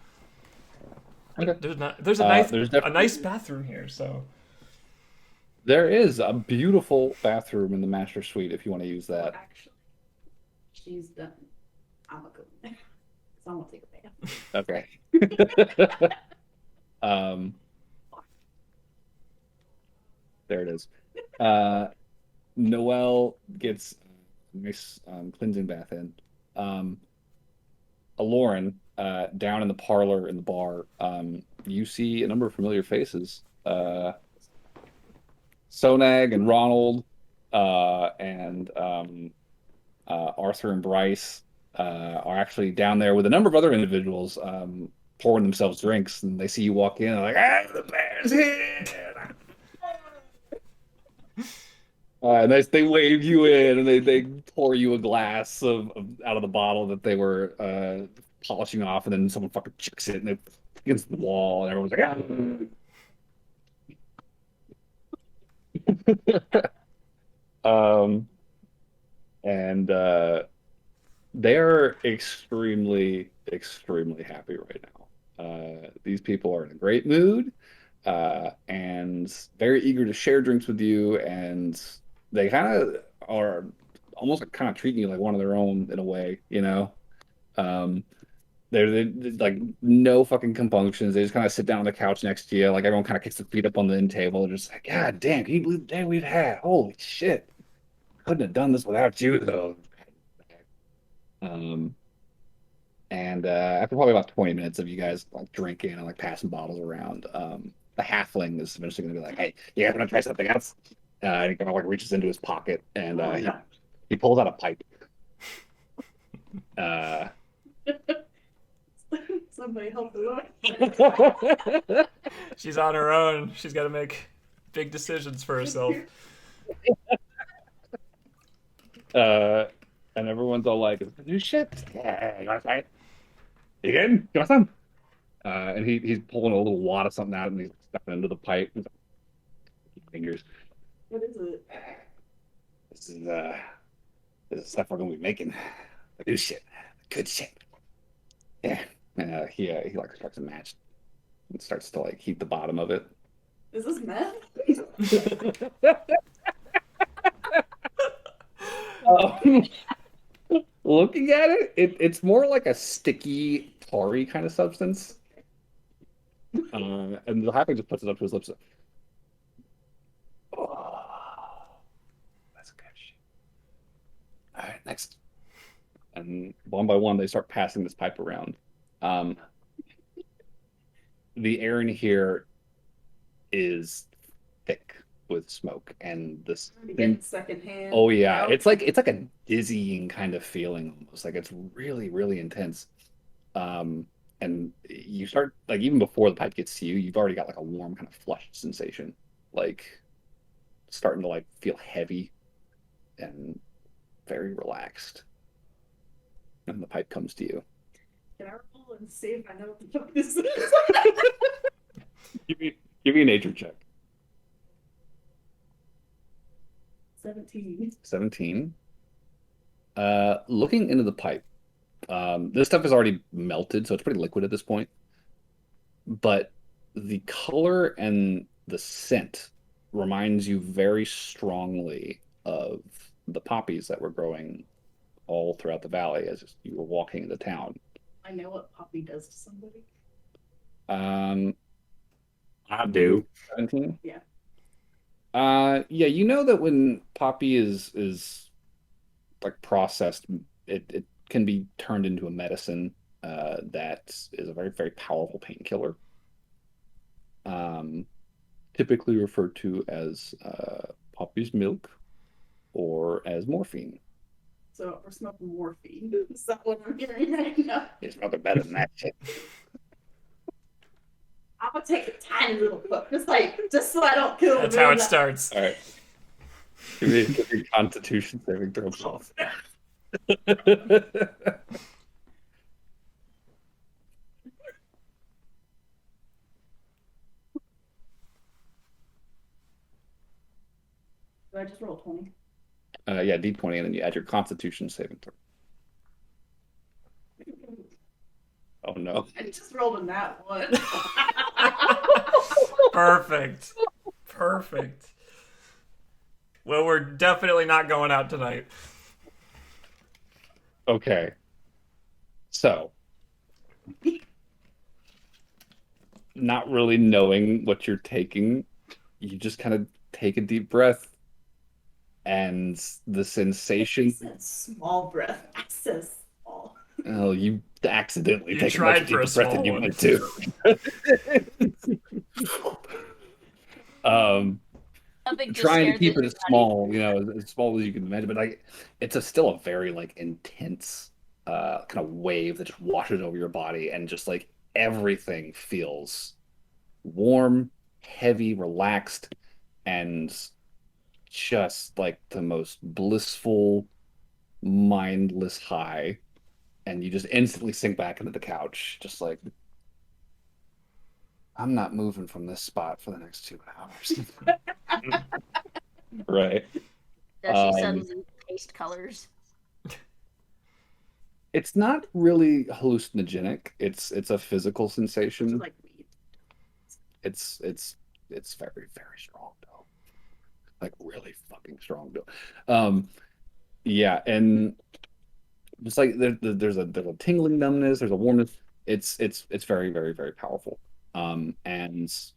Okay. There's a nice bathroom here, so there is a beautiful bathroom in the master suite if you want to use that. Actually, she's done. I'm a good one. So I'm gonna take a bath. Okay. There it is. Noelle gets a nice cleansing bath in. Aloran, down in the parlor in the bar, you see a number of familiar faces. Sonag and Ronald, and Arthur and Bryce are actually down there with a number of other individuals pouring themselves drinks, and they see you walk in, and they're like, "Ah, the bear's here!" And they wave you in, and they pour you a glass of out of the bottle that they were polishing off, and then someone fucking chucks it, and they against the wall, and everyone's like, um, and they're extremely, extremely happy right now. These people are in a great mood, and very eager to share drinks with you, and they kind of are almost like kind of treating you like one of their own in a way, you know? Um, they're like no fucking compunctions. They just kind of sit down on the couch next to you. Like everyone kind of kicks their feet up on the end table. They're just like, God damn, can you believe the day we've had? Holy shit. Couldn't have done this without you though. Um, and after probably about 20 minutes of you guys like drinking and like passing bottles around, the halfling is eventually gonna be like, "Hey, you guys want to try something else?" And he kind of like reaches into his pocket and he pulls out a pipe. Uh, Somebody help the She's on her own. She's got to make big decisions for herself. and everyone's all like, "New shit? Yeah, you want to try it? You good? You want some?" And he's pulling a little wad of something out and he's stuffing it into the pipe. He's like, fingers. What is it? This is uh, this is stuff we're gonna be making. The new shit, the good shit. Yeah. And he like strikes a match and starts to like heat the bottom of it. Is this meth? Um, looking at it's more like a sticky, tarry kind of substance. And the halfling just puts it up to his lips. Oh, that's good shit. All right, next. And one by one, they start passing this pipe around. Um, the air in here is thick with smoke, and this Getting secondhand. oh yeah, out. it's like a dizzying kind of feeling almost. Like it's really, really intense. And you start like even before the pipe gets to you, you've already got like a warm kind of flush sensation, like starting to like feel heavy and very relaxed. And the pipe comes to you. Can I roll and see if I know what the fuck this is? Give me a nature check. 17. 17. Looking into the pipe, this stuff is already melted, so it's pretty liquid at this point. But the color and the scent reminds you very strongly of the poppies that were growing all throughout the valley as you were walking into town. I know what Poppy does to somebody. I do. 17? Yeah. Yeah, you know that when poppy is like processed, it can be turned into a medicine that is a very, very powerful painkiller. Um, Typically referred to as poppy's milk or as morphine. So we're smoking morphine. Is that what I'm hearing right now? It's nothing better than that shit. I'm gonna take a tiny little puff, just so I don't kill That's him. how it starts. All right. Give me a Constitution saving throw. Do I just roll 20? Yeah, D20, and then you add your Constitution saving throw. Oh no. I just rolled a nat one. Perfect. Perfect. Well, we're definitely not going out tonight. Okay. So, not really knowing what you're taking, you just kind of take a deep breath, and the I sensation. said small breath. I said small. Oh, you accidentally You take a tried much for a deeper breath than small you one. meant to. Something just Trying to scared keep the it as shit out of small, as small as you can imagine, but like it's still a very like intense kind of wave that just washes over your body, and just like everything feels warm, heavy, relaxed, and just like the most blissful, mindless high. And you just instantly sink back into the couch, just like I'm not moving from this spot for the next 2 hours. Right. Does she Um, suddenly taste colors? it's not really hallucinogenic. It's a physical Which is sensation. like weed. It's very, very strong though. Like really fucking strong though. Yeah, and just like there's a tingling numbness, there's a warmness. It's very, very, very powerful. And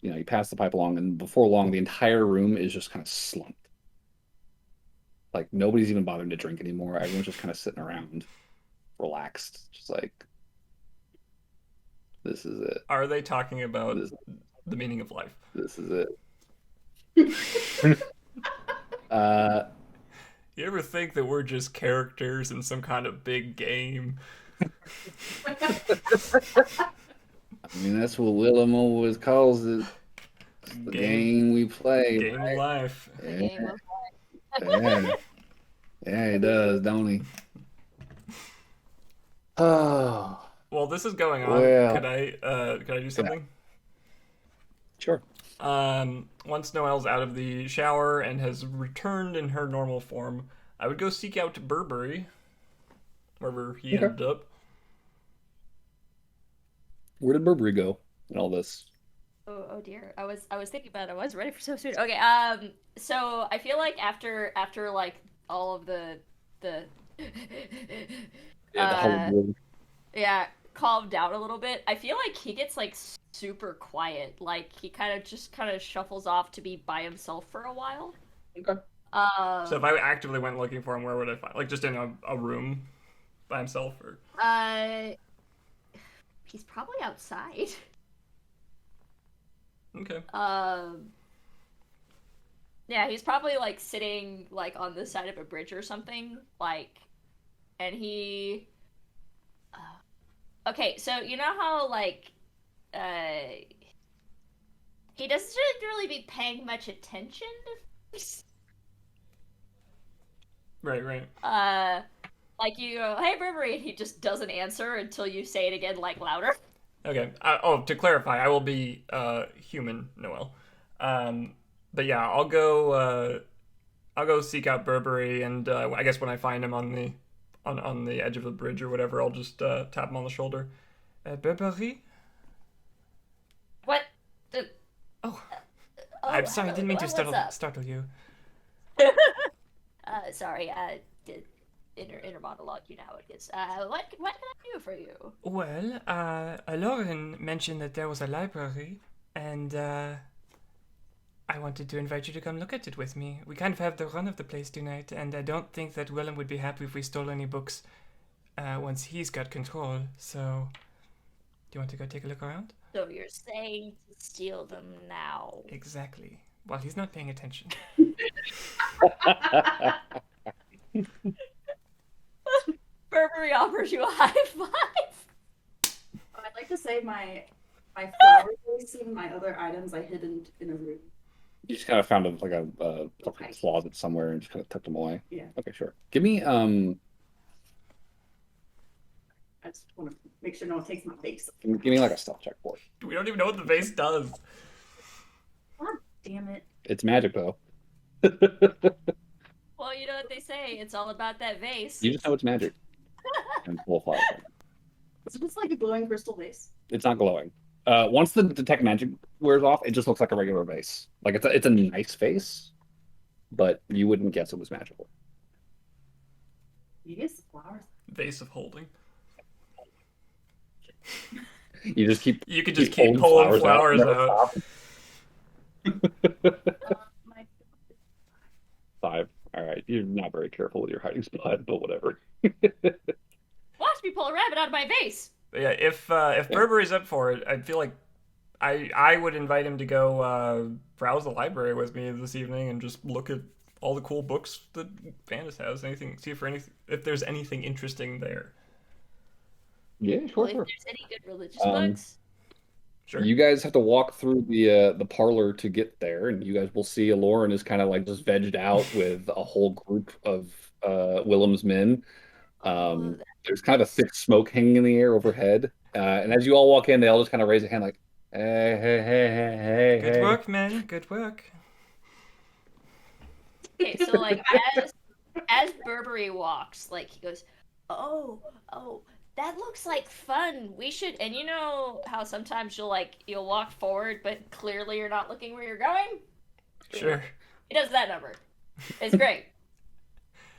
you pass the pipe along, and before long, the entire room is just kind of slumped. Like nobody's even bothering to drink anymore. Everyone's just kind of sitting around, relaxed, just like this is it. Are they talking about This the meaning of life? this is it. uh, You ever think that we're just characters in some kind of big game? I mean that's what Willem always calls it. It's the game we play. Game of life. The Yeah, game of yeah, yeah, he does, don't he? Oh, Well, this is going on. well, Could I do something? sure. Once Noelle's out of the shower and has returned in her normal form, I would go seek out Burberry, wherever he Okay. ended up. Where did Burberry go in all this? oh dear. I was thinking about it. I was ready for so soon. Okay. So I feel like after like all of the Yeah, the whole uh world. yeah, calmed down a little bit. I feel like he gets like super quiet. Like he kind of shuffles off to be by himself for a while. Okay. So if I actively went looking for him, where would I find? Like just in a room by himself, or He's probably outside. okay. Yeah, he's probably like sitting like on the side of a bridge or something, like, and he. Okay, so you know how like, he doesn't really be paying much attention to. Right. Like you go, "Hey, Burberry," and he just doesn't answer until you say it again, like louder. Okay. To clarify, I will be human Noel. But yeah, I'll go seek out Burberry, and I guess when I find him on the edge of the bridge or whatever, I'll just tap him on the shoulder. Burberry? What? Oh, Oh, I'm sorry, I didn't mean to what's up? startle you. Sorry, did inner monologue, you know how it is. What can I do for you? Well, Lauren mentioned that there was a library, and I wanted to invite you to come look at it with me. We kind of have the run of the place tonight, and I don't think that Willem would be happy if we stole any books once he's got control. So, do you want to go take a look around? So you're saying to steal them now? Exactly. While he's not paying attention. Burberry offers you a high five. I'd like to say my flower vase and my other items I hid in a room. You just kind of found a closet somewhere and just kind of tucked them away. Yeah. Okay, sure. Give me I just want to make sure no one takes my vase. give me like a stealth check for it. We don't even know what the vase does. God damn it. It's magic though. Well, you know what they say. It's all about that vase. You just know it's magic. And full of flowers. Is it just like a glowing crystal vase? It's not glowing. Once the detect magic wears off, it just looks like a regular vase. Like it's a nice vase, but you wouldn't guess it was magical. You get flowers. Vase of holding. You just keep You could just keep keep pulling flowers never out. stop. My 5. All right, you're not very careful with your hiding spot, but whatever. Watch me pull a rabbit out of my vase. But yeah, if Burberry's up for it, I feel like I would invite him to go browse the library with me this evening and just look at all the cool books that Vandus has. If there's anything interesting there. Yeah, Well, sure, if sure. there's any good religious books. Sure. You guys have to walk through the parlor to get there, and you guys will see Lauren is kind of like just vegged out with a whole group of Willem's men. Oh, There's kind of a thick smoke hanging in the air overhead, and as you all walk in, they all just kind of raise a hand like, Hey, hey, hey, hey, hey, Good hey. work, man. Good work. Okay, so like as Burberry walks, like he goes, "Oh, oh, that looks like fun. We should." And you know how sometimes you'll walk forward, but clearly you're not looking where you're going. Sure. He does that number. It's great.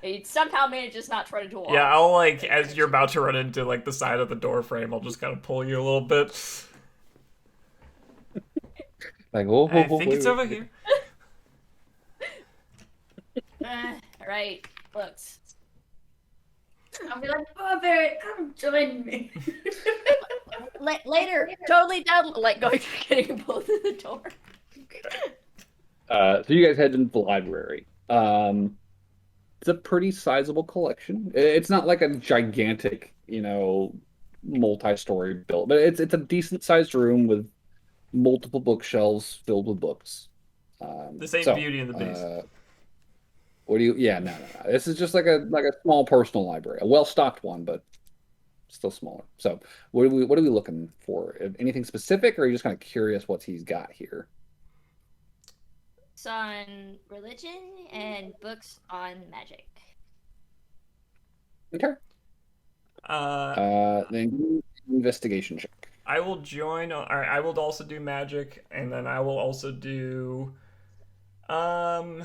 He somehow manages not to run into a Yeah, wall. I'll like as you're about to run into like the side of the door frame, I'll just kind of pull you a little bit. Like, oh, I oh, oh, think wait, it's wait, over wait. here. All right, looks. I'll be like, Burberry, come join me. Later, totally down. Like going getting both in the door. So you guys head into the library. It's a pretty sizable collection. It's not like a gigantic, multi-story build, but it's a decent sized room with multiple bookshelves filled with books. This ain't So, Beauty and the Beast. what do you? Yeah, no, no, no. This is just like a small personal library, a well-stocked one, but still smaller. So, what are we looking for? Anything specific, or are you just kind of curious what he's got here? Books on religion and books on magic. Okay. Uh, Then give me an investigation check. I will join. All right, I will also do magic, and then I will also do. Um,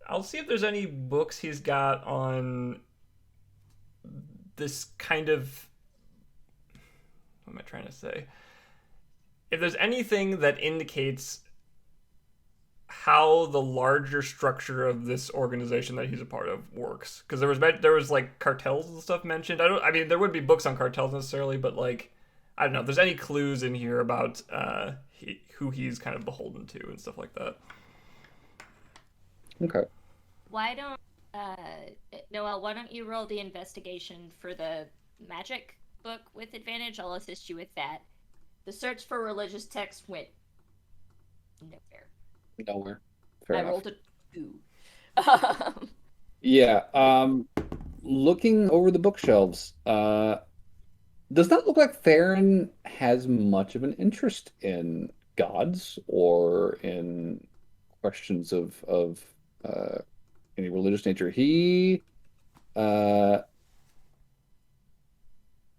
I'll see if there's any books he's got on this kind of. What am I trying to say? If there's anything that indicates how the larger structure of this organization that he's a part of works, because there was like cartels and stuff mentioned. I mean there would be books on cartels necessarily, but like I don't know if there's any clues in here about who he's kind of beholden to and stuff like that. Okay. Why don't Noel? Why don't you roll the investigation for the magic book with advantage? I'll assist you with that. The search for religious text went nowhere. Nowhere. Fair I enough. rolled a 2. Yeah. Looking over the bookshelves, does not look like Theron has much of an interest in gods or in questions of uh, any religious nature. Uh,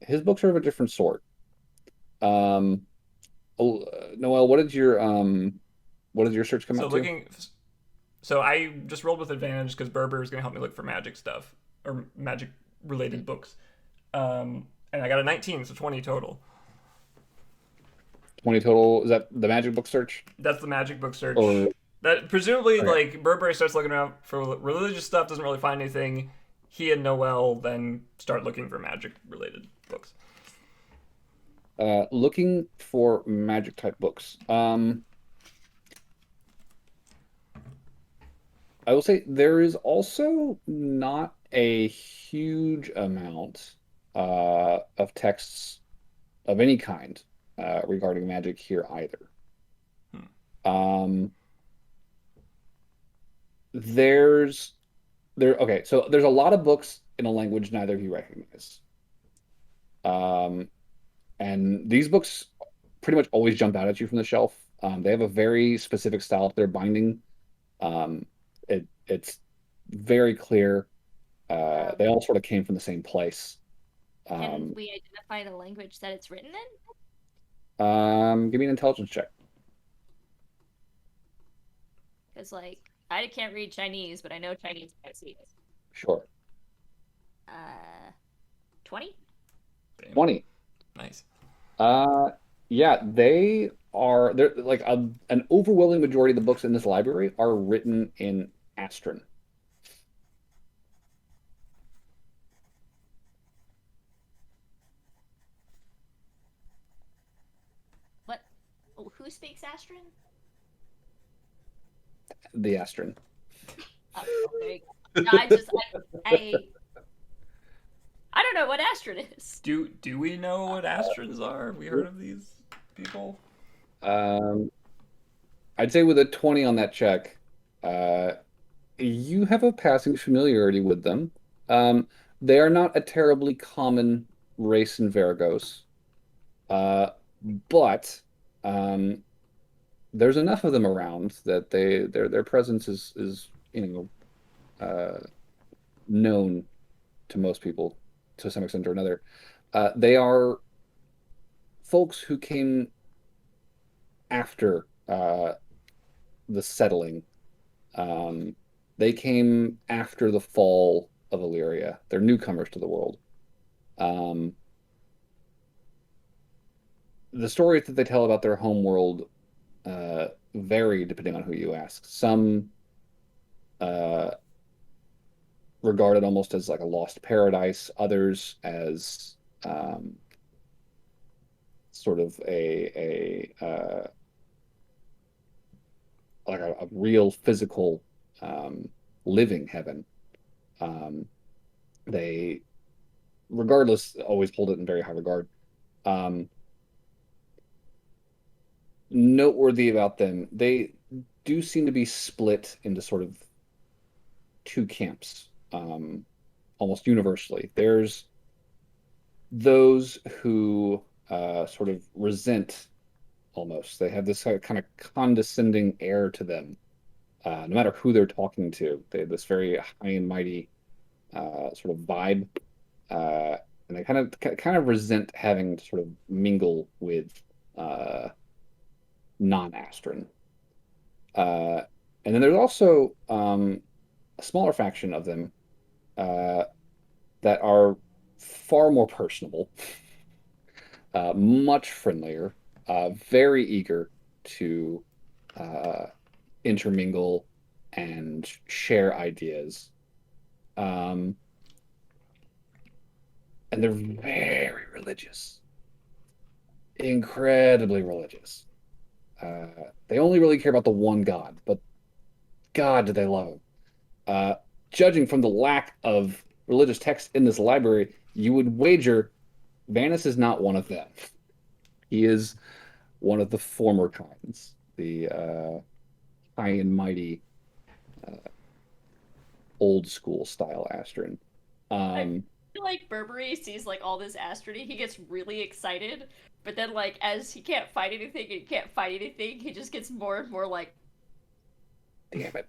his books are of a different sort. Um, Noel, what did your search come So out to? looking, so I just rolled with advantage because Berber is going to help me look for magic stuff or magic related books, and I got a 19, so 20 total. 20 total. Is that the magic book search? That's the magic book Or search. That presumably okay. like Burberry starts looking around for religious stuff, doesn't really find anything. He and Noel then start looking for magic related books. Looking for magic type books. I will say there is also not a huge amount of texts of any kind regarding magic here either. Hmm. Um, there's okay, so there's a lot of books in a language neither of you recognize. Um, and these books pretty much always jump out at you from the shelf. They have a very specific style to their binding. It's very clear. They all sort of came from the same place. Can Um, we identify the language that it's written in? Give me an intelligence check. Because like I can't read Chinese, but I know Chinese Pisces. Sure. 20. 20. Nice. Uh, yeah, they're like an overwhelming majority of the books in this library are written in Astron. What? Oh, who speaks Astron? The Astron. Oh, okay. No, I don't know what Astron is. Do we know what astrons are? Have we heard of these people? Um, I'd say with a 20 on that check, uh, you have a passing familiarity with them. Um, they are not a terribly common race in Varagos. Uh, but um, there's enough of them around that their presence is known to most people to some extent or another. They are folks who came after the settling. Um, they came after the fall of Illyria. They're newcomers to the world. Um, the stories that they tell about their home world vary depending on who you ask. Some uh, regard it almost as like a lost paradise, others as sort of a like a real physical living heaven. Um, they, regardless, always hold it in very high regard. Um, Noteworthy about them, they do seem to be split into sort of two camps, almost universally. There's those who sort of resent almost. They have this kind of condescending air to them, no matter who they're talking to. They have this very high and mighty sort of vibe, uh, and they kind of resent having to sort of mingle with uh, non-Astron. Uh, and then there's also a smaller faction of them uh, that are far more personable, much friendlier, very eager to uh, intermingle and share ideas. Um, and they're very religious, incredibly religious. They only really care about the one God, but God, do they love him. Uh, Judging from the lack of religious text in this library, you would wager Vanis is not one of them. He is one of the former kinds, the high and mighty, uh, old school style Astron. I Um, feel like Burberry sees like all this astrony, he gets really excited, but then like as he can't fight anything and he can't fight anything, he just gets more and more like Damn it.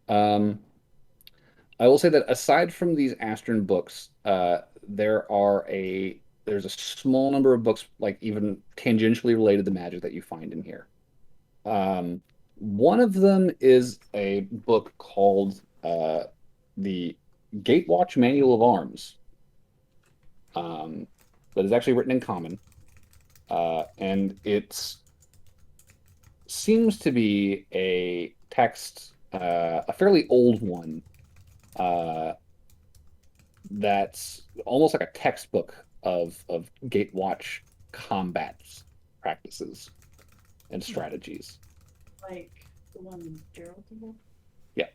um, I will say that aside from these Astron books, there's a small number of books like even tangentially related to magic that you find in here. Um, One of them is a book called the Gatewatch Manual of Arms, that is actually written in common, and it seems to be a text, a fairly old one, uh, that's almost like a textbook of Gatewatch combat practices and strategies. Like the one Gerald did. Yeah.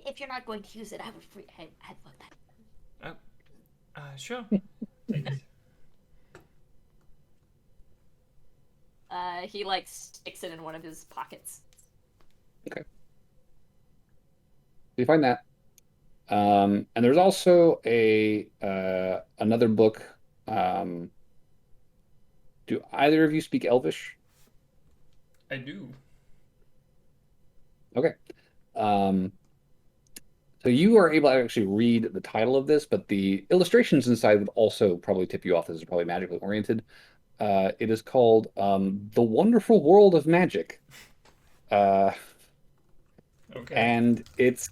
if you're not going to use it, I would free I'd love that. Sure. He like sticks it in one of his pockets. Okay. So you find that. And there's also a another book. Um, do either of you speak Elvish? I do. Okay. Um, so you are able to actually read the title of this, but the illustrations inside would also probably tip you off. This is probably magically oriented. It is called The Wonderful World of Magic. Uh, Okay. and it's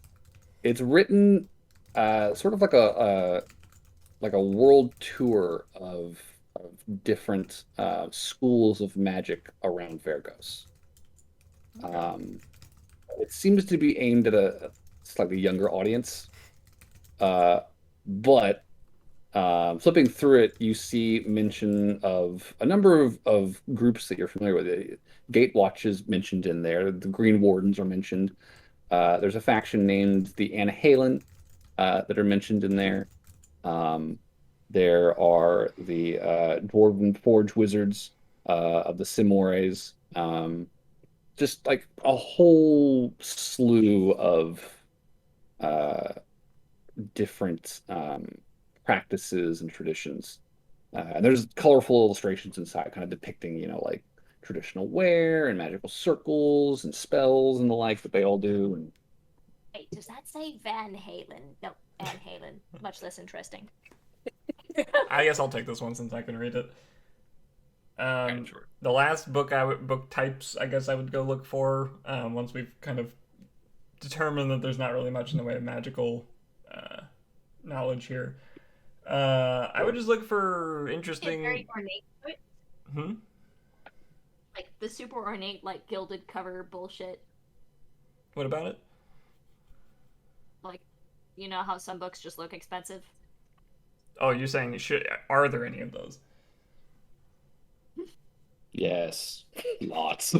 written sort of like a world tour of different schools of magic around Vergos. Okay. It seems to be aimed at a slightly younger audience, but flipping through it, you see mention of a number of groups that you're familiar with. Gatewatch is mentioned in there. The Green Wardens are mentioned. There's a faction named the Anahalen that are mentioned in there. Um, there are the Dwarven Forge Wizards of the Simores. Just like a whole slew of uh, different practices and traditions. And there's colorful illustrations inside, kind of depicting, like traditional wear and magical circles and spells and the like that they all do. And Wait, does that say Van Halen? No, Van Halen. Much less interesting. I guess I'll take this one since I can read it. Sure. The last book types I guess I would go look for once we've kind of determined that there's not really much in the way of magical knowledge here. I would just look for interesting. Very ornate. Hmm? Like the super ornate, like gilded cover bullshit. What about it? Like, you know how some books just look expensive? Oh, you're saying are there any of those? Yes, lots.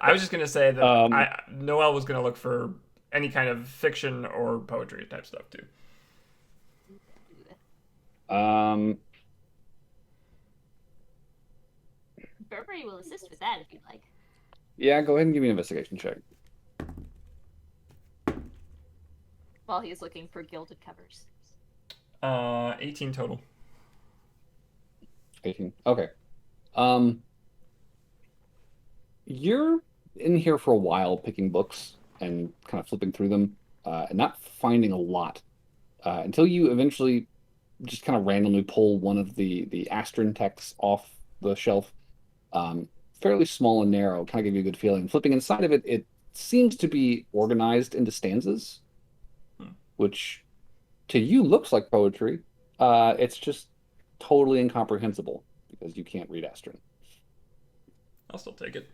I was just gonna say that Um, Noel was gonna look for any kind of fiction or poetry type stuff too. um, Burberry will assist with that if you'd like. yeah, go ahead and give me an investigation check. While he's looking for gilded covers. 18 total. 18. Okay. Um, you're in here for a while picking books and kind of flipping through them, and not finding a lot, until you eventually just kind of randomly pull one of the Astron texts off the shelf. Fairly small and narrow, kind of give you a good feeling. Flipping inside of it, it seems to be organized into stanzas, which to you looks like poetry. It's just totally incomprehensible because you can't read Astron. I'll still take it.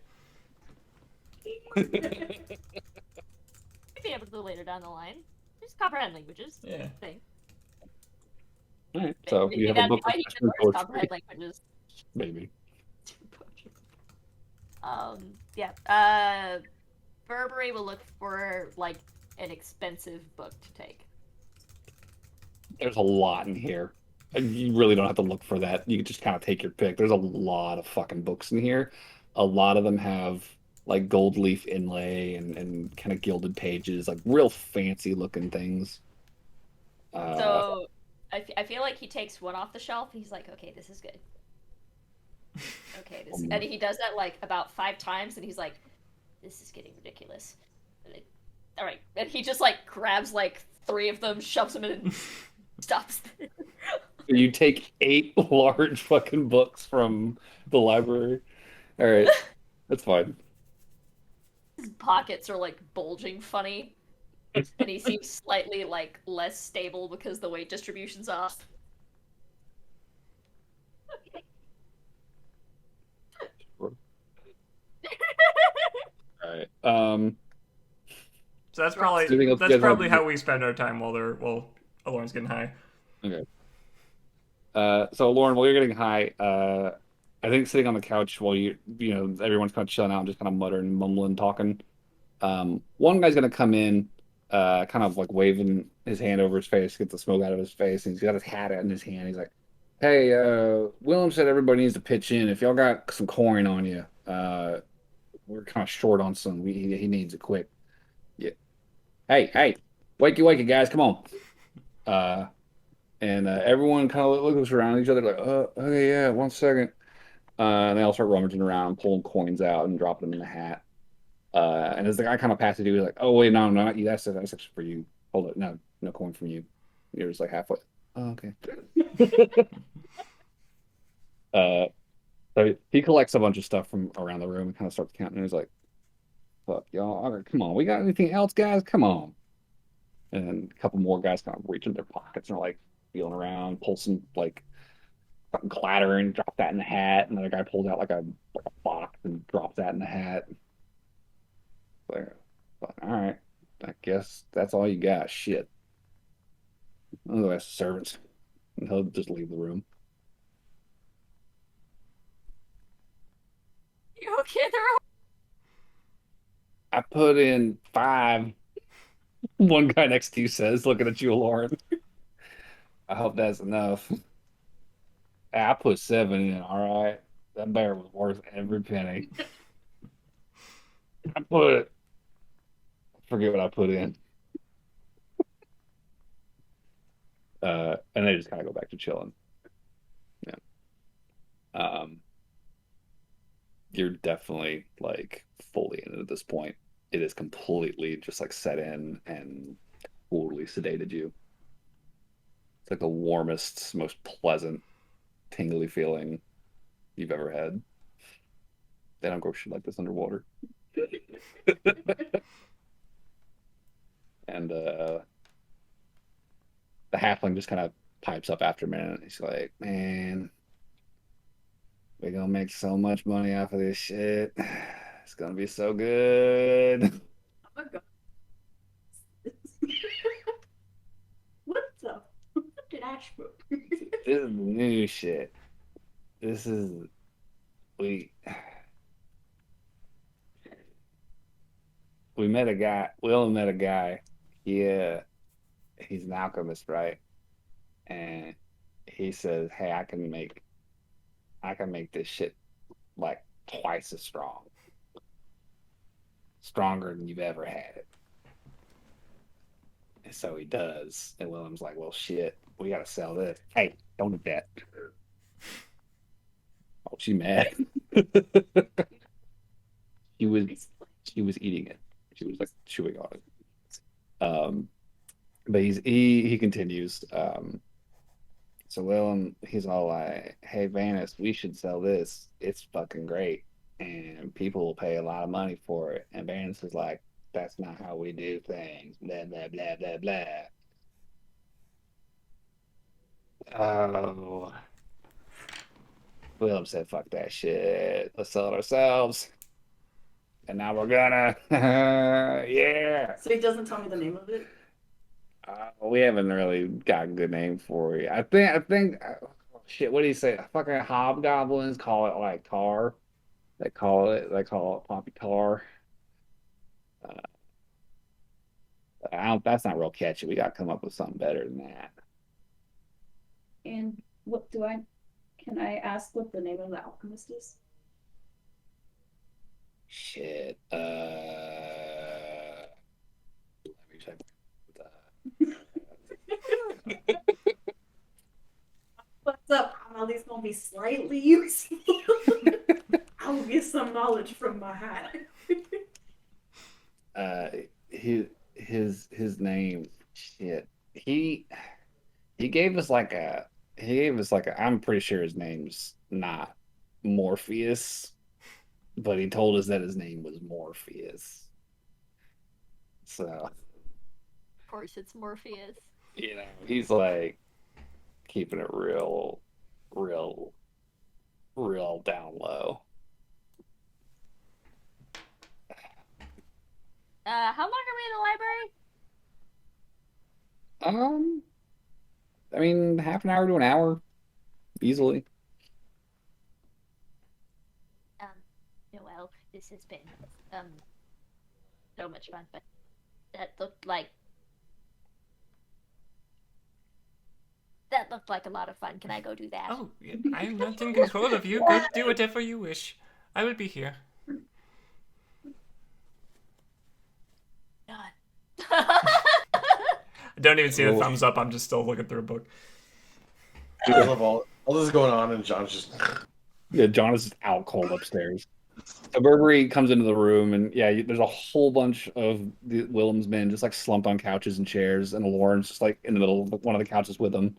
Maybe able to later down the line. Just comprehend languages. Yeah. Thing. All right, so Maybe you have a that's book why of he Astron can learn poetry, comprehend languages. maybe. Yeah. Burberry will look for like an expensive book to take. There's a lot in here. And you really don't have to look for that. You can just kind of take your pick. There's a lot of fucking books in here. A lot of them have like gold leaf inlay and kind of gilded pages, like real fancy looking things. Uh, So I feel like he takes one off the shelf and he's like, okay, this is good. Okay, this, and he does that like about 5 times, and he's like, "This is getting ridiculous." All right, and he just like grabs like 3 of them, shoves them in, and stops. you take 8 large fucking books from the library. All right, that's fine. His pockets are like bulging funny, and he seems slightly like less stable because the weight distribution's off. All right. So that's Anything else you guys probably want to how we spend our time while Lauren's getting high. do? Okay. So Lauren, while you're getting high, I think sitting on the couch while everyone's kind of chilling out and just kind of muttering, mumbling, talking. One guy's gonna come in, kind of like waving his hand over his face, get the smoke out of his face, and he's got his hat in his hand. He's like, "Hey, Willem said everybody needs to pitch in. If y'all got some coin on you, we're kind of short on some. He needs it quick. Yeah. Hey, wakey, wakey, guys, come on." Uh, and everyone kind of looks around at each other like, okay, yeah, 1 second. And they all start rummaging around, pulling coins out and dropping them in the hat. And as the guy kind of passes you, he's like, "Oh wait, no, not you. That's actually for you. Hold it, no, no coin from you." You're just like halfway. Oh, okay. uh, so he collects a bunch of stuff from around the room and kind of starts counting. And he's like, "Fuck y'all, all right, come on. We got anything else, guys? Come on." And a couple more guys kind of reach in their pockets and are like feeling around, pull some like fucking clatter and drop that in the hat. Another guy pulls out like a box and drops that in the hat. Like, all right, I guess that's all you got. Shit. I'll go ask the servants. And he'll just leave the room. You okay there? I put in 5. One guy next to you says, looking at you, Lauren. I hope that's enough. I put 7 in, all right? That bear was worth every penny. I forget what I put in. And they just kind of go back to chilling. Yeah. Um, you're definitely like fully in it at this point. It is completely just like set in and totally sedated you. It's like the warmest, most pleasant, tingly feeling you've ever had. They don't grow shit like this underwater. And the halfling just kind of pipes up after a minute. He's like, "Man, we're gonna make so much money off of this shit. It's gonna be so good." Oh my god. What the? What did Ash book? This is new shit. This is we we met a guy. We only met a guy. He's an alchemist, right? And he says, "Hey, I can make this shit like twice as strong, stronger than you've ever had it." And so he does. And William's like, "Well, shit, we gotta sell this. Hey, don't do that." Oh, she mad. She was she was eating it. She was like chewing on it. But he continues. So Willem, he's all like, "Hey Vanis, we should sell this. It's fucking great, and people will pay a lot of money for it." And Vanis is like, "That's not how we do things." Blah blah blah blah blah. Oh, Willem said, "Fuck that shit. Let's sell it ourselves." And now we're gonna, yeah. So he doesn't tell me the name of it. We haven't really got a good name for you. I think, shit. What do you say? Fucking hobgoblins call it like tar. They call it poppy tar. Uh, I don't. That's not real catchy. We got to come up with something better than that. And what do I? Can I ask what the name of the alchemist is? Shit. Let me check. What's up? I'm at least gonna be slightly useful. I will get some knowledge from my hat. Uh, his name. Shit. He gave us like a. He gave us like a. I'm pretty sure his name's not Morpheus, but he told us that his name was Morpheus. So, Of course, it's Morpheus. he's like keeping it real, real down low. How long are we in the library? I mean, half an hour to an hour, easily. Um, well, this has been so much fun, but that looked like a lot of fun. Can I go do that? Oh, yeah, I am not in control of you. Go do whatever you wish. I will be here. God. I don't even see the Cool. thumbs up. I'm just still looking through a book. I love all this is going on, and John's just. Yeah, John is just out cold upstairs. So Burberry comes into the room, and yeah, there's a whole bunch of the Willem's men just like slumped on couches and chairs, and Lauren's just like in the middle of one of the couches with them,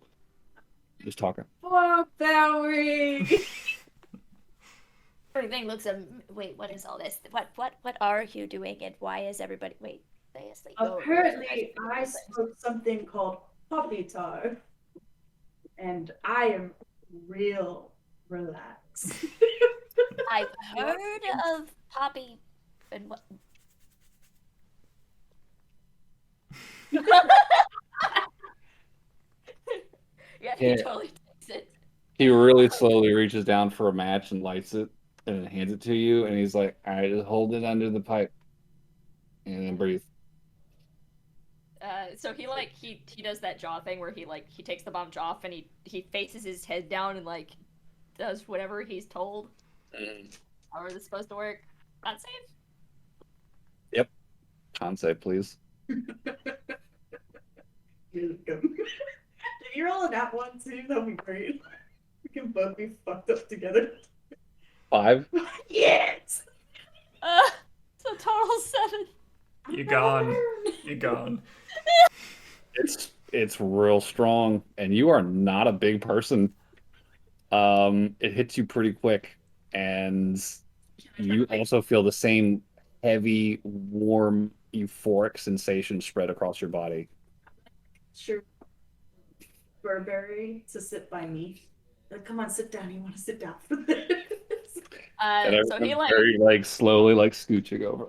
just talking. Fuck Valerie! Everything looks wait, what is all this? What are you doing and why is everybody stay asleep? Apparently, I spoke something called poppy tar, and I am real relaxed. I've heard of Poppy and what yeah, he Yeah. totally takes it. He really slowly reaches down for a match and lights it, and then hands it to you, and he's like, "All right, just hold it under the pipe, and then breathe." So he does that jaw thing where he takes the bomb off and he faces his head down and does whatever he's told. How is this supposed to work? Not safe. Yep. Concept, please. Did you roll a nat one too? That'd be great. We can both be fucked up together. 5. Yes! It's a total 7. You gone. You gone. It's real strong, and you are not a big person. It hits you pretty quick, and you also feel the same heavy, warm, euphoric sensation spread across your body. Sure. Burberry to sit by me. Like, come on, sit down. You want to sit down for this? And So he like, very like slowly like scooching over.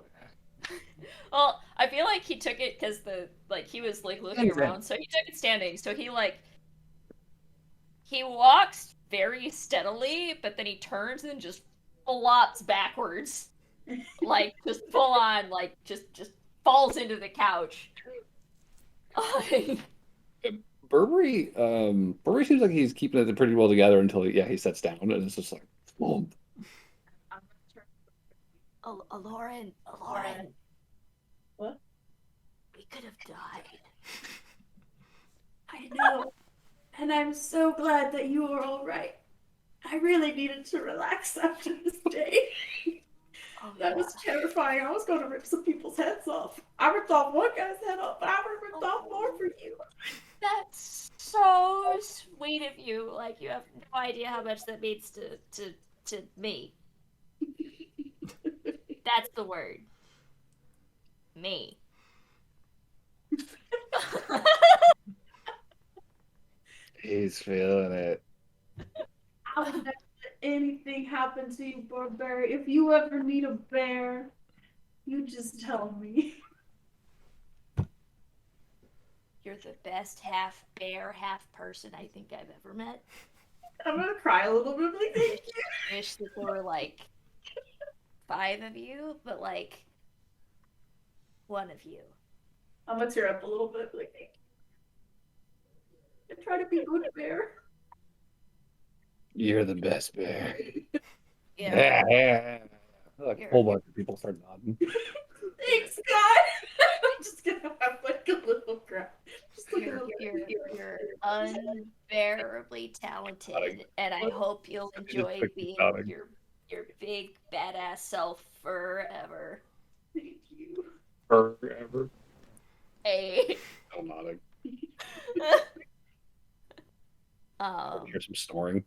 well, I feel like he took it because he was like looking around, so he took it standing. So he walks very steadily, but then he turns and just flops backwards, like just full on, like just falls into the couch. Burberry seems like he's keeping it pretty well together until he sits down, and it's just like, boom. Lauren. What? We could have died. I know. And I'm so glad that you are all right. I really needed to relax after this day. That was terrifying. I was going to rip some people's heads off. I ripped off one guy's head off, but I would have ripped off more for you. That's so sweet of you. Like, you have no idea how much that means to me. That's the word. Me. He's feeling it. I would never let anything happen to you, Burberry. If you ever need a bear, you just tell me. You're the best half bear, half person I think I've ever met. I'm gonna cry a little bit, like, thank you. I wish that there were like 5 of you, but like 1 of you. I'm gonna tear up a little bit, like, thank you. And try to be a good bear. You're the best bear. Yeah. Like a whole bunch of people start nodding. Thanks, God. I'm just gonna have like a little cry. Just like a little You're unbearably talented, and I hope you'll enjoy being your big badass self forever. Thank you. Forever. Hey. Still nodding. Hear some snoring.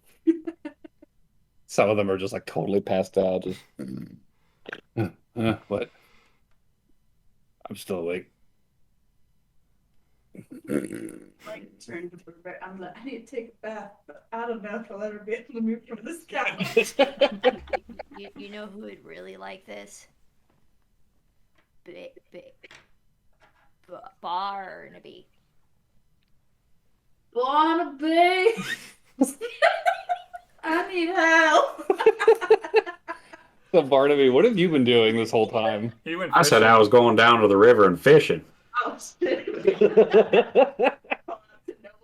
Some of them are just like totally passed out. Just what? I'm still awake. Like turn to Burberry. I'm like, I need to take a bath, but I don't know if I'll ever be able to move from this couch. You know who would really like this? Barnaby. Barnaby! I need help! So Barnaby, what have you been doing this whole time? He went I said fishing. I was going down to the river and fishing. Oh shit.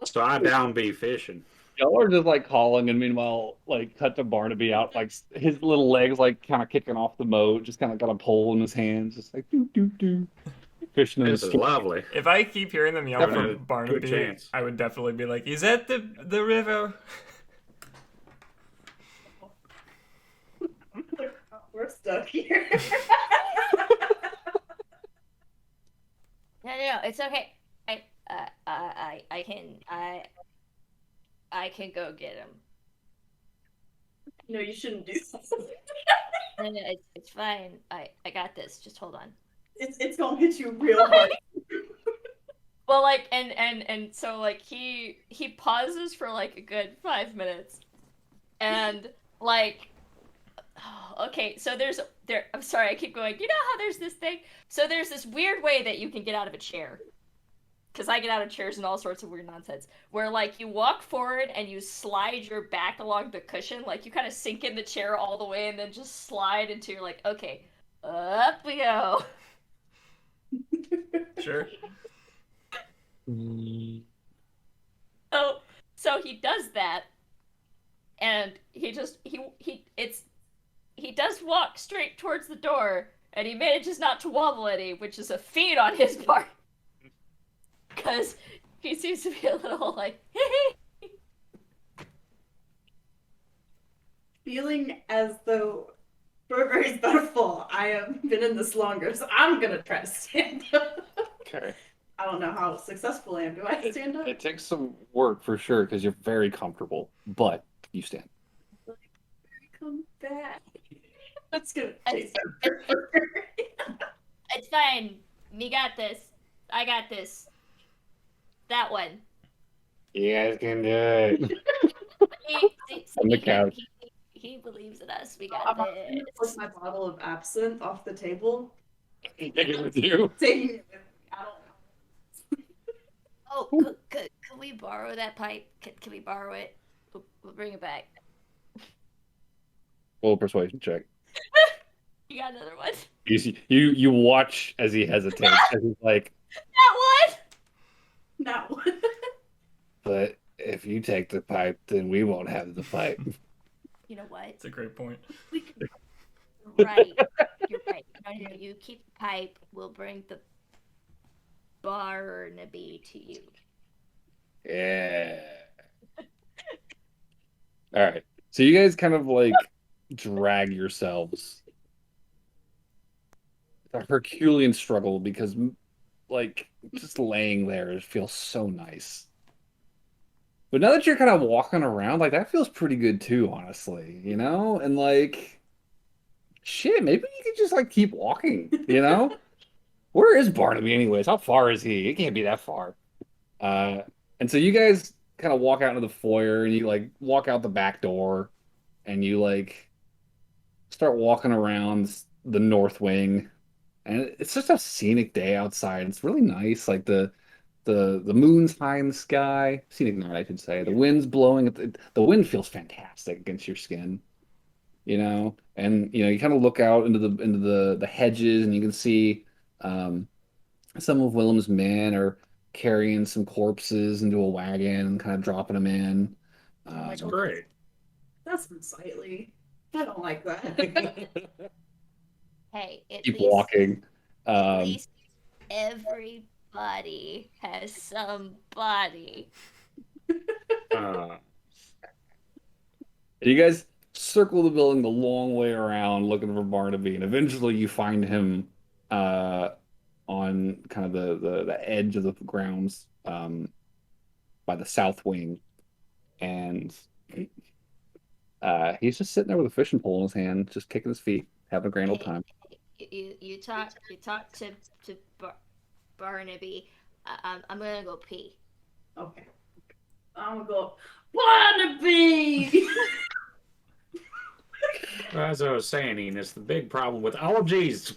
So I down be fishing. Y'all are just like calling, and meanwhile, like cut to Barnaby out, like his little legs like kind of kicking off the moat, just kind of got a pole in his hands, just like doo doo doo, fishing in This the is stream. lovely. If I keep hearing them yell Having a for good Barnaby, chance. I would definitely be like, "Is that the river?" We're stuck here. No, it's okay. I can go get him. No, you shouldn't do that. No, it's fine. I got this. Just hold on. It's gonna hit you real hard. Well, like, and so like he pauses for like a good 5 minutes, and like, okay, so I'm sorry, I keep going. You know how there's this thing? So there's this weird way that you can get out of a chair. Because I get out of chairs and all sorts of weird nonsense. Where, like, you walk forward and you slide your back along the cushion. Like, you kind of sink in the chair all the way and then just slide into, you're like, okay, up we go. Sure. So he does that. And he does walk straight towards the door. And he manages not to wobble any, which is a feat on his part. Because he seems to be a little like, feeling as though Burberry's about to fall. I have been in this longer, so I'm gonna try to stand up. Okay. I don't know how successful I am. Do I stand up? It takes some work for sure because you're very comfortable, but you stand. Come back. That's gonna It's, taste it's fine. Me got this. I got this. That one. You guys can do it. On the couch. He believes in us. We I'm got gonna this. put my bottle of absinthe off the table. Take it with you. Taking it with me. I don't know. Oh, can we borrow that pipe? Can we borrow it? We'll bring it back. Roll a persuasion check. You got another one? You watch as he hesitates, as he's like, That one? Not one. but if you take the pipe, then we won't have the pipe. You know what? It's a great point. We could... Right. You're right. No, you keep the pipe. We'll bring the Barnaby to you. Yeah. All right. So you guys kind of like drag yourselves. It's a Herculean struggle because like just laying there it feels so nice. But now that you're kind of walking around, like that feels pretty good too, honestly, you know? And like shit, maybe you could just like keep walking, you know? Where is Barnaby anyways? How far is he? It can't be that far. And so you guys kind of walk out into the foyer and you like walk out the back door and you like start walking around the north wing. And it's just a scenic day outside. It's really nice. Like the moon's high in the sky. Scenic night, I should say. The wind's blowing. The wind feels fantastic against your skin, you know. And you know, you kind of look out into the hedges, and you can see some of Willem's men are carrying some corpses into a wagon and kind of dropping them in. That's great. That's unsightly. I don't like that. Hey, Keep walking. At least everybody has somebody. You guys circle the building the long way around looking for Barnaby, and eventually you find him on kind of the edge of the grounds by the south wing. And he's just sitting there with a fishing pole in his hand, just kicking his feet, having a grand old time. You talk to Barnaby. I'm gonna go pee. Okay. I'm gonna go, Barnaby! As I was saying, Ian, it's the big problem with allergies.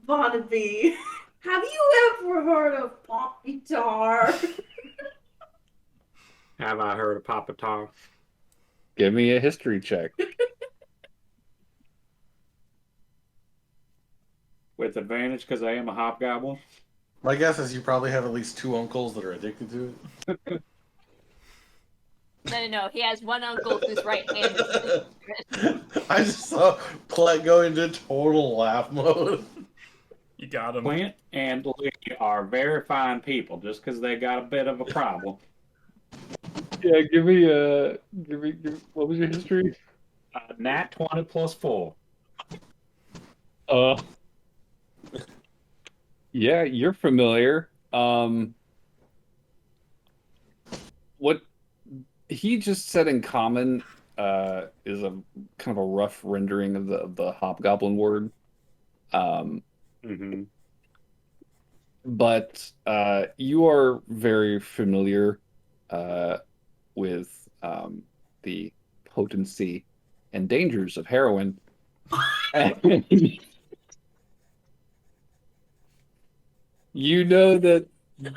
Barnaby, have you ever heard of Poppy Tar? Have I heard of Papa Tar? Give me a history check. With advantage because I am a hobgoblin. My guess is you probably have at least 2 uncles that are addicted to it. No. He has one uncle who's right-handed. I just saw Plet go into total laugh mode. You got him. Clint and Lee are very fine people just because they got a bit of a problem. Yeah, give me what was your history? Nat 20 plus 4. Yeah, you're familiar. What he just said in common is a kind of a rough rendering of the hobgoblin word. Mm-hmm. But you are very familiar with the potency and dangers of heroin. You know that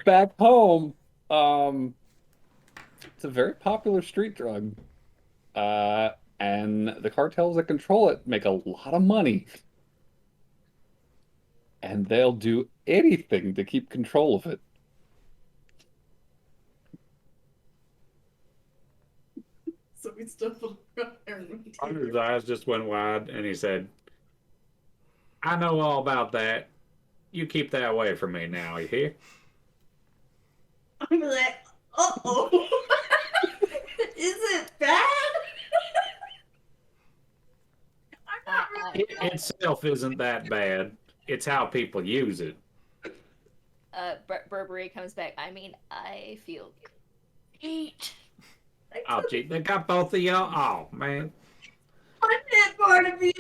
back home, it's a very popular street drug. And the cartels that control it make a lot of money. And they'll do anything to keep control of it. So we stumbled around. Hunter's eyes just went wide and he said, I know all about that. You keep that away from me now, you hear? I'm like, uh-oh. Is it bad? itself isn't that bad. It's how people use it. Burberry comes back. I mean, I feel great. Oh, gee, they got both of y'all. Oh, man. I did, Barnaby.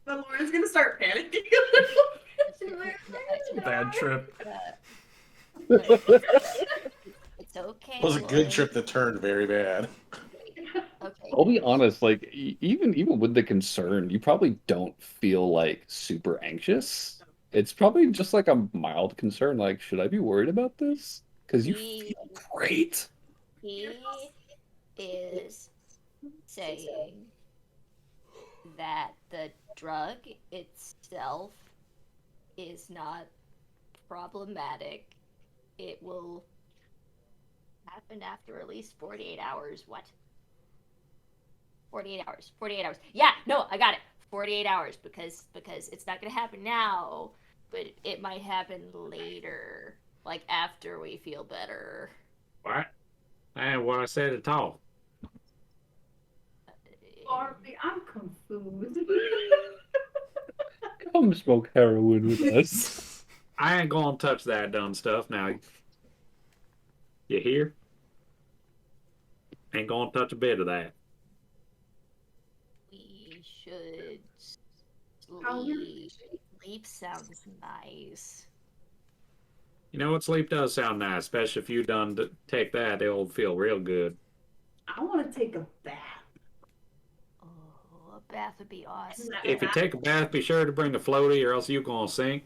But Lauren's gonna start panicking a little bit. She's like, Bad trip. It's okay. It was a good trip that turned very bad. Okay. I'll be honest, like even with the concern, you probably don't feel like super anxious. It's probably just like a mild concern, like, should I be worried about this? Because you feel great. He is saying that the drug itself is not problematic. It will happen after at least 48 hours. What? 48 hours. 48 hours. Yeah, no, I got it. 48 hours because it's not going to happen now, but it might happen later, like after we feel better. What? That ain't what I said at all. Barnaby, I'm confused. Come smoke heroin with us. I ain't gonna touch that dumb stuff now. You hear? Ain't gonna touch a bit of that. We should How sleep. Sleep sounds nice. You know what? Sleep does sound nice, especially if you done take that. It'll feel real good. I want to take a bath. Oh, a bath would be awesome. If you take a bath, be sure to bring the floaty, or else you gonna sink.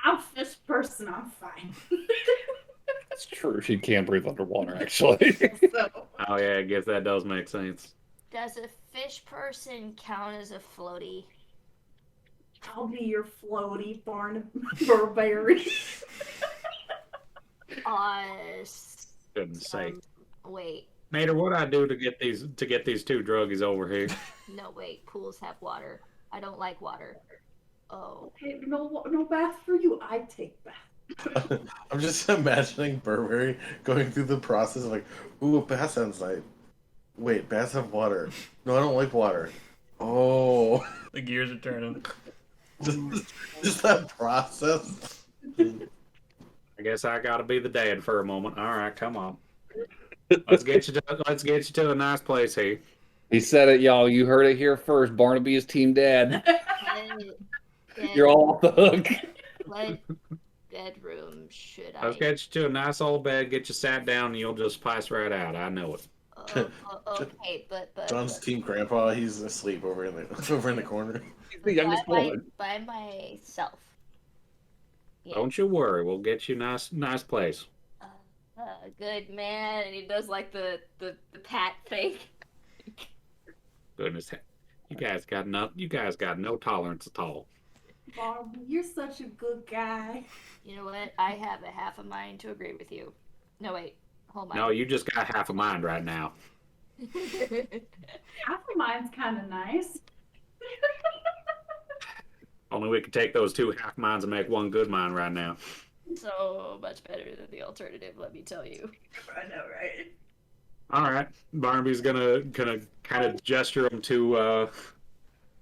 I'm a fish person. I'm fine. It's true. She can't breathe underwater, actually. So, Oh yeah, I guess that does make sense. Does a fish person count as a floaty? I'll be your floaty Burberry. Goodness sake. Wait. Mater, what I do to get these two druggies over here? No, wait. Pools have water. I don't like water. Oh. Okay, no bath for you. I take bath. I'm just imagining Burberry going through the process of like, ooh, a bath sounds nice. Wait, baths have water. No, I don't like water. Oh, The gears are turning. just that process. I guess I gotta be the dad for a moment. All right, come on. Let's get you to a nice place here. He said it, y'all. You heard it here first. Barnaby is team dad. Then You're all off the hook. what bedroom should I? Let's get you to a nice old bed, get you sat down, and you'll just pass right out. I know it. Okay, but John's team grandpa, he's asleep over in the corner. He's the youngest one. by myself. Yeah. Don't you worry, we'll get you a nice place. Good man, and he does like the pat thing. Goodness, you guys got no tolerance at all. Barnaby, you're such a good guy. You know what? I have a half a mind to agree with you. No, wait. Hold on. No, you just got half a mind right now. Half of mine's kind of nice. Only we could take those two half minds and make one good mind right now. So much better than the alternative, let me tell you. I know, right? All right, Barnaby's gonna kind of gesture them to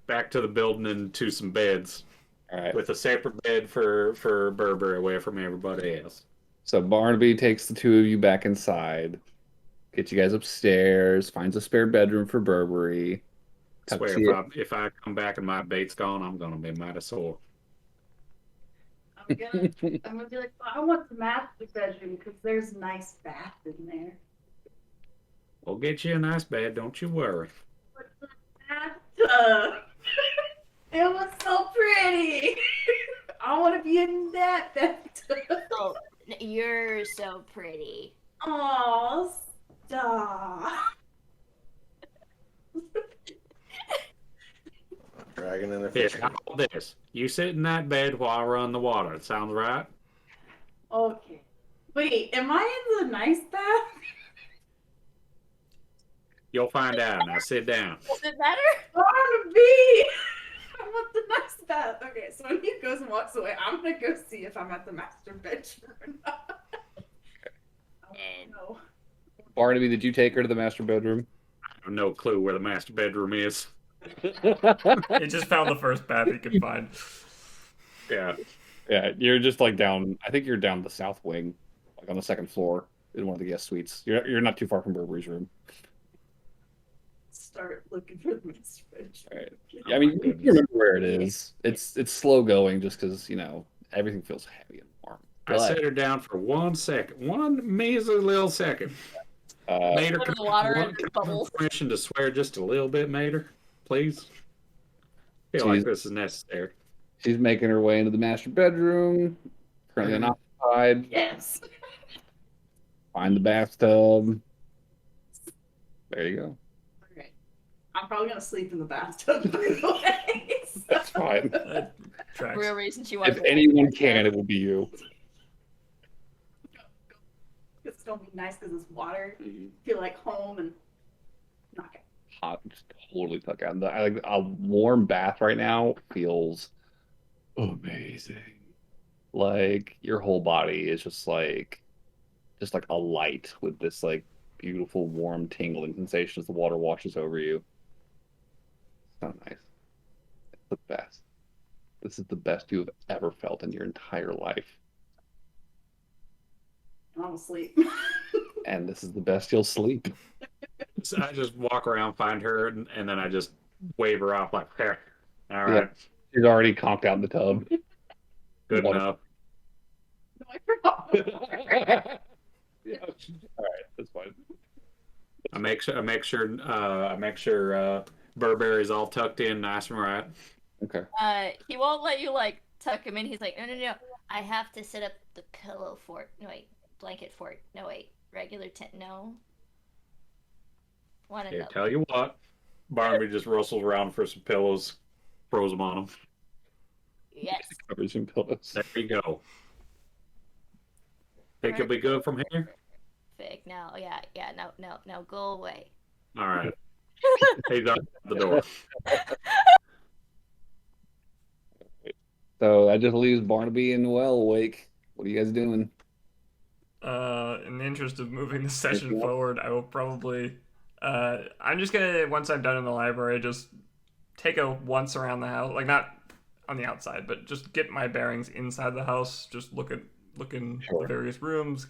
back to the building and to some beds. All right. With a separate bed for Burberry away from everybody else. So Barnaby takes the two of you back inside, gets you guys upstairs, finds a spare bedroom for Burberry. I swear, if I come back and my bait's gone, I'm gonna be mighty sore. I'm gonna be like, I want the master bedroom because there's a nice bath in there. We'll get you a nice bed, don't you worry. What's the bathtub? It was so pretty. I want to be in that bathtub. Oh, you're so pretty. Oh, stop. Dragon in the Here, fish. how about this? You sit in that bed while I run the water. It sounds right? Okay. Wait, am I in the nice bath? You'll find out. Now sit down. Does it matter? Barnaby! I want the nice bath. Okay, so when he goes and walks away, I'm gonna go see if I'm at the master bedroom or not. And No. Barnaby, did you take her to the master bedroom? I have no clue where the master bedroom is. He just found the first bath he could find. Yeah. Yeah, you're just like down. I think you're down the south wing, like on the second floor in one of the guest suites. You're not too far from Burberry's room. Start looking for the fridge. All right. Oh Yeah, I my mean, you goodness. remember where it is. It's slow going just because everything feels heavy and warm. I But set her down for 1 second, one measly little second. uh, Mater, Go to can the I water have and one bubbles. permission to swear just a little bit, Mater? Please? Feel she's like this is necessary. she's making her way into the master bedroom, currently unoccupied. Yes. Find the bathtub. There you go. Okay. I'm probably gonna sleep in the bathtub, by the way. That's fine. That tracks. Real reason she wants If to anyone can, it will be you. It's gonna be nice because it's water. Feel like home and knock it. Hot, just totally tuck out. Like a warm bath right now feels amazing. Like your whole body is just like a light with this like beautiful, warm, tingling sensation as the water washes over you. So nice. It's the best. This is the best you have ever felt in your entire life. I'm asleep. And this is the best you'll sleep. So I just walk around, find her, and then I just wave her off like, "There, all Yeah. right, She's already conked out in the tub. good Water. enough." No, I forgot. Yeah. All right, that's fine. I make sure Burberry's all tucked in, nice and right. Okay. He won't let you like tuck him in. He's like, no, no, no. I have to set up the pillow fort. No wait, blanket fort. No wait, regular tent. No. One Here, another. tell you what, Barnaby just rustles around for some pillows, throws them on him. Yes. Covers and pillows. There you go. Think you'll be good from here? Fig. No. Yeah. Yeah. No. No. No. Go away. All right. He's out the door. So that just leaves Barnaby and Noel awake. What are you guys doing? In the interest of moving the session Anything else? forward, I will probably. I'm just gonna once I'm done in the library, just take a once around the house, like not on the outside, but just get my bearings inside the house. Just look in Sure. the various rooms,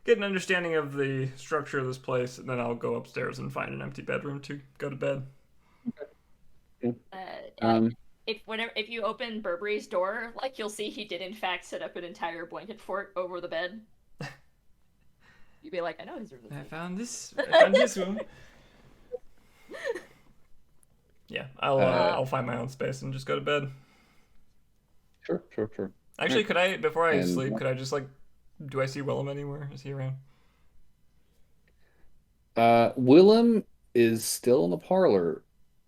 get an understanding of the structure of this place, and then I'll go upstairs and find an empty bedroom to go to bed. Um, If you open Burberry's door, like you'll see he did in fact set up an entire blanket fort over the bed. You'd be like, I know his room. I found this. I found this room. Yeah, I'll find my own space and just go to bed. sure. Actually, could I before I And- sleep? Could I just like, do I see Willem anywhere? Is he around? Willem is still in the parlor,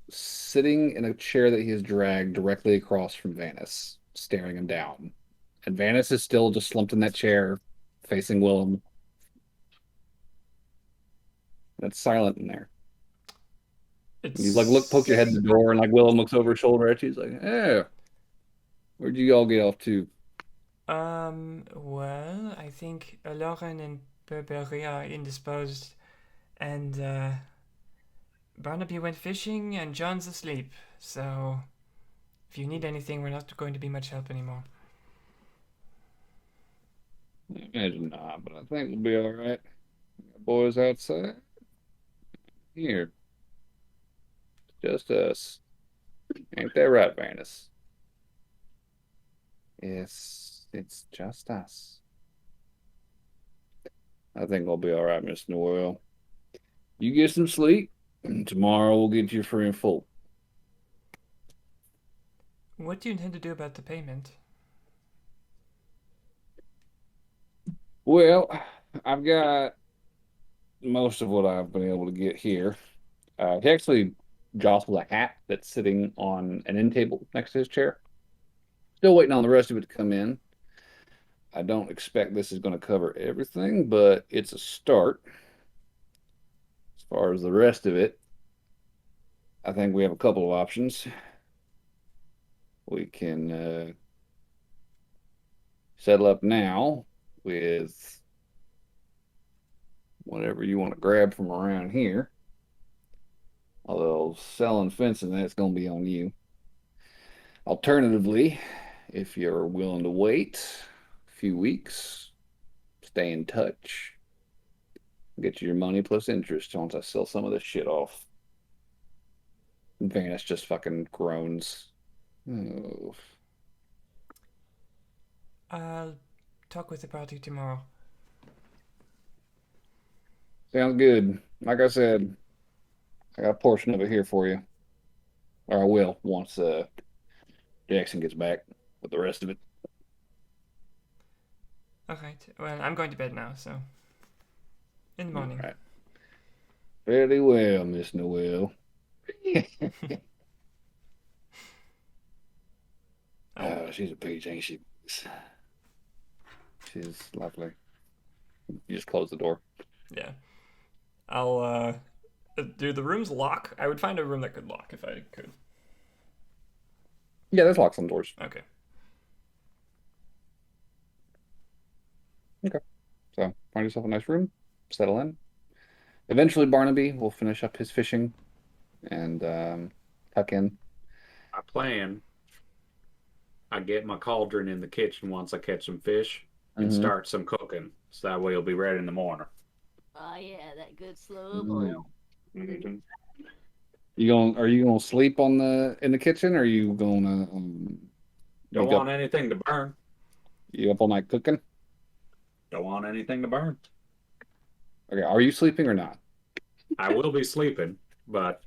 sitting in a chair that he has dragged directly across from Vanis, staring him down. And Vanis is still just slumped in that chair, facing Willem. And it's silent in there. It's You like poke your head in the door, and like Willem looks over his shoulder at you. He's like, "Hey, where'd you all get off to?" Well, I think Lauren and Burberry are indisposed, and Barnaby went fishing, and John's asleep. So, if you need anything, we're not going to be much help anymore. I imagine not, but I think we'll be all right. Boys outside. Here. Just us. Ain't that right, Vanis? Yes, it's just us. I think we'll be all right, Miss Noel. You get some sleep, and tomorrow we'll get you free and full. What do you intend to do about the payment? Well, I've got most of what I've been able to get here. He actually jostled a hat that's sitting on an end table next to his chair. Still waiting on the rest of it to come in. I don't expect this is going to cover everything, but it's a start. As far as the rest of it, I think we have a couple of options. We can settle up now with whatever you want to grab from around here. Although Well, selling fencing, that's going to be on you. Alternatively, if you're willing to wait a few weeks, stay in touch, get you your money plus interest once I sell some of this shit off. Vanish just fucking groans. Oh. I'll talk with the party tomorrow. Sounds good. Like I said, I got a portion of it here for you. Or I will once Jackson gets back with the rest of it. Alright, well, I'm going to bed now, so. In the All morning. right. Very well, Miss Noel. Oh, she's a peach, ain't she? She's lovely. You just close the door. Yeah. I'll, do the rooms lock? I would find a room that could lock if I could. Yeah, there's locks on doors. Okay. Okay. So find yourself a nice room, settle in. Eventually, Barnaby will finish up his fishing and tuck in. I plan. I get my cauldron in the kitchen once I catch some fish and Mm-hmm. start some cooking. So that way it'll be ready in the morning. Oh yeah, that good slow boil. Mm-hmm. Are you gonna sleep in the kitchen, or are you gonna Don't you up want anything to burn. you up all night cooking? Don't want anything to burn. Okay, are you sleeping or not? I will be sleeping, but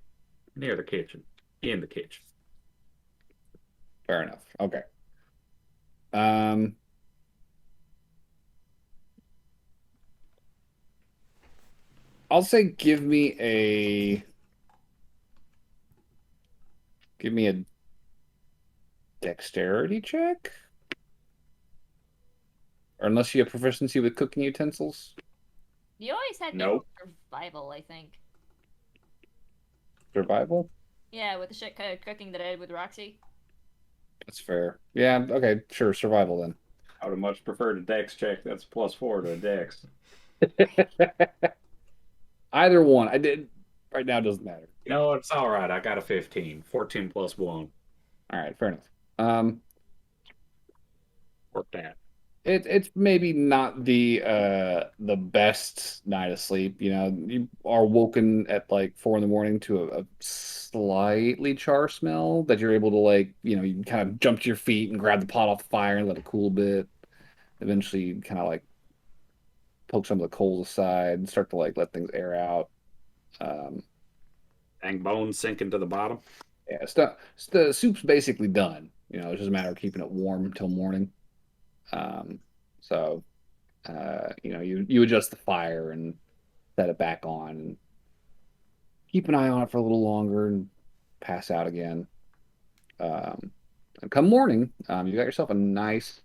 near the kitchen, in the kitchen. Fair enough. Okay. Um, I'll say give me a dexterity check, or unless you have proficiency with cooking utensils. You always had me Nope. roll survival, I think. Survival? Yeah, with the shit cooking that I did with Roxy. That's fair. Yeah, okay, sure, survival then. I would much prefer the dex check. That's +4 to the dex. Either one. I did right now, it doesn't matter. You know, it's all right. I got a 15. 14 plus 1. All right, fair enough. Um, Work that. it's maybe not the best night of sleep. You know, you are woken at like 4 in the morning to a slightly char smell that you're able to you kind of jump to your feet and grab the pot off the fire and let it cool a bit. Eventually, you kind of like poke some of the coals aside and start to like let things air out. Um, Dang bones sinking to the bottom. yeah, stuff. The soup's basically done. You know, it's just a matter of keeping it warm until morning. Um, so you adjust the fire and set it back on and keep an eye on it for a little longer and pass out again. Um, and come morning, you got yourself a nice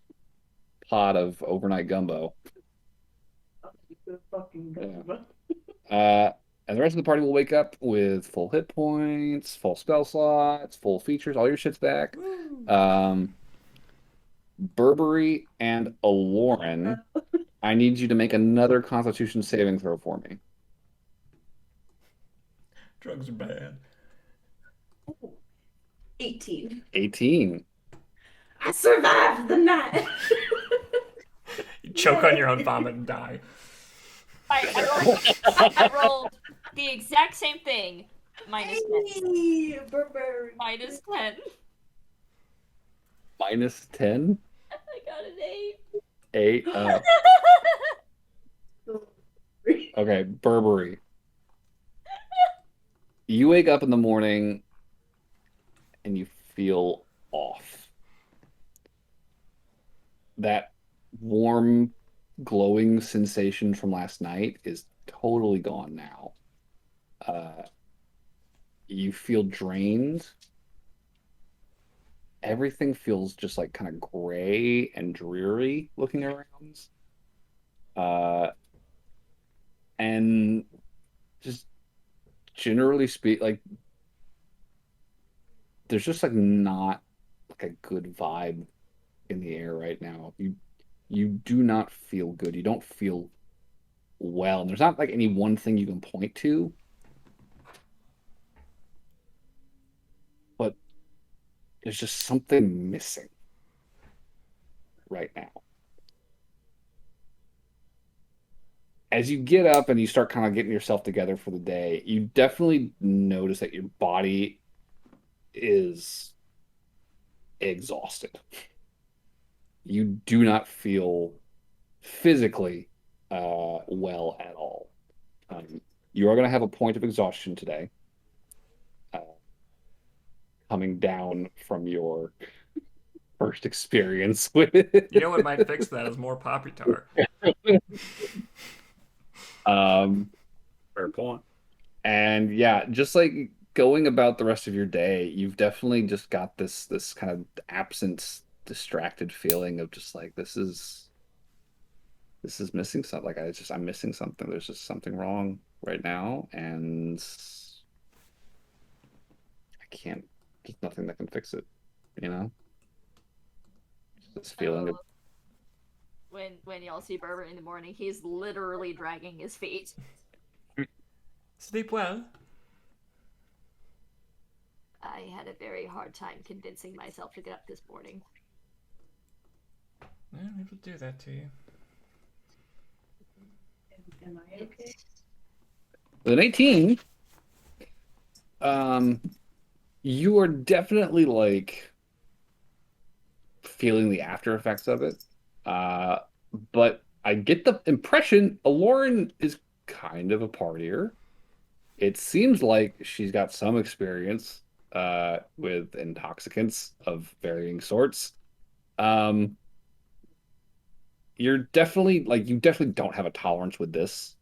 pot of overnight gumbo. Good fucking Yeah. good. And the rest of the party will wake up with full hit points, full spell slots, full features, all your shit's back. Burberry and Aloran, I need you to make another Constitution saving throw for me. Drugs are bad. 18. 18. I survived the night. You choke on your own vomit and die. I rolled the exact same thing. Minus 10. Hey, Burberry. Minus 10. Minus 10? I got an 8. 8. Okay, Burberry. You wake up in the morning and you feel off. That warm, glowing sensation from last night is totally gone now. You feel drained. Everything feels just like kind of gray and dreary looking around. And just generally like there's just like not like a good vibe in the air right now. You do not feel good. You don't feel well. And there's not like any one thing you can point to. there's just something missing right now. As you get up and you start kind of getting yourself together for the day, you definitely notice that your body is exhausted. You do not feel physically well at all. You are going to have a point of exhaustion today, uh, coming down from your first experience with You know it. what might fix that is more poppy tar. um, Fair point. and yeah, just like going about the rest of your day, you've definitely just got this kind of absent, distracted feeling of just like this is missing something. Like I'm missing something. There's just something wrong right now, and I can't. There's nothing that can fix it. You know, this feeling of So when y'all see Berber in the morning, he's literally dragging his feet. Sleep well. I had a very hard time convincing myself to get up this morning. Yeah, it'll do that to you. Am I okay? with an 18. Um, you are definitely like feeling the after effects of it. Uh, but I get the impression Aloran is kind of a partier. It seems like she's got some experience with intoxicants of varying sorts. Um, you're definitely like you definitely don't have a tolerance with this,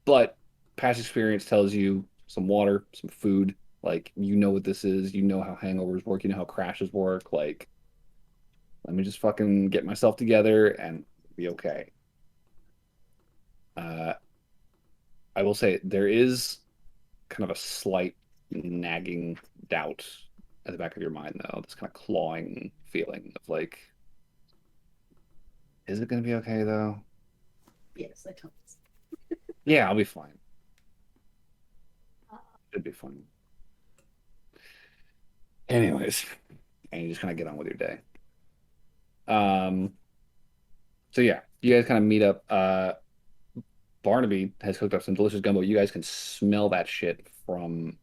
but past experience tells you some water, some food, like you know what this is, you know how hangovers work, you know how crashes work, like let me just fucking get myself together and be okay. Uh, I will say there is kind of a slight nagging doubt at the back of your mind, though. This kind of clawing feeling of like, is it going to be okay, though? Yes, I told Yeah, I'll be fine. Uh, Should be fine. Anyways, and you just kind of get on with your day. Um, so yeah, you guys kind of meet up. Barnaby has cooked up some delicious gumbo. You guys can smell that shit from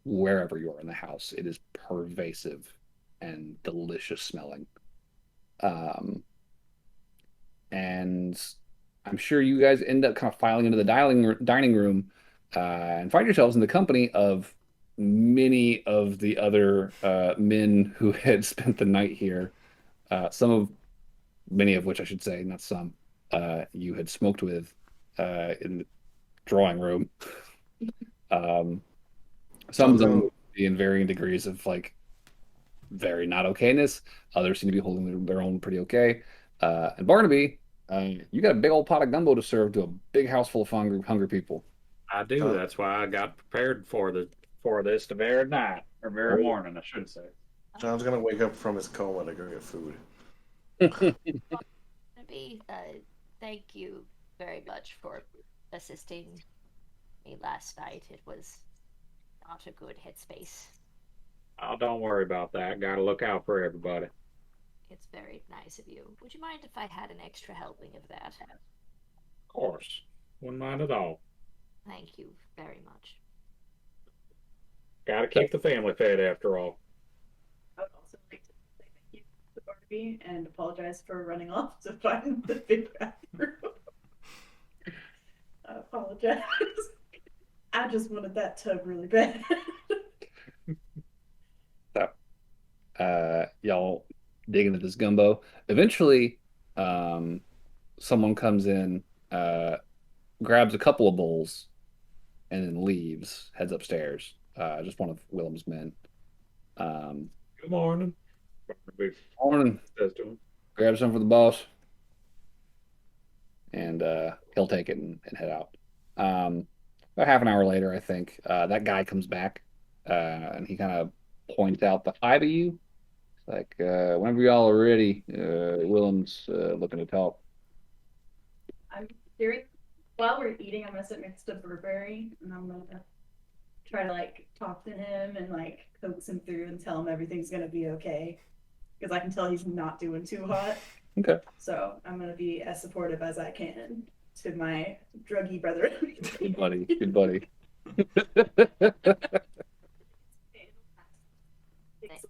wherever you are in the house. It is pervasive and delicious smelling. Um, and I'm sure you guys end up kind of filing into the dining room and find yourselves in the company of many of the other men who had spent the night here. Many of which I should say, not some, you had smoked with in the drawing room. Um, some of John's them gonna would be in varying degrees of like very not okayness. Others seem to be holding their own pretty okay. And Barnaby, you got a big old pot of gumbo to serve to a big house full of hungry people. I do. John, That's why I got prepared for this the very night or very Oh. morning, I should say. John's gonna wake up from his coma to go get food. Maybe, thank you very much for assisting me last night. It was not a good headspace. Oh, don't worry about that. Got to look out for everybody. Of It's very nice of you. Would you mind if I had an extra helping of that? course, wouldn't mind at all. Thank you very much. Got to keep the family fed after all. I would also like to say thank you to Barbie and apologize for running off to find the big bathroom. I apologize. I just wanted that tub really bad. So, y'all dig into this gumbo. Eventually, someone comes in, grabs a couple of bowls, and then leaves, heads upstairs. Just one of Willem's men. Um, Good morning. Barnaby Morning, says to him. grab some for the boss, and he'll take it and head out. About half an hour later, I think, that guy comes back, and he kind of points out the five of you. It's like, whenever y'all are ready, Willem's looking to talk. I'm during while we're eating, I'm gonna sit next to Burberry and I'm gonna try to like talk to him and like coax him through and tell him everything's gonna be okay. Because I can tell he's not doing too hot. Okay. So I'm gonna be as supportive as I can to my druggy brother. Good buddy. Good buddy. Takes a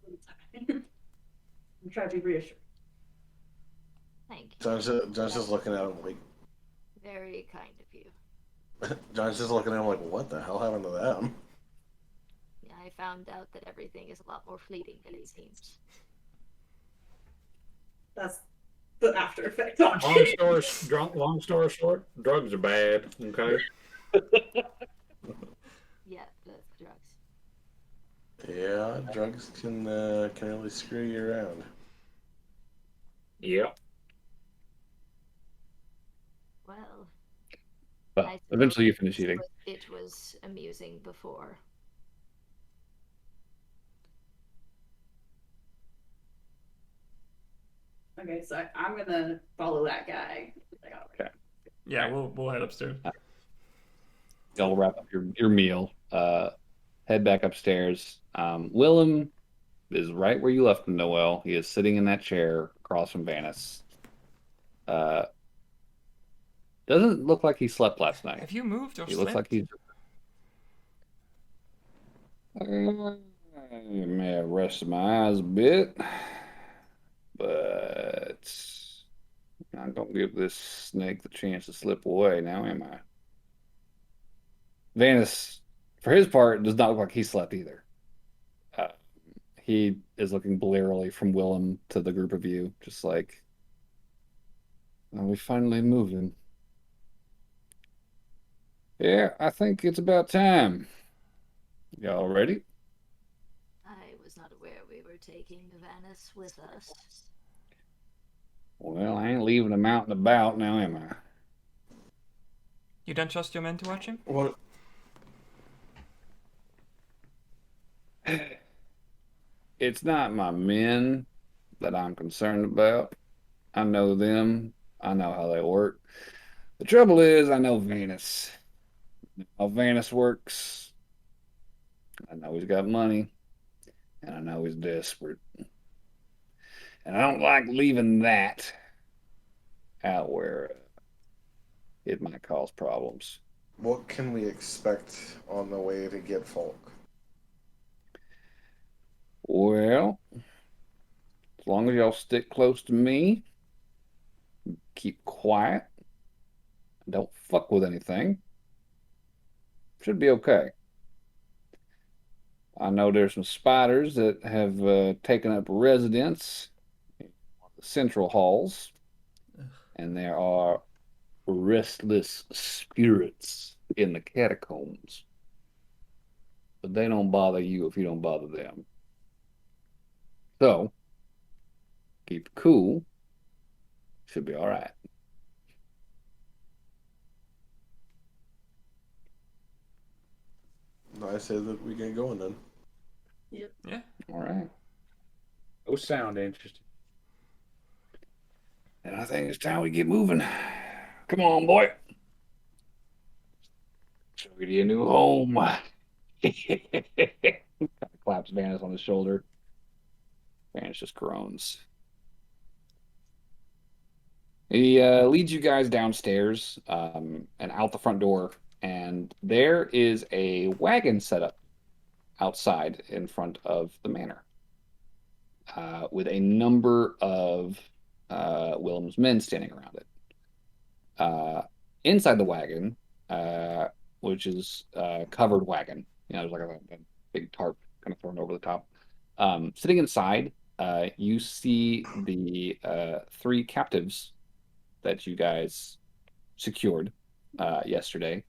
little time. I'm trying to be reassured. Thank you. John's just looking at him like. Very kind of you. John's just looking at him like, what the hell happened to them? Yeah, I found out that everything is a lot more fleeting than it seems. That's the after effect. Long story short, drugs are bad. Okay. Yeah, the drugs. Yeah, drugs can really screw you around. Yep. Well, But I eventually you suppose finish eating. it was amusing before. Okay, so I'm gonna follow that guy. Like, all right. Okay. Yeah, we'll head upstairs. Y'all wrap up your meal. Head back upstairs. Willem is right where you left him, Noel. He is sitting in that chair across from Vanis. Doesn't look like he slept last night. Have you moved or He slept? looks like he's. I may have rested my eyes a bit, but I'm not gonna give this snake the chance to slip away now, am I? Vanis, for his part, does not look like he slept either. Uh, he is looking blearily from Willem to the group of you, just like, are we finally moving? Yeah, I think it's about time. Y'all ready? I was not aware we were taking Vanis with us. Well, I ain't leaving him out and about now, am I? You don't trust your men to watch him? What? It's not my men that I'm concerned about. I know them. I know how they work. The trouble is, I know Vanis. How Vanis works. I know he's got money, and I know he's desperate. And I don't like leaving that out where it might cause problems. What can we expect on the way to get folk? Well, as long as y'all stick close to me, keep quiet, don't fuck with anything, should be okay. I know there's some spiders that have taken up residence in the central halls, and there are restless spirits in the catacombs. But they don't bother you if you don't bother them. So, keep it cool. Should be all right. I say that we get going then. Yeah. All right. Those sound interesting. And I think it's time we get moving. Come on, boy. Show you your new home. Claps Vanis on his shoulder. Vanis just groans. He leads you guys downstairs and out the front door, and there is a wagon set up outside in front of the manor with a number of Willem's men standing around it. Inside the wagon, which is a covered wagon, there's like a big tarp kind of thrown over the top. Sitting inside, you see the three captives that you guys secured yesterday.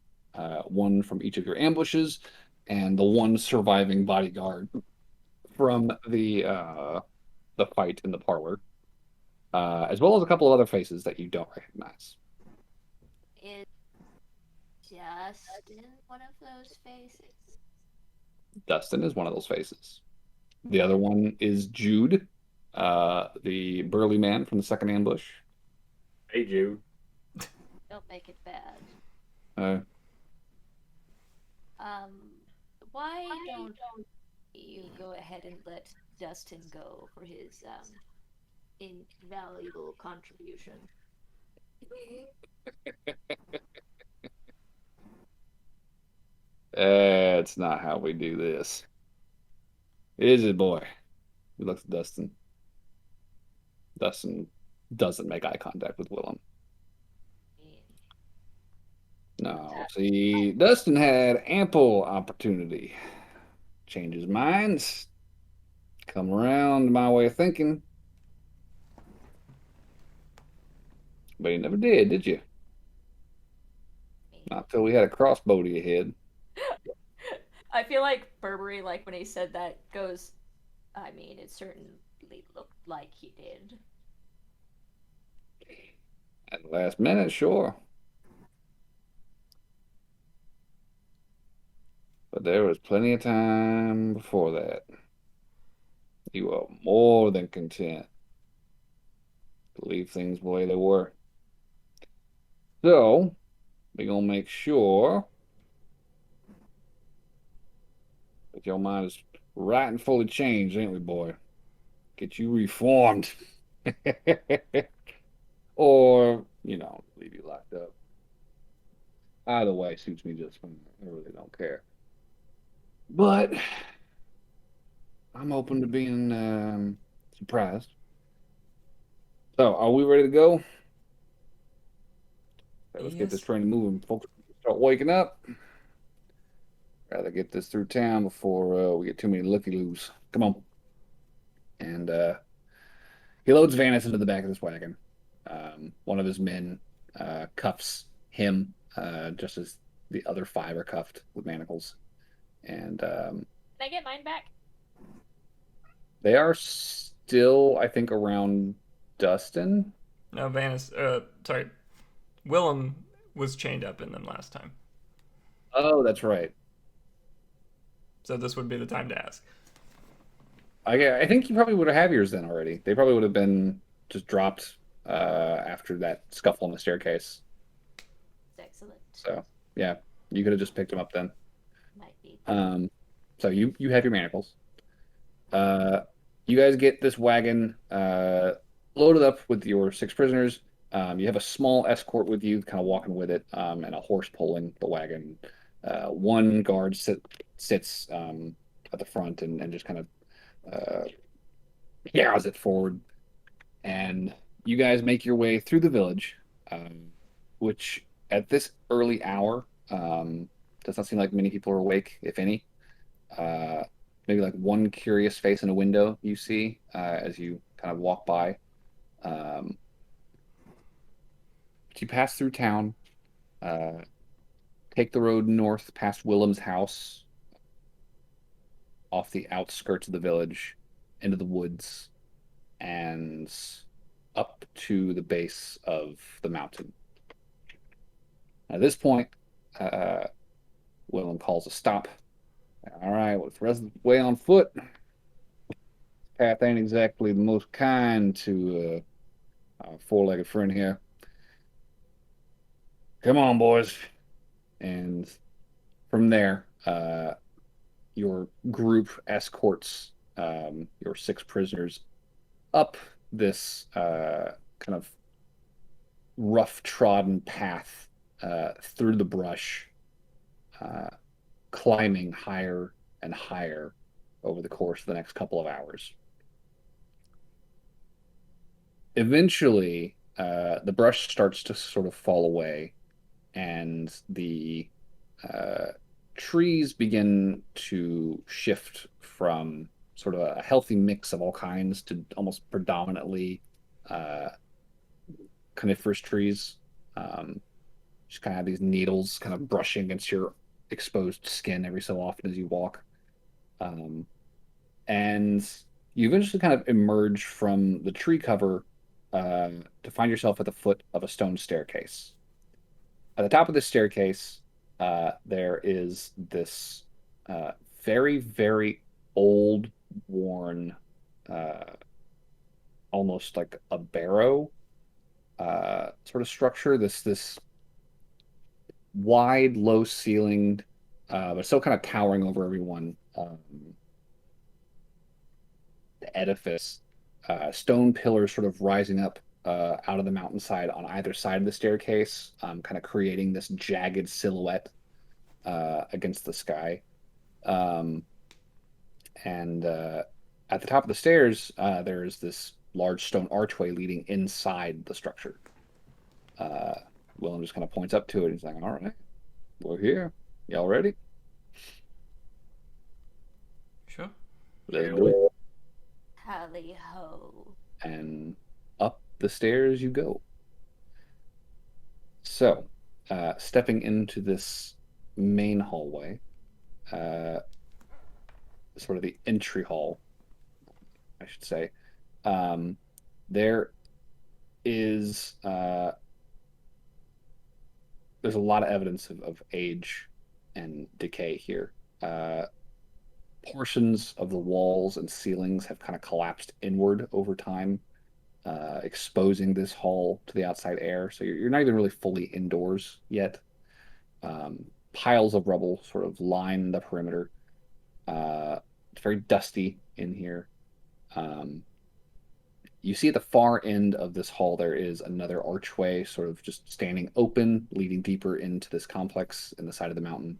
One from each of your ambushes, and the one surviving bodyguard from the fight in the parlor, as well as a couple of other faces that you don't recognize. Is Justin one of those faces? Dustin is one of those faces. The other one is Jude, the burly man from the second ambush. Hey, Jude. Don't make it bad. Uh, Um, why ahead and let Dustin go for his invaluable contribution. That's not how we do this. Is it, boy? He looks at Dustin. Dustin doesn't make eye contact with Willem. No, see, Dustin had ample opportunity. Change his minds, come around to my way of thinking. But he never did you? Not till we had a crossbow to your head. I feel like Burberry, like when he said that, goes, I mean, it certainly looked like he did. At the last minute, sure. But there was plenty of time before that. You were more than content to leave things the way they were. So, we're gonna make sure that your mind is right and fully changed, ain't we, boy? Get you reformed. Or, leave you locked up. Either way suits me just fine. I really don't care. But I'm open to being surprised. So, are we ready to go? Okay, let's get this Yes. train moving. Folks start waking up. Rather get this through town before we get too many looky-loos. Come on. And he loads Vanis into the back of this wagon. One of his men cuffs him, just as the other five are cuffed with manacles. And Can I get mine back? they are still, I think, around Dustin. No, sorry. Willem was chained up in them last time. Oh, that's right. So this would be the time to ask. I think you probably would have yours then already. They probably would have been just dropped after that scuffle on the staircase. Excellent. So yeah, you could have just picked them up then. Might be. So you have your manacles. You guys get this wagon loaded up with your six prisoners. You have a small escort with you, kind of walking with it, and a horse pulling the wagon. One guard sits at the front and just kind of yarrows it forward. And you guys make your way through the village, which at this early hour does not seem like many people are awake, if any. Maybe like one curious face in a window you see as you kind of walk by. But you pass through town, uh, take the road north past Willem's house, off the outskirts of the village, into the woods, and up to the base of the mountain. At this point, uh, Willem calls a stop. All right, well, the rest of the way on foot. Path ain't exactly the most kind to our four-legged friend here. Come on, boys. And from there, your group escorts your six prisoners up this kind of rough trodden path through the brush, climbing higher and higher over the course of the next couple of hours. Eventually, the brush starts to sort of fall away, and the trees begin to shift from sort of a healthy mix of all kinds to almost predominantly uh, coniferous trees. Just kind of have these needles kind of brushing against your exposed skin every so often as you walk. Um, and you eventually kind of emerge from the tree cover to find yourself at the foot of a stone staircase. At the top of this staircase, there is this very, very old, worn, uh, almost like a barrow sort of structure. This wide, low ceilinged, but still kind of towering over everyone. edifice, stone pillars sort of rising up out of the mountainside on either side of the staircase, kind of creating this jagged silhouette against the sky. Um, and at the top of the stairs, there is this large stone archway leading inside the structure. Uh, Willem just kind of points up to it. He's like, "All right, we're here. Y'all ready? Sure. Let's do it." Tally ho. And up the stairs you go. So, stepping into this main hallway, uh, sort of the entry hall, I should say, there is there's a lot of evidence of age and decay here. Portions of the walls and ceilings have kind of collapsed inward over time, exposing this hall to the outside air. So you're not even really fully indoors yet. Piles of rubble sort of line the perimeter. It's very dusty in here. You see at the far end of this hall, there is another archway sort of just standing open, leading deeper into this complex in the side of the mountain.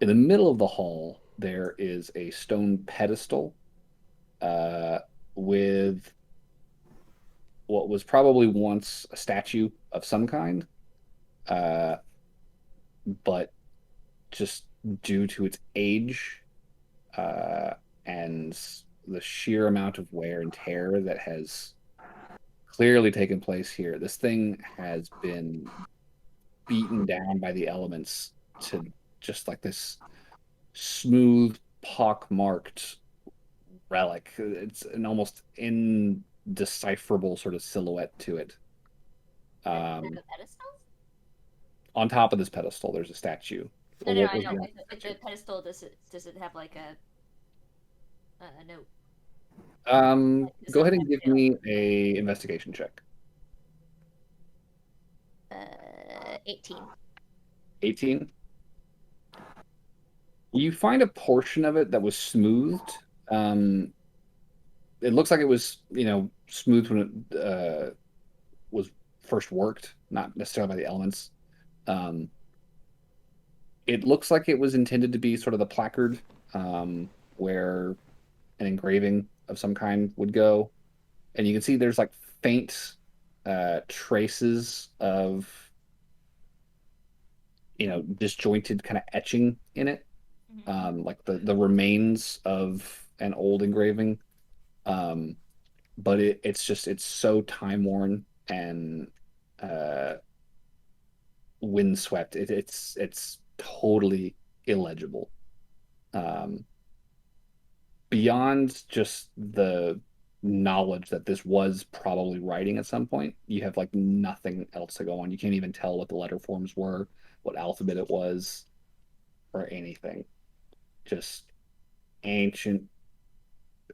In the middle of the hall, there is a stone pedestal with what was probably once a statue of some kind, but just due to its age and the sheer amount of wear and tear that has clearly taken place here, this thing has been beaten down by the elements to just like this smooth, pock-marked relic. It's an almost indecipherable sort of silhouette to it. A pedestal? On top of this pedestal, there's a statue. No, What I was know. the- The pedestal, does it have like a note? Go ahead and give me a investigation check. 18. 18. You find a portion of it that was smoothed. It looks like it was, smooth when it was first worked, not necessarily by the elements. It looks like it was intended to be sort of the placard where an engraving of some kind would go. And you can see there's like faint traces of, disjointed kind of etching in it. Like the remains of an old engraving. But it's so time worn and windswept. It's totally illegible. Beyond just the knowledge that this was probably writing at some point, you have like nothing else to go on. You can't even tell what the letter forms were, what alphabet it was, or anything. Just ancient,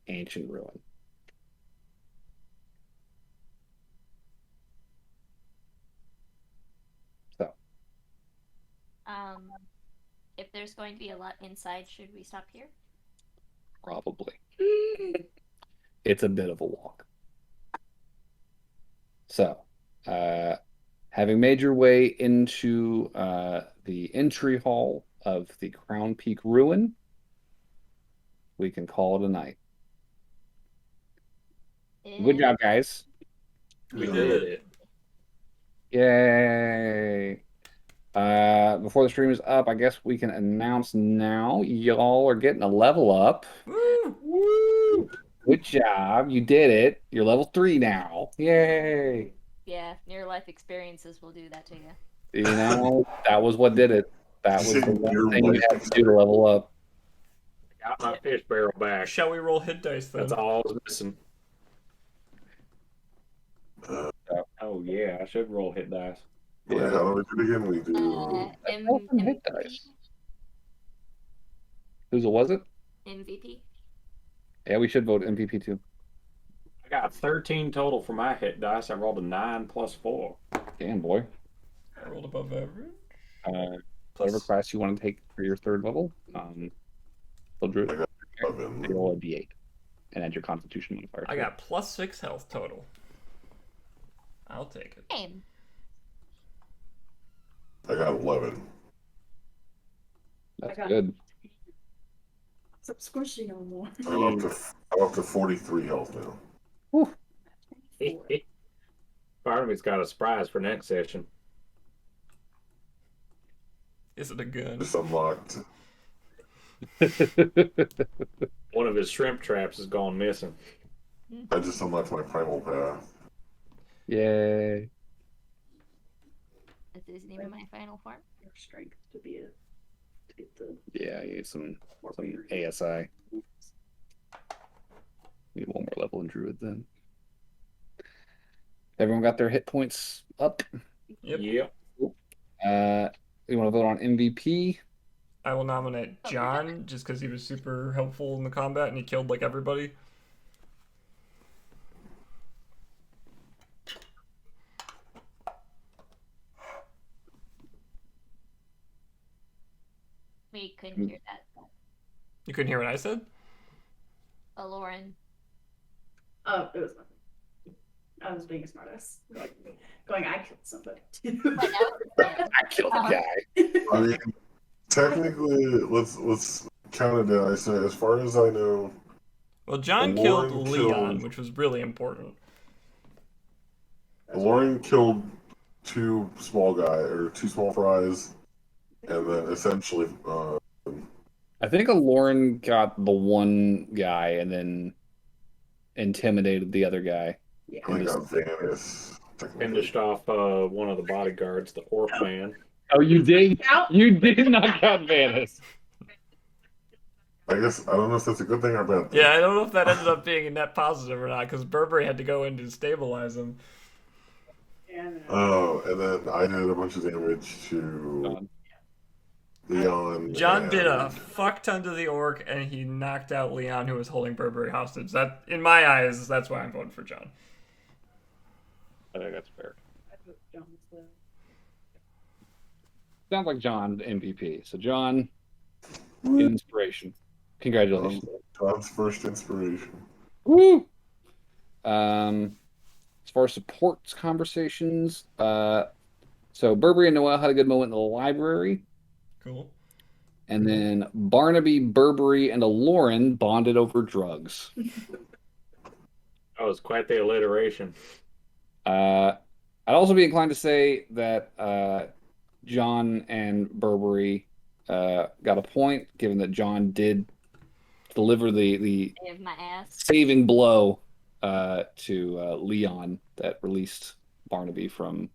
ancient ruin. So, If there's going to be a lot inside, should we stop here? probably. It's a bit of a walk. So, having made your way into the entry hall of the Crown Peak Ruin, we can call it a night. Good job, guys. We did it. Yay. Before the stream is up, I guess we can announce now y'all are getting a level up. Woo! Woo! Good job. You did it. You're level 3 now. Yay. Yeah, near life experiences will do that to you. That was what did it. That was the one thing you had to do to level up. Got my fish barrel back. Shall we roll hit dice then? That's all I was missing. Uh, Oh yeah, I should roll hit dice. yeah, how do we do it again? We do. Open hit dice. Whose was it? MVP. Yeah, we should vote MVP too. I got 13 total for my hit dice. I rolled a 9 plus 4. Damn, boy. I rolled above average. Whatever class you want to take for your third level. Druid. I got 11. Roll a D8. and add your Constitution modifier. I got +6 health total. I'll take it. Same. I got 11. That's I got- good. Stop squishing no more. I'm up to 43 health now. Barnaby's got a surprise for next session. Is it a gun? It's unlocked. One of his shrimp traps has gone missing. I just unlocked my primal path. Yay. This isn't even my final form. Your strength to be a to get the Yeah, you need some ASI. Need one more level in Druid then. Everyone got their hit points up. Yep. Yep. You want to vote on MVP? I will nominate John just because he was super helpful in the combat and he killed like everybody. We couldn't hear that. You couldn't hear what I said? Lauren. Oh, it was nothing. I was being a smartass. Going, I killed somebody too. But now I killed a guy. I mean, technically, let's count it down. I say, as far as I know, Well, John Lauren killed Leon, killed- which was really important. Lauren killed two small fries, and then essentially, I think Lauren got the one guy and then intimidated the other guy. Yeah. I got Vanis. technically. Finished off one of the bodyguards, the orc man. Oh, you did? Out. You did knock out Vanis. I guess I don't know if that's a good thing or a bad thing. Yeah, I don't know if that ended up being a net positive or not, because Burberry had to go in to stabilize him. And, Oh, and then I did a bunch of damage to Leon. John did a and- fuck ton to the orc, and he knocked out Leon, who was holding Burberry hostage. That, in my eyes, that's why I'm voting for John. I think that's fair. I put John's the- Sounds like John MVP. So John, inspiration. Congratulations. John's first inspiration. Woo! As far as supports conversations, so Burberry and Noel had a good moment in the library, Cool. and then Barnaby, Burberry, and a Lauren bonded over drugs. That was quite the alliteration. I'd also be inclined to say that John and Burberry got a point, given that John did deliver the Save my ass. saving blow to Leon that released Barnaby from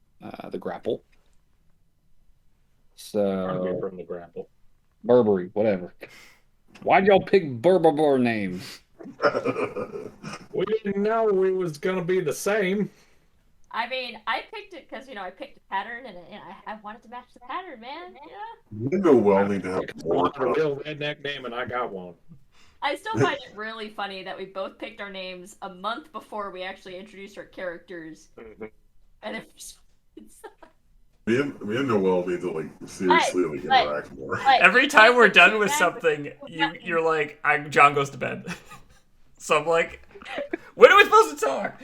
the grapple. Barnaby So from the grapple. Burberry, whatever. Why'd y'all pick Burberry names? We didn't know it was gonna be the same. I mean, I picked it because, I picked a pattern and I wanted to match the pattern, man. Yeah. You know well need to have more A real redneck name, and I got one. I still find it really funny that we both picked our names a month before we actually introduced our characters. And it's Me and Noel need to seriously But- interact more. like, Every time we're done with Yeah, something, you're like, John goes to bed. So I'm like, when are we supposed to talk?